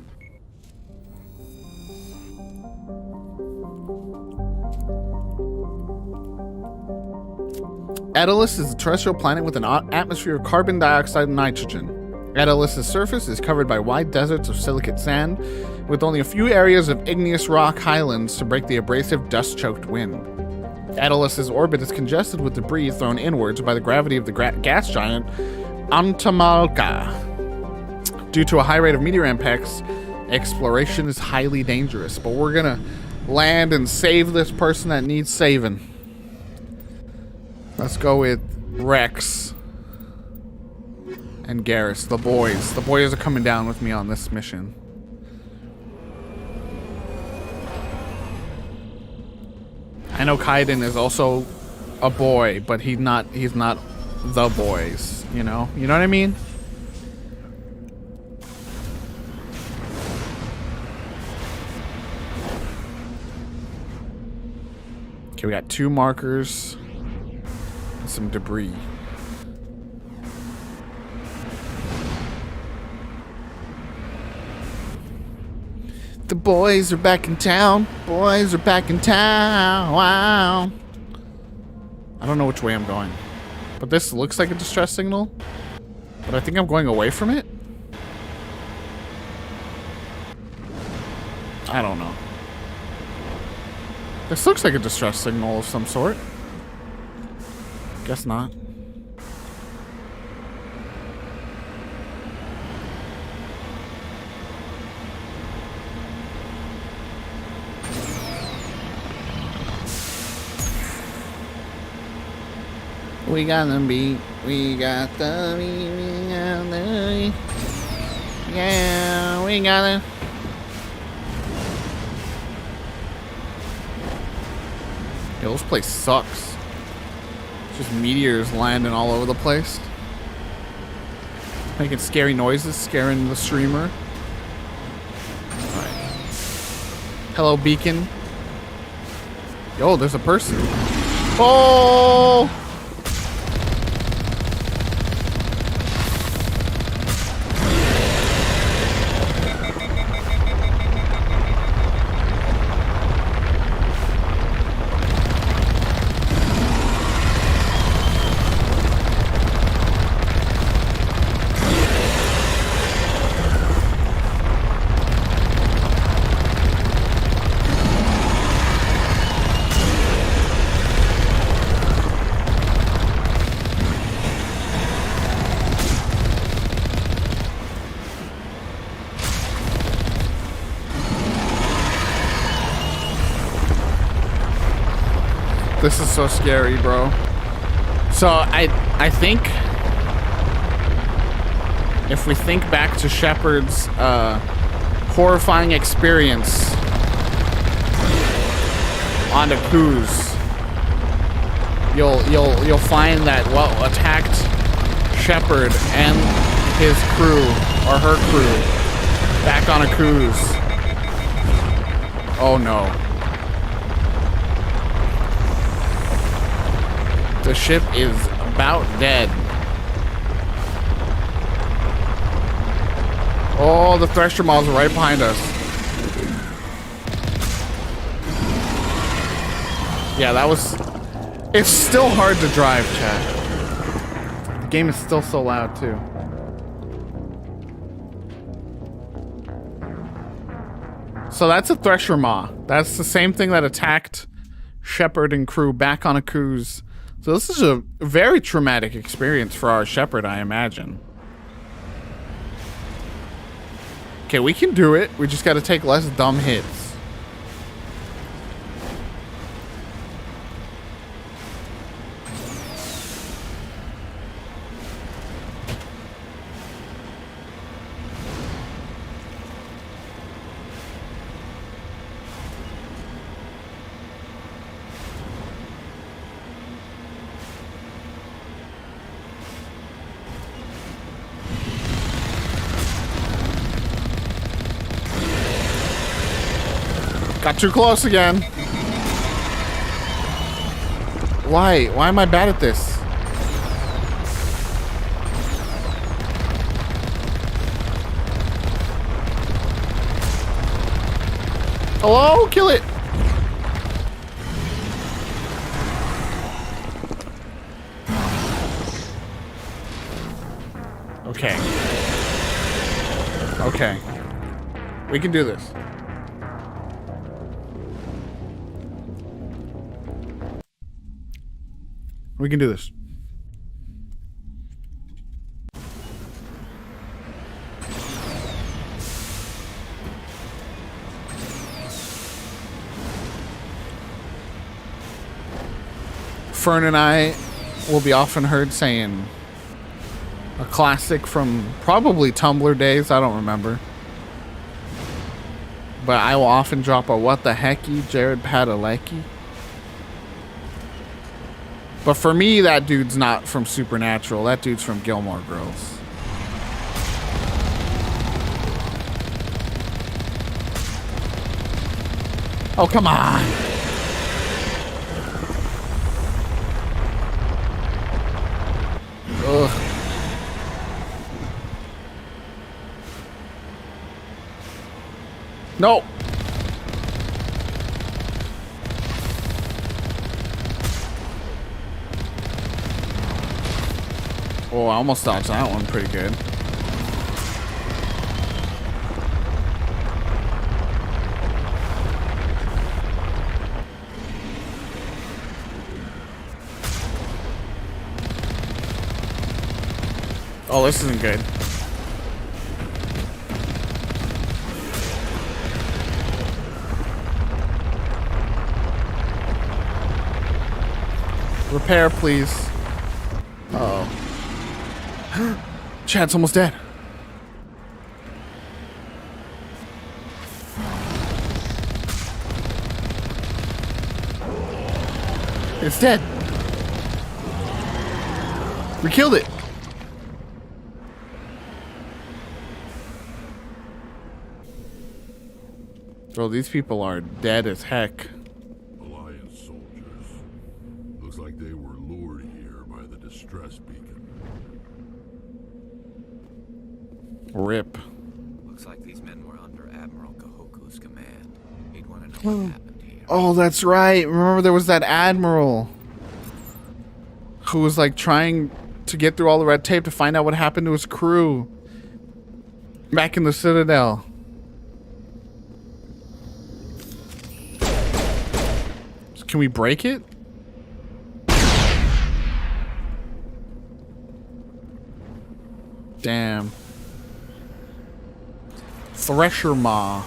Speaker 1: Daedalus is a terrestrial planet with an atmosphere of carbon dioxide and nitrogen. Daedalus's surface is covered by wide deserts of silicate sand, with only a few areas of igneous rock highlands to break the abrasive, dust-choked wind. Daedalus's orbit is congested with debris thrown inwards by the gravity of the gas giant Antamalka. Due to a high rate of meteor impacts, exploration is highly dangerous, but we're gonna land and save this person that needs saving. Let's go with Rex and Garrus, the boys. The boys are coming down with me on this mission. I know Kaiden is also a boy, but he's not the boys, you know? You know what I mean? Okay, we got 2 markers and some debris. The boys are back in town. Boys are back in town. Wow. I don't know which way I'm going. But this looks like a distress signal. But I think I'm going away from it. I don't know. This looks like a distress signal of some sort. Guess not. We got the beat, we got the beat, we got the beat. Yeah, we got it. Yo, this place sucks. Just meteors landing all over the place. Making scary noises, scaring the streamer. Alright. Hello, beacon. Yo, there's a person. Oh! This is so scary, bro. So I think if we think back to Shepard's horrifying experience on the cruise, you'll find that what attacked Shepard and his crew or her crew back on a cruise. Oh no. The ship is about dead. Oh, the Thresher Maws are right behind us. Yeah, that was... It's still hard to drive, chat. The game is still so loud, too. So that's a Thresher Maw. That's the same thing that attacked Shepard and crew back on a cruise. So this is a very traumatic experience for our Shepard, I imagine. Okay, we can do it. We just got to take less dumb hits. Got too close again. Why? Why am I bad at this? Hello? Kill it. Okay. Okay. We can do this. We can do this. Fern and I will be often heard saying. A classic from probably Tumblr days, I don't remember. But I will often drop a what the hecky Jared Padalecki. But for me, that dude's not from Supernatural. That dude's from Gilmore Girls. Oh, come on. Ugh. No. Oh, I almost dodged that one pretty good. Oh, this isn't good. Repair, please. Uh-oh. Chad's almost dead. It's dead. We killed it. Bro, these people are dead as heck.
Speaker 7: Alliance soldiers. Looks like they were lured here by the distress beacon.
Speaker 1: Rip.
Speaker 13: Looks like these men were under Admiral Kahoku's command. He'd want to know what happened here.
Speaker 1: Oh, that's right. Remember there was that admiral who was like trying to get through all the red tape to find out what happened to his crew back in the Citadel. Can we break it? Damn. Thresher Maw.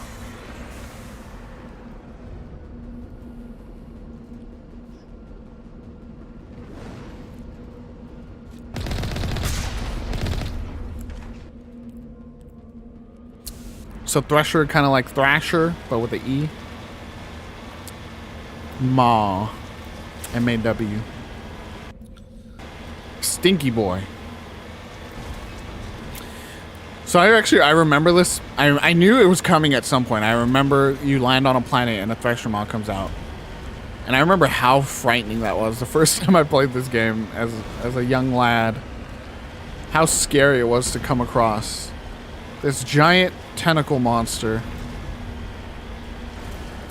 Speaker 1: So Thresher, kind of like Thrasher, but with the E. Maw. M-A-W. Stinky boy. So I remember this. I knew it was coming at some point. I remember you land on a planet and a Thresher Maw comes out. And I remember how frightening that was the first time I played this game as a young lad. How scary it was to come across this giant tentacle monster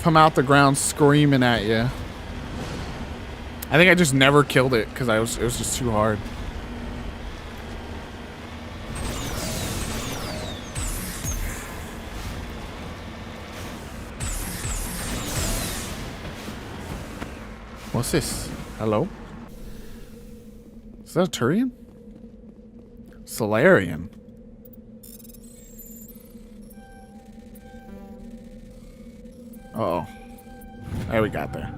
Speaker 1: come out the ground screaming at you. I think I just never killed it because it was just too hard. What's this? Hello? Is that a Turian? Solarian. Uh-oh. There we got there.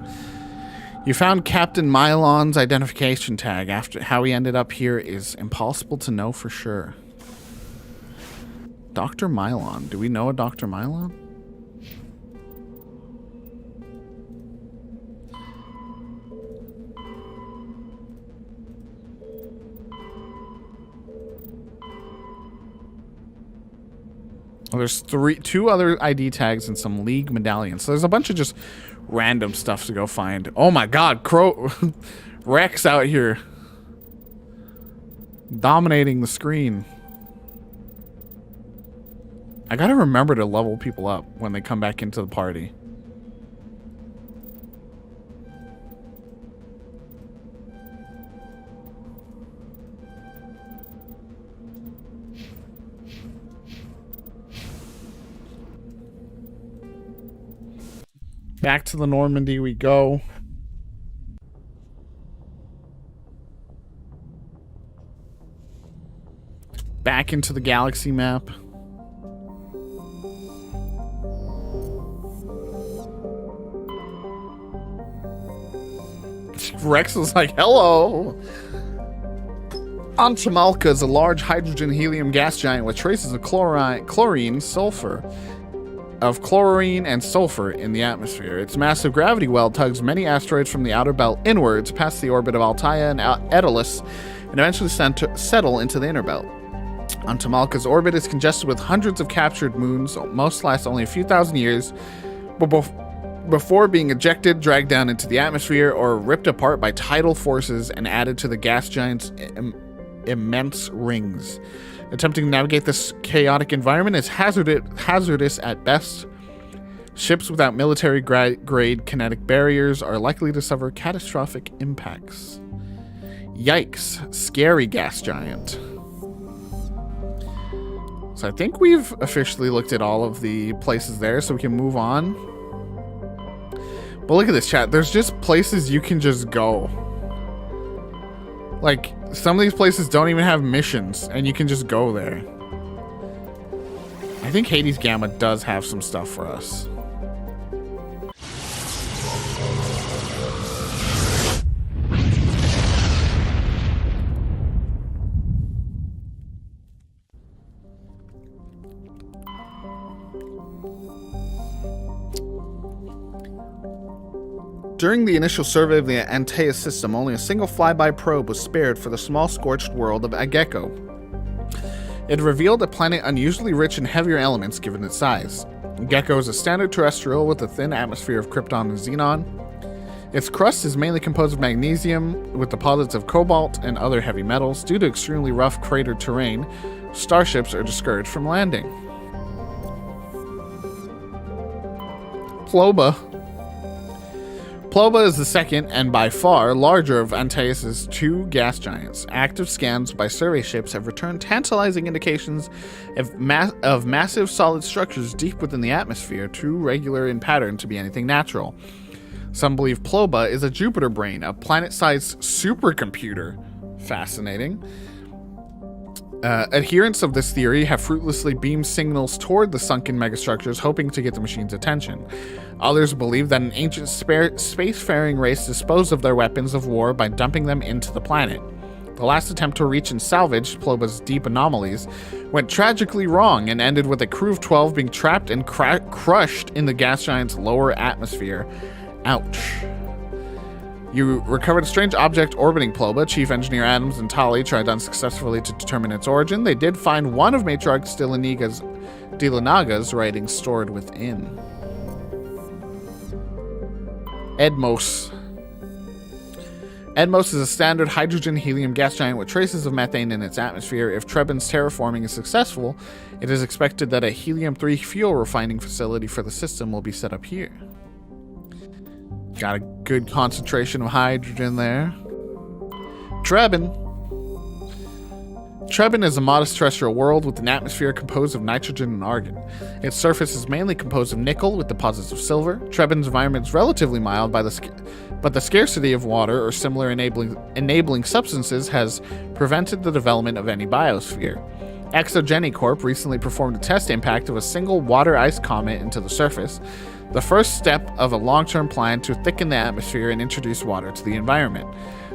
Speaker 1: You found Captain Mylon's identification tag. After how he ended up here is impossible to know for sure. Dr. Mylon. Do we know a Dr. Mylon? Well, there's two other ID tags and some League medallions. So there's a bunch of just random stuff to go find. Oh my god, Rex out here. Dominating the screen. I gotta remember to level people up when they come back into the party. Back to the Normandy we go. Back into the galaxy map. Rex was like, hello. Antamalka is a large hydrogen-helium gas giant with traces of chlorine and sulfur in the atmosphere. Its massive gravity well tugs many asteroids from the outer belt inwards past the orbit of Altair and Daedalus and eventually settle into the inner belt. Antamalka's orbit is congested with hundreds of captured moons. Most last only a few thousand years before being ejected, dragged down into the atmosphere, or ripped apart by tidal forces and added to the gas giant's immense rings. Attempting to navigate this chaotic environment is hazardous at best. Ships without military-grade kinetic barriers are likely to suffer catastrophic impacts. Yikes. Scary gas giant. So I think we've officially looked at all of the places there, so we can move on. But look at this, chat. There's just places you can just go. Like, some of these places don't even have missions, and you can just go there. I think Hades Gamma does have some stuff for us. During the initial survey of the Antaeus system, only a single flyby probe was spared for the small scorched world of Ageko. It revealed a planet unusually rich in heavier elements given its size. Ageko is a standard terrestrial with a thin atmosphere of krypton and xenon. Its crust is mainly composed of magnesium, with deposits of cobalt and other heavy metals. Due to extremely rough cratered terrain, starships are discouraged from landing. Ploba is the second, and by far, larger of Antaeus' two gas giants. Active scans by survey ships have returned tantalizing indications of massive solid structures deep within the atmosphere, too regular in pattern to be anything natural. Some believe Ploba is a Jupiter brain, a planet-sized supercomputer. Fascinating. Adherents of this theory have fruitlessly beamed signals toward the sunken megastructures, hoping to get the machine's attention. Others believe that an ancient spacefaring race disposed of their weapons of war by dumping them into the planet. The last attempt to reach and salvage Ploba's deep anomalies went tragically wrong and ended with a crew of 12 being trapped and crushed in the gas giant's lower atmosphere. Ouch. You recovered a strange object orbiting Ploba. Chief Engineer Adams and Tali tried unsuccessfully to determine its origin. They did find one of Matriarch Stillanaga's writings stored within. Edmos. Edmos is a standard hydrogen-helium gas giant with traces of methane in its atmosphere. If Trebin's terraforming is successful, it is expected that a helium-3 fuel refining facility for the system will be set up here. Got a good concentration of hydrogen there. Trebin. Trebin is a modest terrestrial world with an atmosphere composed of nitrogen and argon. Its surface is mainly composed of nickel with deposits of silver. Trebin's environment is relatively mild, but the scarcity of water or similar enabling substances has prevented the development of any biosphere. Exogeny Corp recently performed a test impact of a single water-ice comet into the surface, the first step of a long-term plan to thicken the atmosphere and introduce water to the environment.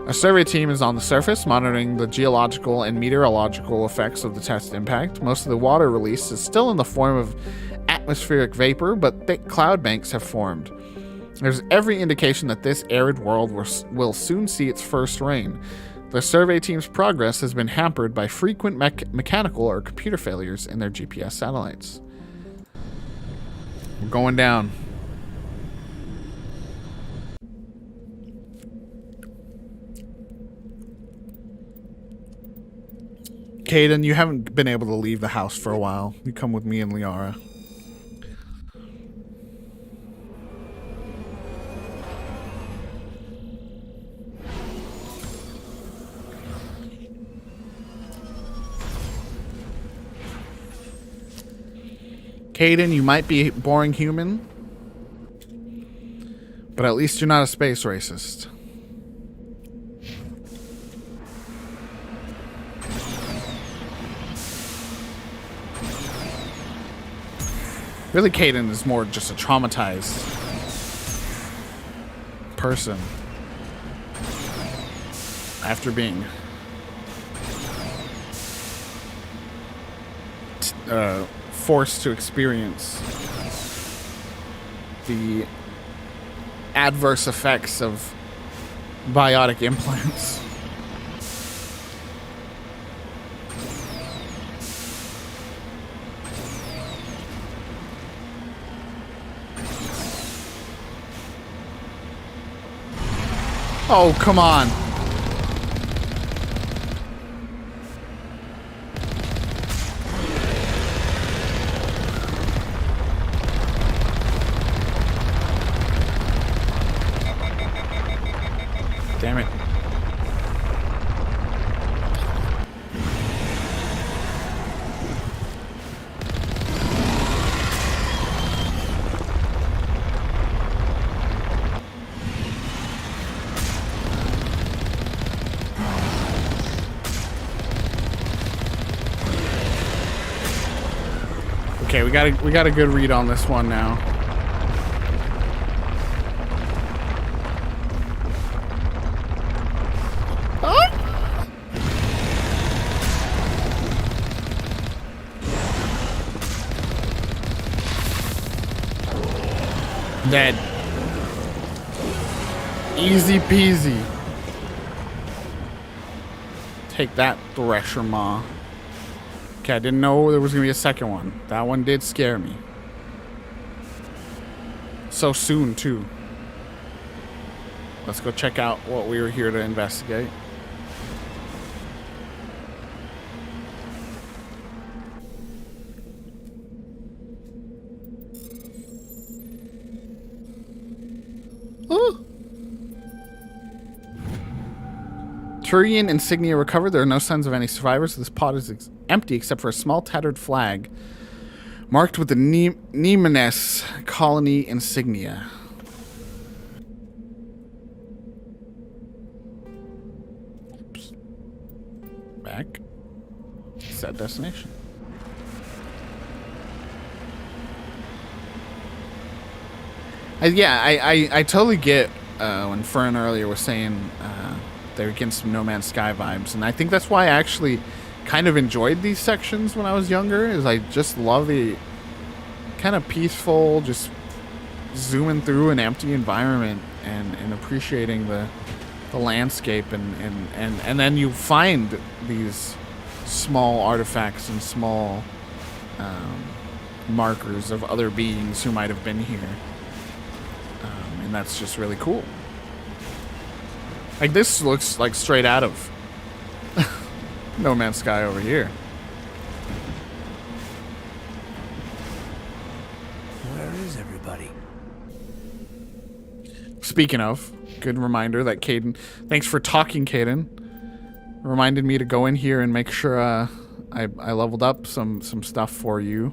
Speaker 1: A survey team is on the surface, monitoring the geological and meteorological effects of the test impact. Most of the water released is still in the form of atmospheric vapor, but thick cloud banks have formed. There's every indication that this arid world will soon see its first rain. The survey team's progress has been hampered by frequent mechanical or computer failures in their GPS satellites. We're going down. Caden, you haven't been able to leave the house for a while. You come with me and Liara. Caden, you might be a boring human, but at least you're not a space racist. Really, Caden is more just a traumatized person after being forced to experience the adverse effects of biotic implants. Oh, come on. Damn it. Okay, we got a good read on this one now. Dead. Easy peasy. Take that, Thresher Maw. Okay, I didn't know there was gonna be a second one. That one did scare me. So soon, too. Let's go check out what we were here to investigate. Ooh. Turian insignia recovered. There are no signs of any survivors. This pod is empty except for a small tattered flag marked with the Nemesis colony insignia. Oops. Back. Set destination. I totally get when Fern earlier was saying they're getting some No Man's Sky vibes, and I think that's why I actually kind of enjoyed these sections when I was younger, is I just love the kind of peaceful, just zooming through an empty environment and appreciating the landscape, and then you find these small artifacts and small markers of other beings who might have been here. And that's just really cool. Like, this looks like straight out of No Man's Sky over here.
Speaker 8: Where is everybody?
Speaker 1: Speaking of, good reminder that Caden... Thanks for talking, Caden. Reminded me to go in here and make sure I leveled up some stuff for you.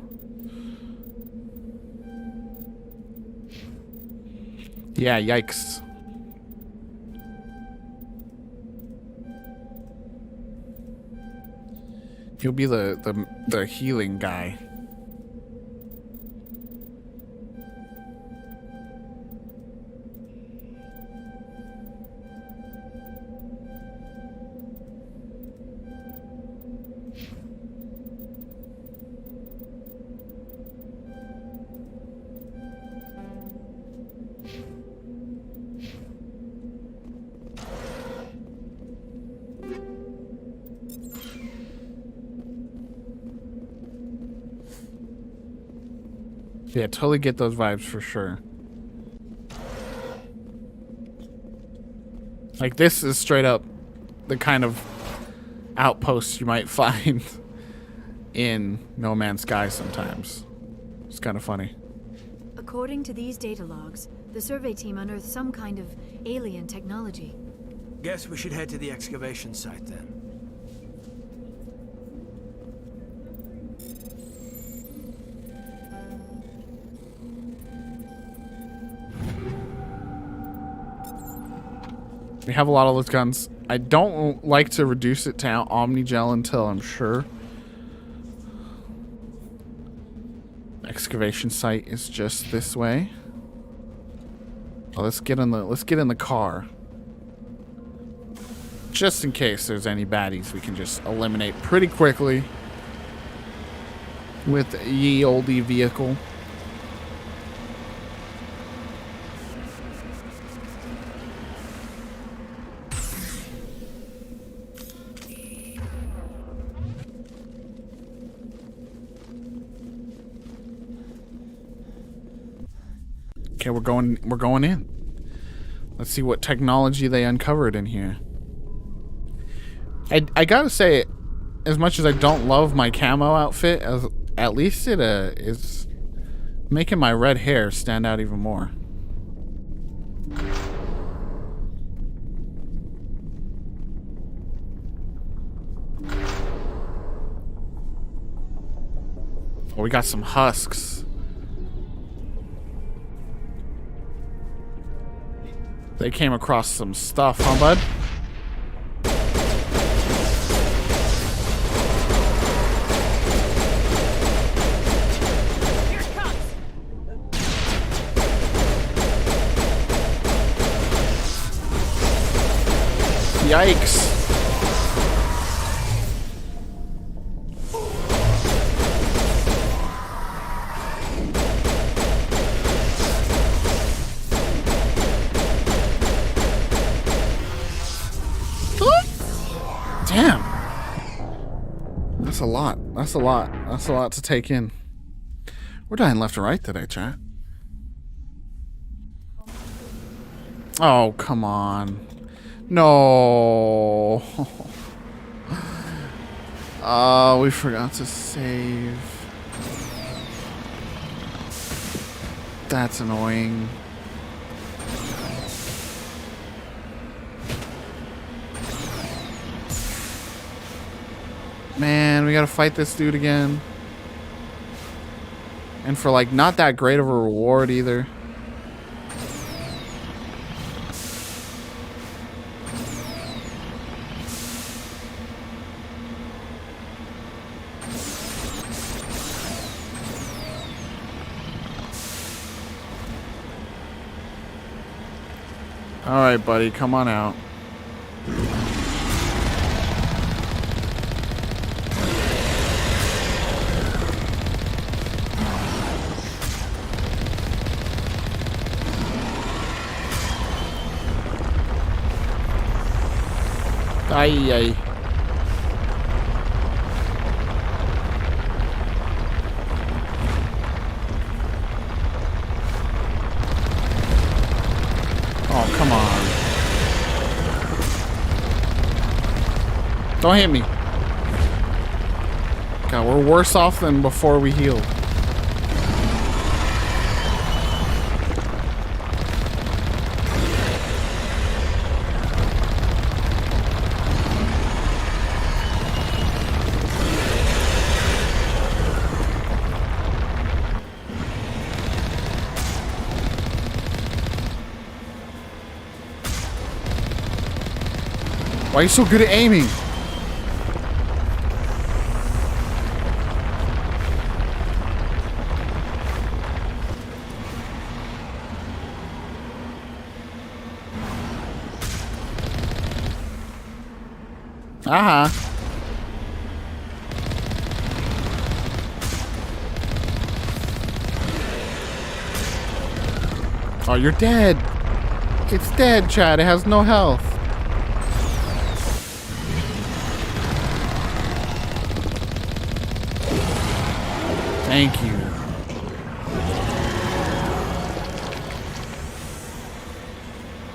Speaker 1: Yeah, yikes. He'll be the healing guy. Yeah, totally get those vibes for sure. Like, this is straight up the kind of outposts you might find in No Man's Sky sometimes. It's kind of funny.
Speaker 4: According to these data logs, the survey team unearthed some kind of alien technology.
Speaker 8: Guess we should head to the excavation site then.
Speaker 1: We have a lot of those guns. I don't like to reduce it to Omnigel until I'm sure. Excavation site is just this way. Well, let's get in the car. Just in case there's any baddies we can just eliminate pretty quickly. with ye olde vehicle. Okay, we're going in. Let's see what technology they uncovered in here. I gotta say, as much as I don't love my camo outfit, at least it is making my red hair stand out even more. Oh, we got some husks. They came across some stuff, huh, bud? Yikes. Damn. That's a lot. That's a lot. That's a lot to take in. We're dying left and right today, chat. Oh, come on. No. Oh, we forgot to save. That's annoying. Man, we gotta fight this dude again. And for like not that great of a reward either. All right, buddy, come on out. Ay, ay. Oh, come on. Don't hit me. God, we're worse off than before we healed. Why are you so good at aiming? Uh-huh. Oh, you're dead. It's dead, Chad. It has no health. Thank you.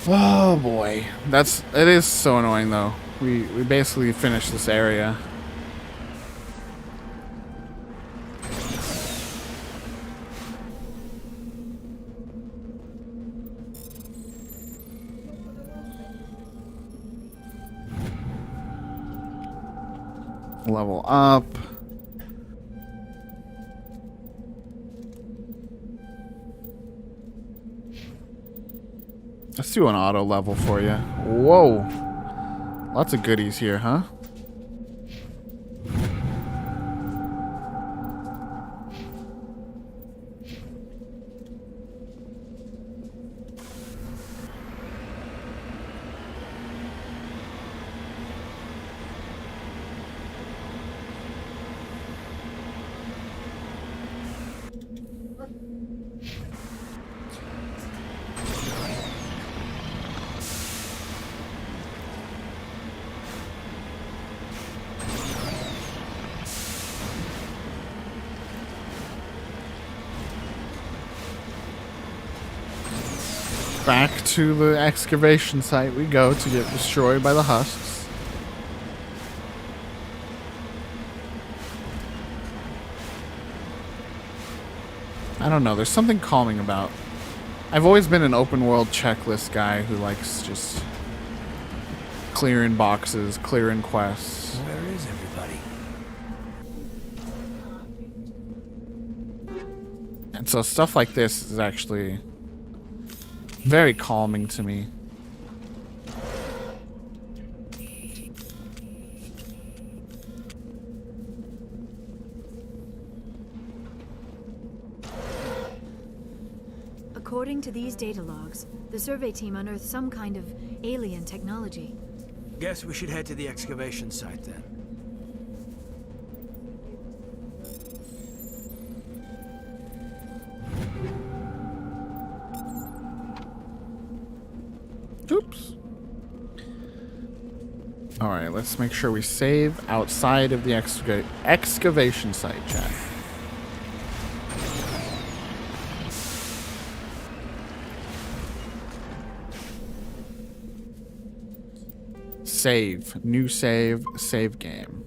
Speaker 1: Oh boy. It is so annoying though. We basically finished this area. Level up. Let's do an auto level for you. Whoa. Lots of goodies here, huh? Back to the excavation site we go to get destroyed by the husks. I don't know, there's something calming about... I've always been an open world checklist guy who likes just clearing boxes, clearing quests.
Speaker 8: Where is everybody?
Speaker 1: And so stuff like this is actually very calming to me.
Speaker 4: According to these data logs, the survey team unearthed some kind of alien technology.
Speaker 8: Guess we should head to the excavation site then.
Speaker 1: Oops. Alright, let's make sure we save outside of the excavation site, chat. Save. New save. Save game.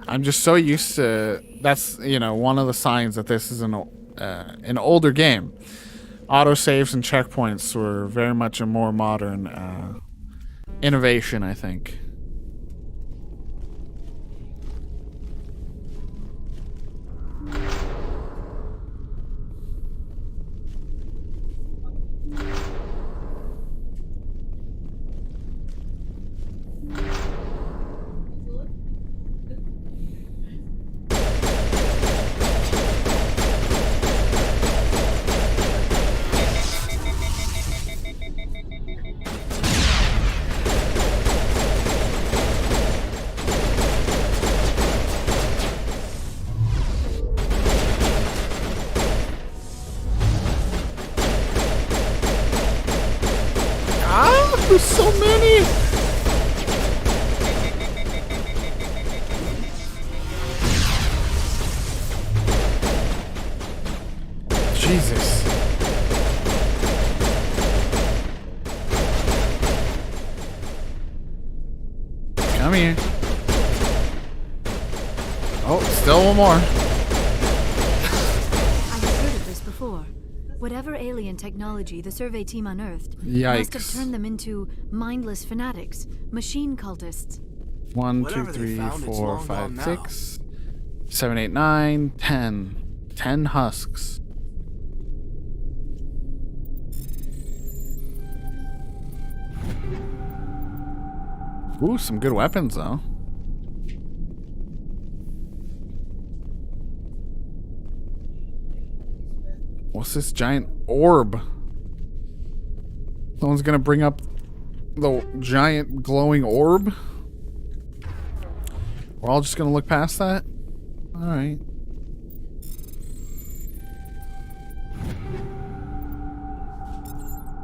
Speaker 1: I'm just so used to... That's, you know, one of the signs that this is an older game. Autosaves and checkpoints were very much a more modern innovation, I think. There's so many! Jesus. Come here. Oh, still one more.
Speaker 4: I've heard of this before. Whatever alien technology the survey team unearthed must have turned them into mindless fanatics, machine cultists.
Speaker 1: 1, 2, 3, 4, 5, 6, 7, 8, 9, 10. 10 husks. Ooh, some good weapons though. What's this giant orb? Someone's gonna bring up the giant glowing orb? We're all just gonna look past that? Alright.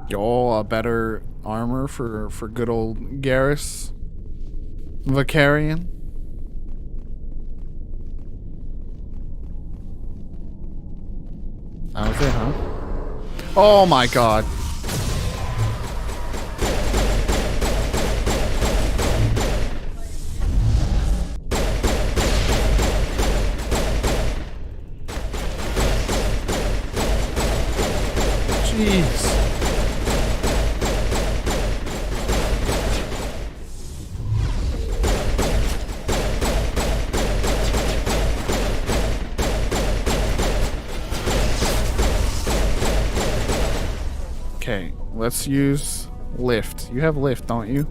Speaker 1: Y'all, a better armor for good old Garrus Vicarian. That was it, huh? Oh my god. Jeez. Okay, let's use lift. You have lift, don't you?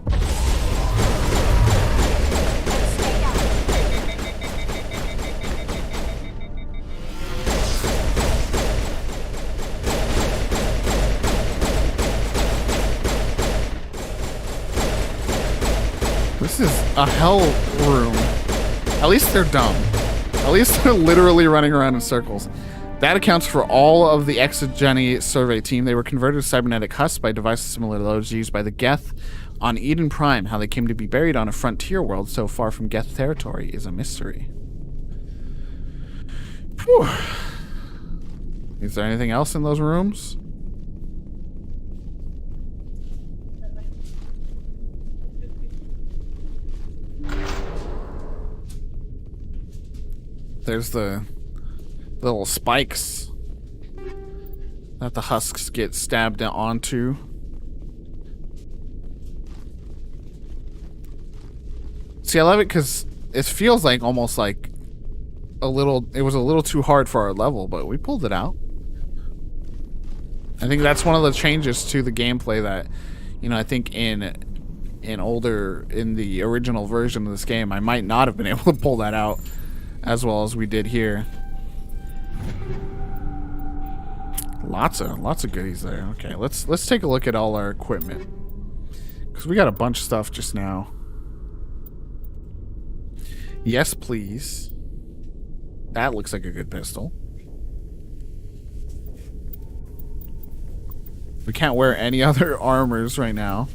Speaker 1: This is a hell room. At least they're dumb. At least they're literally running around in circles. That accounts for all of the Exogeny survey team. They were converted to cybernetic husks by devices similar to those used by the Geth on Eden Prime. How they came to be buried on a frontier world so far from Geth territory is a mystery. Whew. Is there anything else in those rooms? There's the little spikes that the husks get stabbed onto. See, I love it because it feels like almost like it was a little too hard for our level, but we pulled it out. I think that's one of the changes to the gameplay that, you know, I think in the original version of this game, I might not have been able to pull that out as well as we did here. Lots of goodies there. Okay, let's take a look at all our equipment, because we got a bunch of stuff just now. Yes, please. That looks like a good pistol. We can't wear any other armors right now.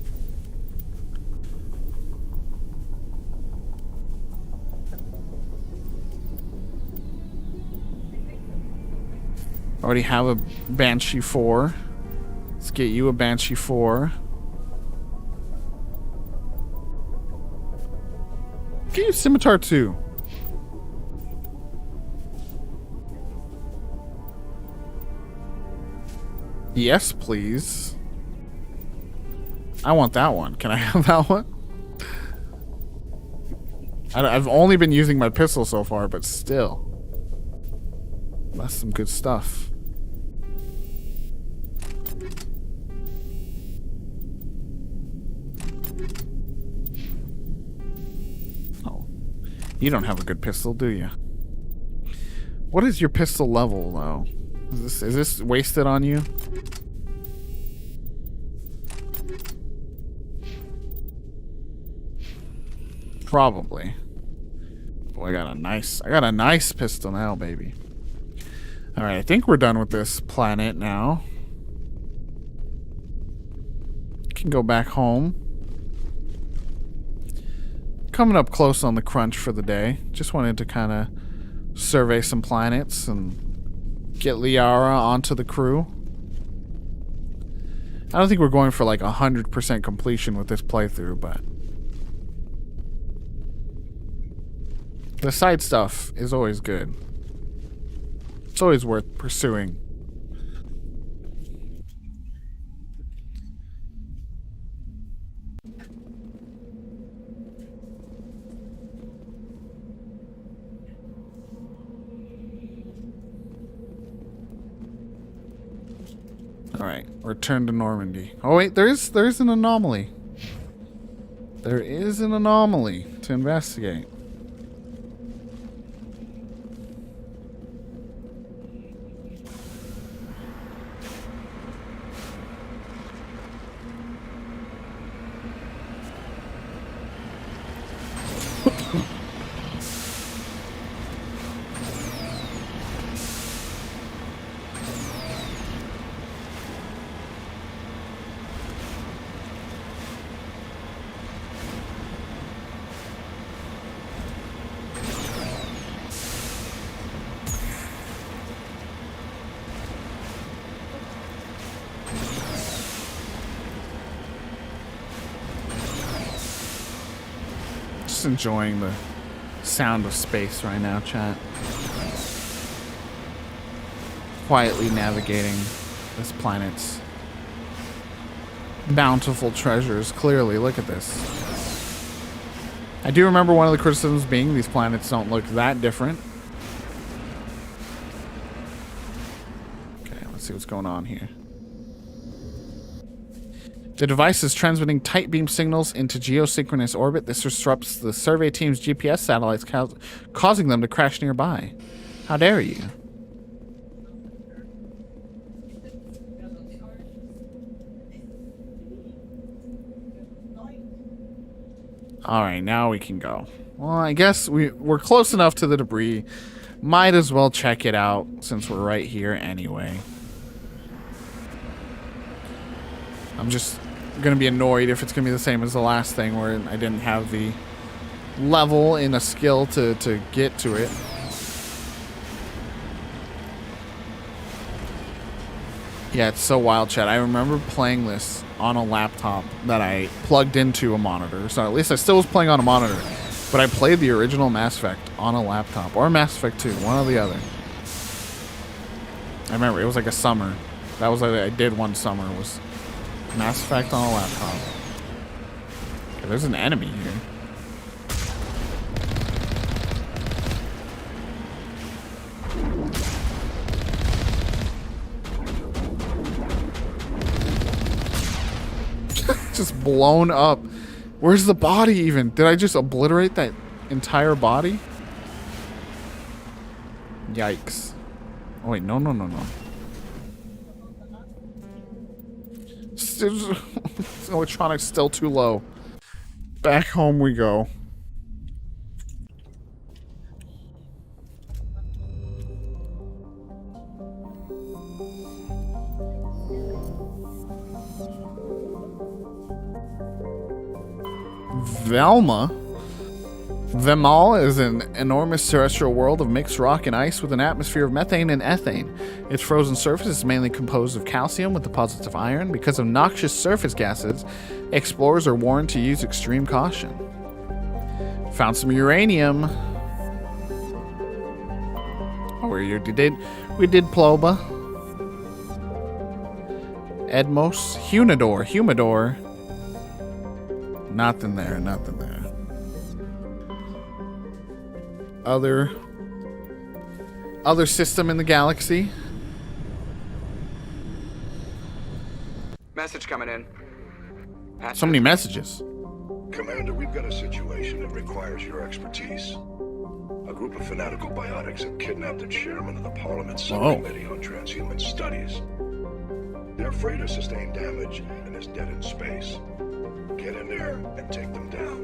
Speaker 1: Already have a Banshee 4. Let's get you a Banshee 4. Get you Scimitar 2. Yes, please. I want that one. Can I have that one? I've only been using my pistol so far, but still. That's some good stuff. Oh. You don't have a good pistol, do you? What is your pistol level, though? Is this wasted on you? Probably. Boy, I got a nice pistol now, baby. All right, I think we're done with this planet now. Can go back home. Coming up close on the crunch for the day. Just wanted to kind of survey some planets and get Liara onto the crew. I don't think we're going for like 100% completion with this playthrough, but the side stuff is always good. It's always worth pursuing. Alright, return to Normandy. Oh wait, there is an anomaly. There is an anomaly to investigate. Just enjoying the sound of space right now, chat. Quietly navigating this planet's bountiful treasures. Clearly, look at this. I do remember one of the criticisms being these planets don't look that different. Okay, let's see what's going on here. The device is transmitting tight beam signals into geosynchronous orbit. This disrupts the survey team's GPS satellites, causing them to crash nearby. How dare you? Alright, now we can go. Well, I guess we're close enough to the debris. Might as well check it out since we're right here anyway. I'm just gonna be annoyed if it's gonna be the same as the last thing where I didn't have the level in a skill to get to it. Yeah, it's so wild, chat. I remember playing this on a laptop that I plugged into a monitor. So at least I still was playing on a monitor. But I played the original Mass Effect on a laptop, or Mass Effect 2, one or the other. I remember it was like a summer. That was what I did one summer, was Mass Effect on a laptop. Okay, there's an enemy here. Just blown up. Where's the body even? Did I just obliterate that entire body? Yikes. Oh wait, no. Electronics still too low. Back home we go. Vemal is an enormous terrestrial world of mixed rock and ice with an atmosphere of methane and ethane. Its frozen surface is mainly composed of calcium with deposits of iron. Because of noxious surface gases, explorers are warned to use extreme caution. Found some uranium. Oh, we did Ploba. Edmos. Humidor. Nothing there. Other system in the galaxy.
Speaker 2: Message coming in.
Speaker 1: So many messages.
Speaker 17: Commander, we've got a situation that requires your expertise. A group of fanatical biotics have kidnapped the chairman of the Parliament Subcommittee on Transhuman Studies. Their freighter sustained damage and is dead in space. Get in there and take them down.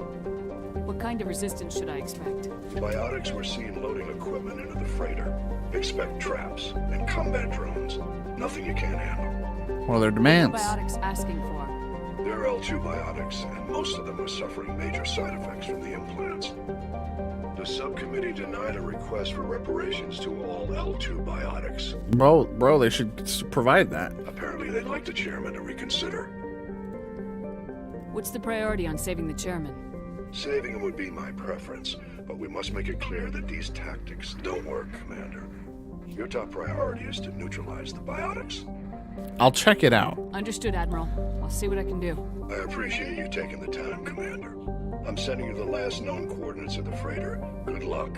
Speaker 3: What kind of resistance should I expect?
Speaker 17: Biotics were seen loading equipment into the freighter. Expect traps and combat drones. Nothing you can't handle.
Speaker 1: What are their demands?
Speaker 3: What are biotics asking for?
Speaker 17: They're L2 biotics, and most of them are suffering major side effects from the implants. The subcommittee denied a request for reparations to all L2 biotics.
Speaker 1: Bro, they should provide that.
Speaker 17: Apparently they'd like the chairman to reconsider.
Speaker 3: What's the priority on saving the chairman?
Speaker 17: Saving him would be my preference, but we must make it clear that these tactics don't work, Commander. Your top priority is to neutralize the biotics.
Speaker 1: I'll check it out.
Speaker 3: Understood, Admiral. I'll see what I can do.
Speaker 17: I appreciate you taking the time, Commander. I'm sending you the last known coordinates of the freighter. Good luck.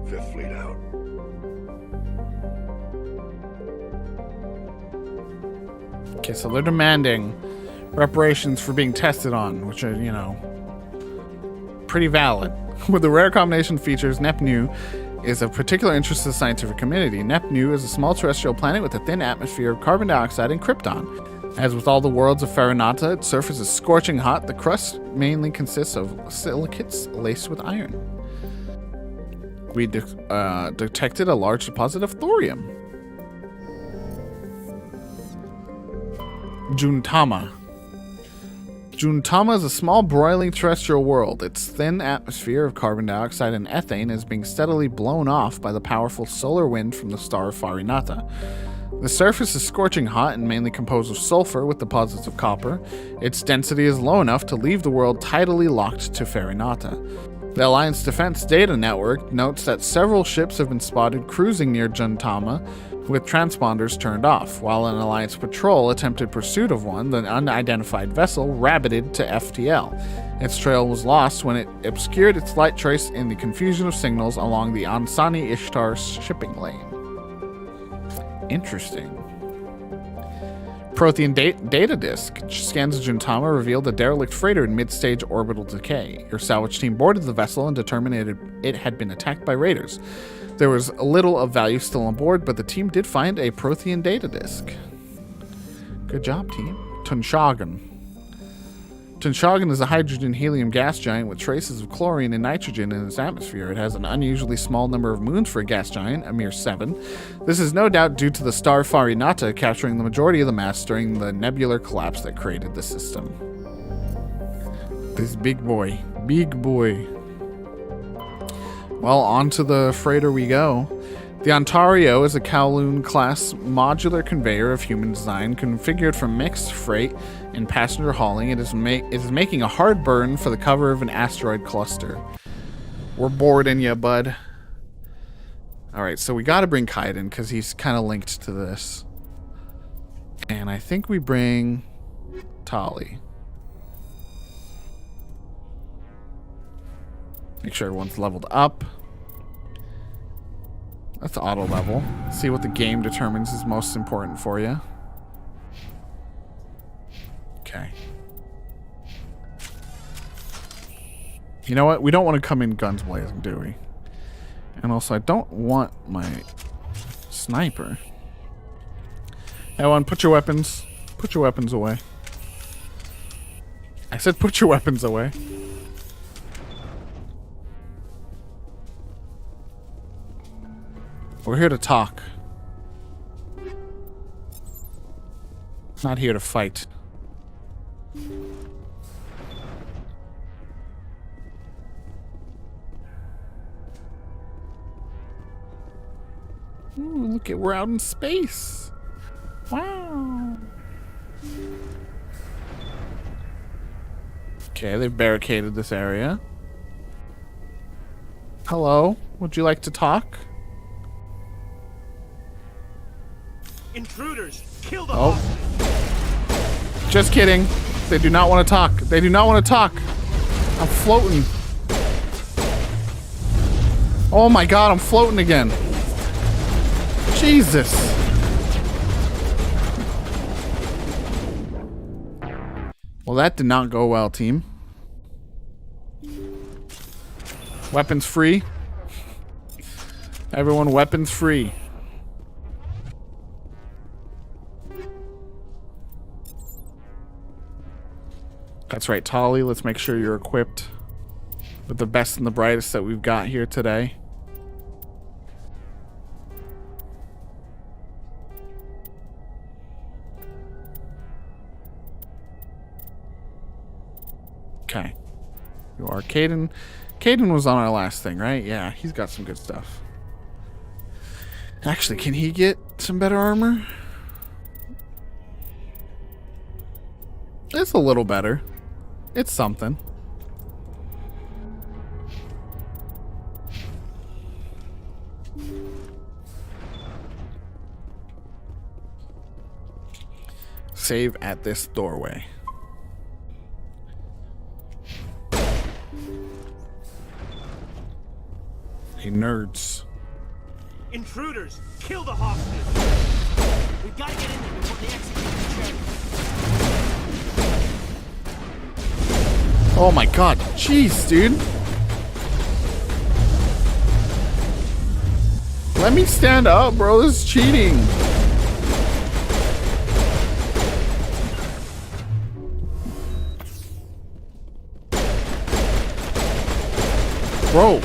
Speaker 17: 5th Fleet out.
Speaker 1: Okay, so they're demanding reparations for being tested on, which are, pretty valid. With the rare combination features, Nepnu is of particular interest to the scientific community. Nepnu is a small terrestrial planet with a thin atmosphere of carbon dioxide and krypton. As with all the worlds of Farinata, its surface is scorching hot. The crust mainly consists of silicates laced with iron. We detected a large deposit of thorium. Juntama. Juntama is a small broiling terrestrial world. Its thin atmosphere of carbon dioxide and ethane is being steadily blown off by the powerful solar wind from the star Farinata. The surface is scorching hot and mainly composed of sulfur with deposits of copper. Its density is low enough to leave the world tidally locked to Farinata. The Alliance Defense Data Network notes that several ships have been spotted cruising near Juntama with transponders turned off. While an Alliance patrol attempted pursuit of one, the unidentified vessel rabbited to FTL. Its trail was lost when it obscured its light trace in the confusion of signals along the Ansani Ishtar shipping lane. Interesting. Prothean data disk scans of Juntama revealed a derelict freighter in mid-stage orbital decay. Your salvage team boarded the vessel and determined it had been attacked by raiders. There was little of value still on board, but the team did find a Prothean data disk. Good job, team. Tunshagan. Tunshagan is a hydrogen-helium gas giant with traces of chlorine and nitrogen in its atmosphere. It has an unusually small number of moons for a gas giant, a mere 7. This is no doubt due to the star Farinata capturing the majority of the mass during the nebular collapse that created the system. This big boy. Big boy. Well, onto the freighter we go. The Ontario is a Kowloon-class modular conveyor of human design configured for mixed freight and passenger hauling. It is making a hard burn for the cover of an asteroid cluster. We're boarding you, bud. Alright, so we gotta bring Kaiden because he's kind of linked to this. And I think we bring Tali. Make sure everyone's leveled up. That's auto level. See what the game determines is most important for you. Okay. You know what? We don't want to come in guns blazing, do we? And also, I don't want my sniper. Everyone, put your weapons. Put your weapons away. I said put your weapons away. We're here to talk. Not here to fight. Ooh, look at, we're out in space. Wow. Okay, they've barricaded this area. Hello, would you like to talk?
Speaker 16: Intruders, kill the hostage.
Speaker 1: Just kidding. They do not want to talk. They do not want to talk. I'm floating. Oh my god, I'm floating again. Jesus. Well, that did not go well, team. Weapons free. Everyone, weapons free. That's right, Tali. Let's make sure you're equipped with the best and the brightest that we've got here today. Okay. You are Kaiden. Kaiden was on our last thing, right? Yeah, he's got some good stuff. Actually, can he get some better armor? It's a little better. It's something. Save at this doorway. Hey, nerds.
Speaker 16: Intruders, kill the hostage. We gotta get in there before they execute the check.
Speaker 1: Oh my god. Jeez, dude. Let me stand up, bro. This is cheating. Bro.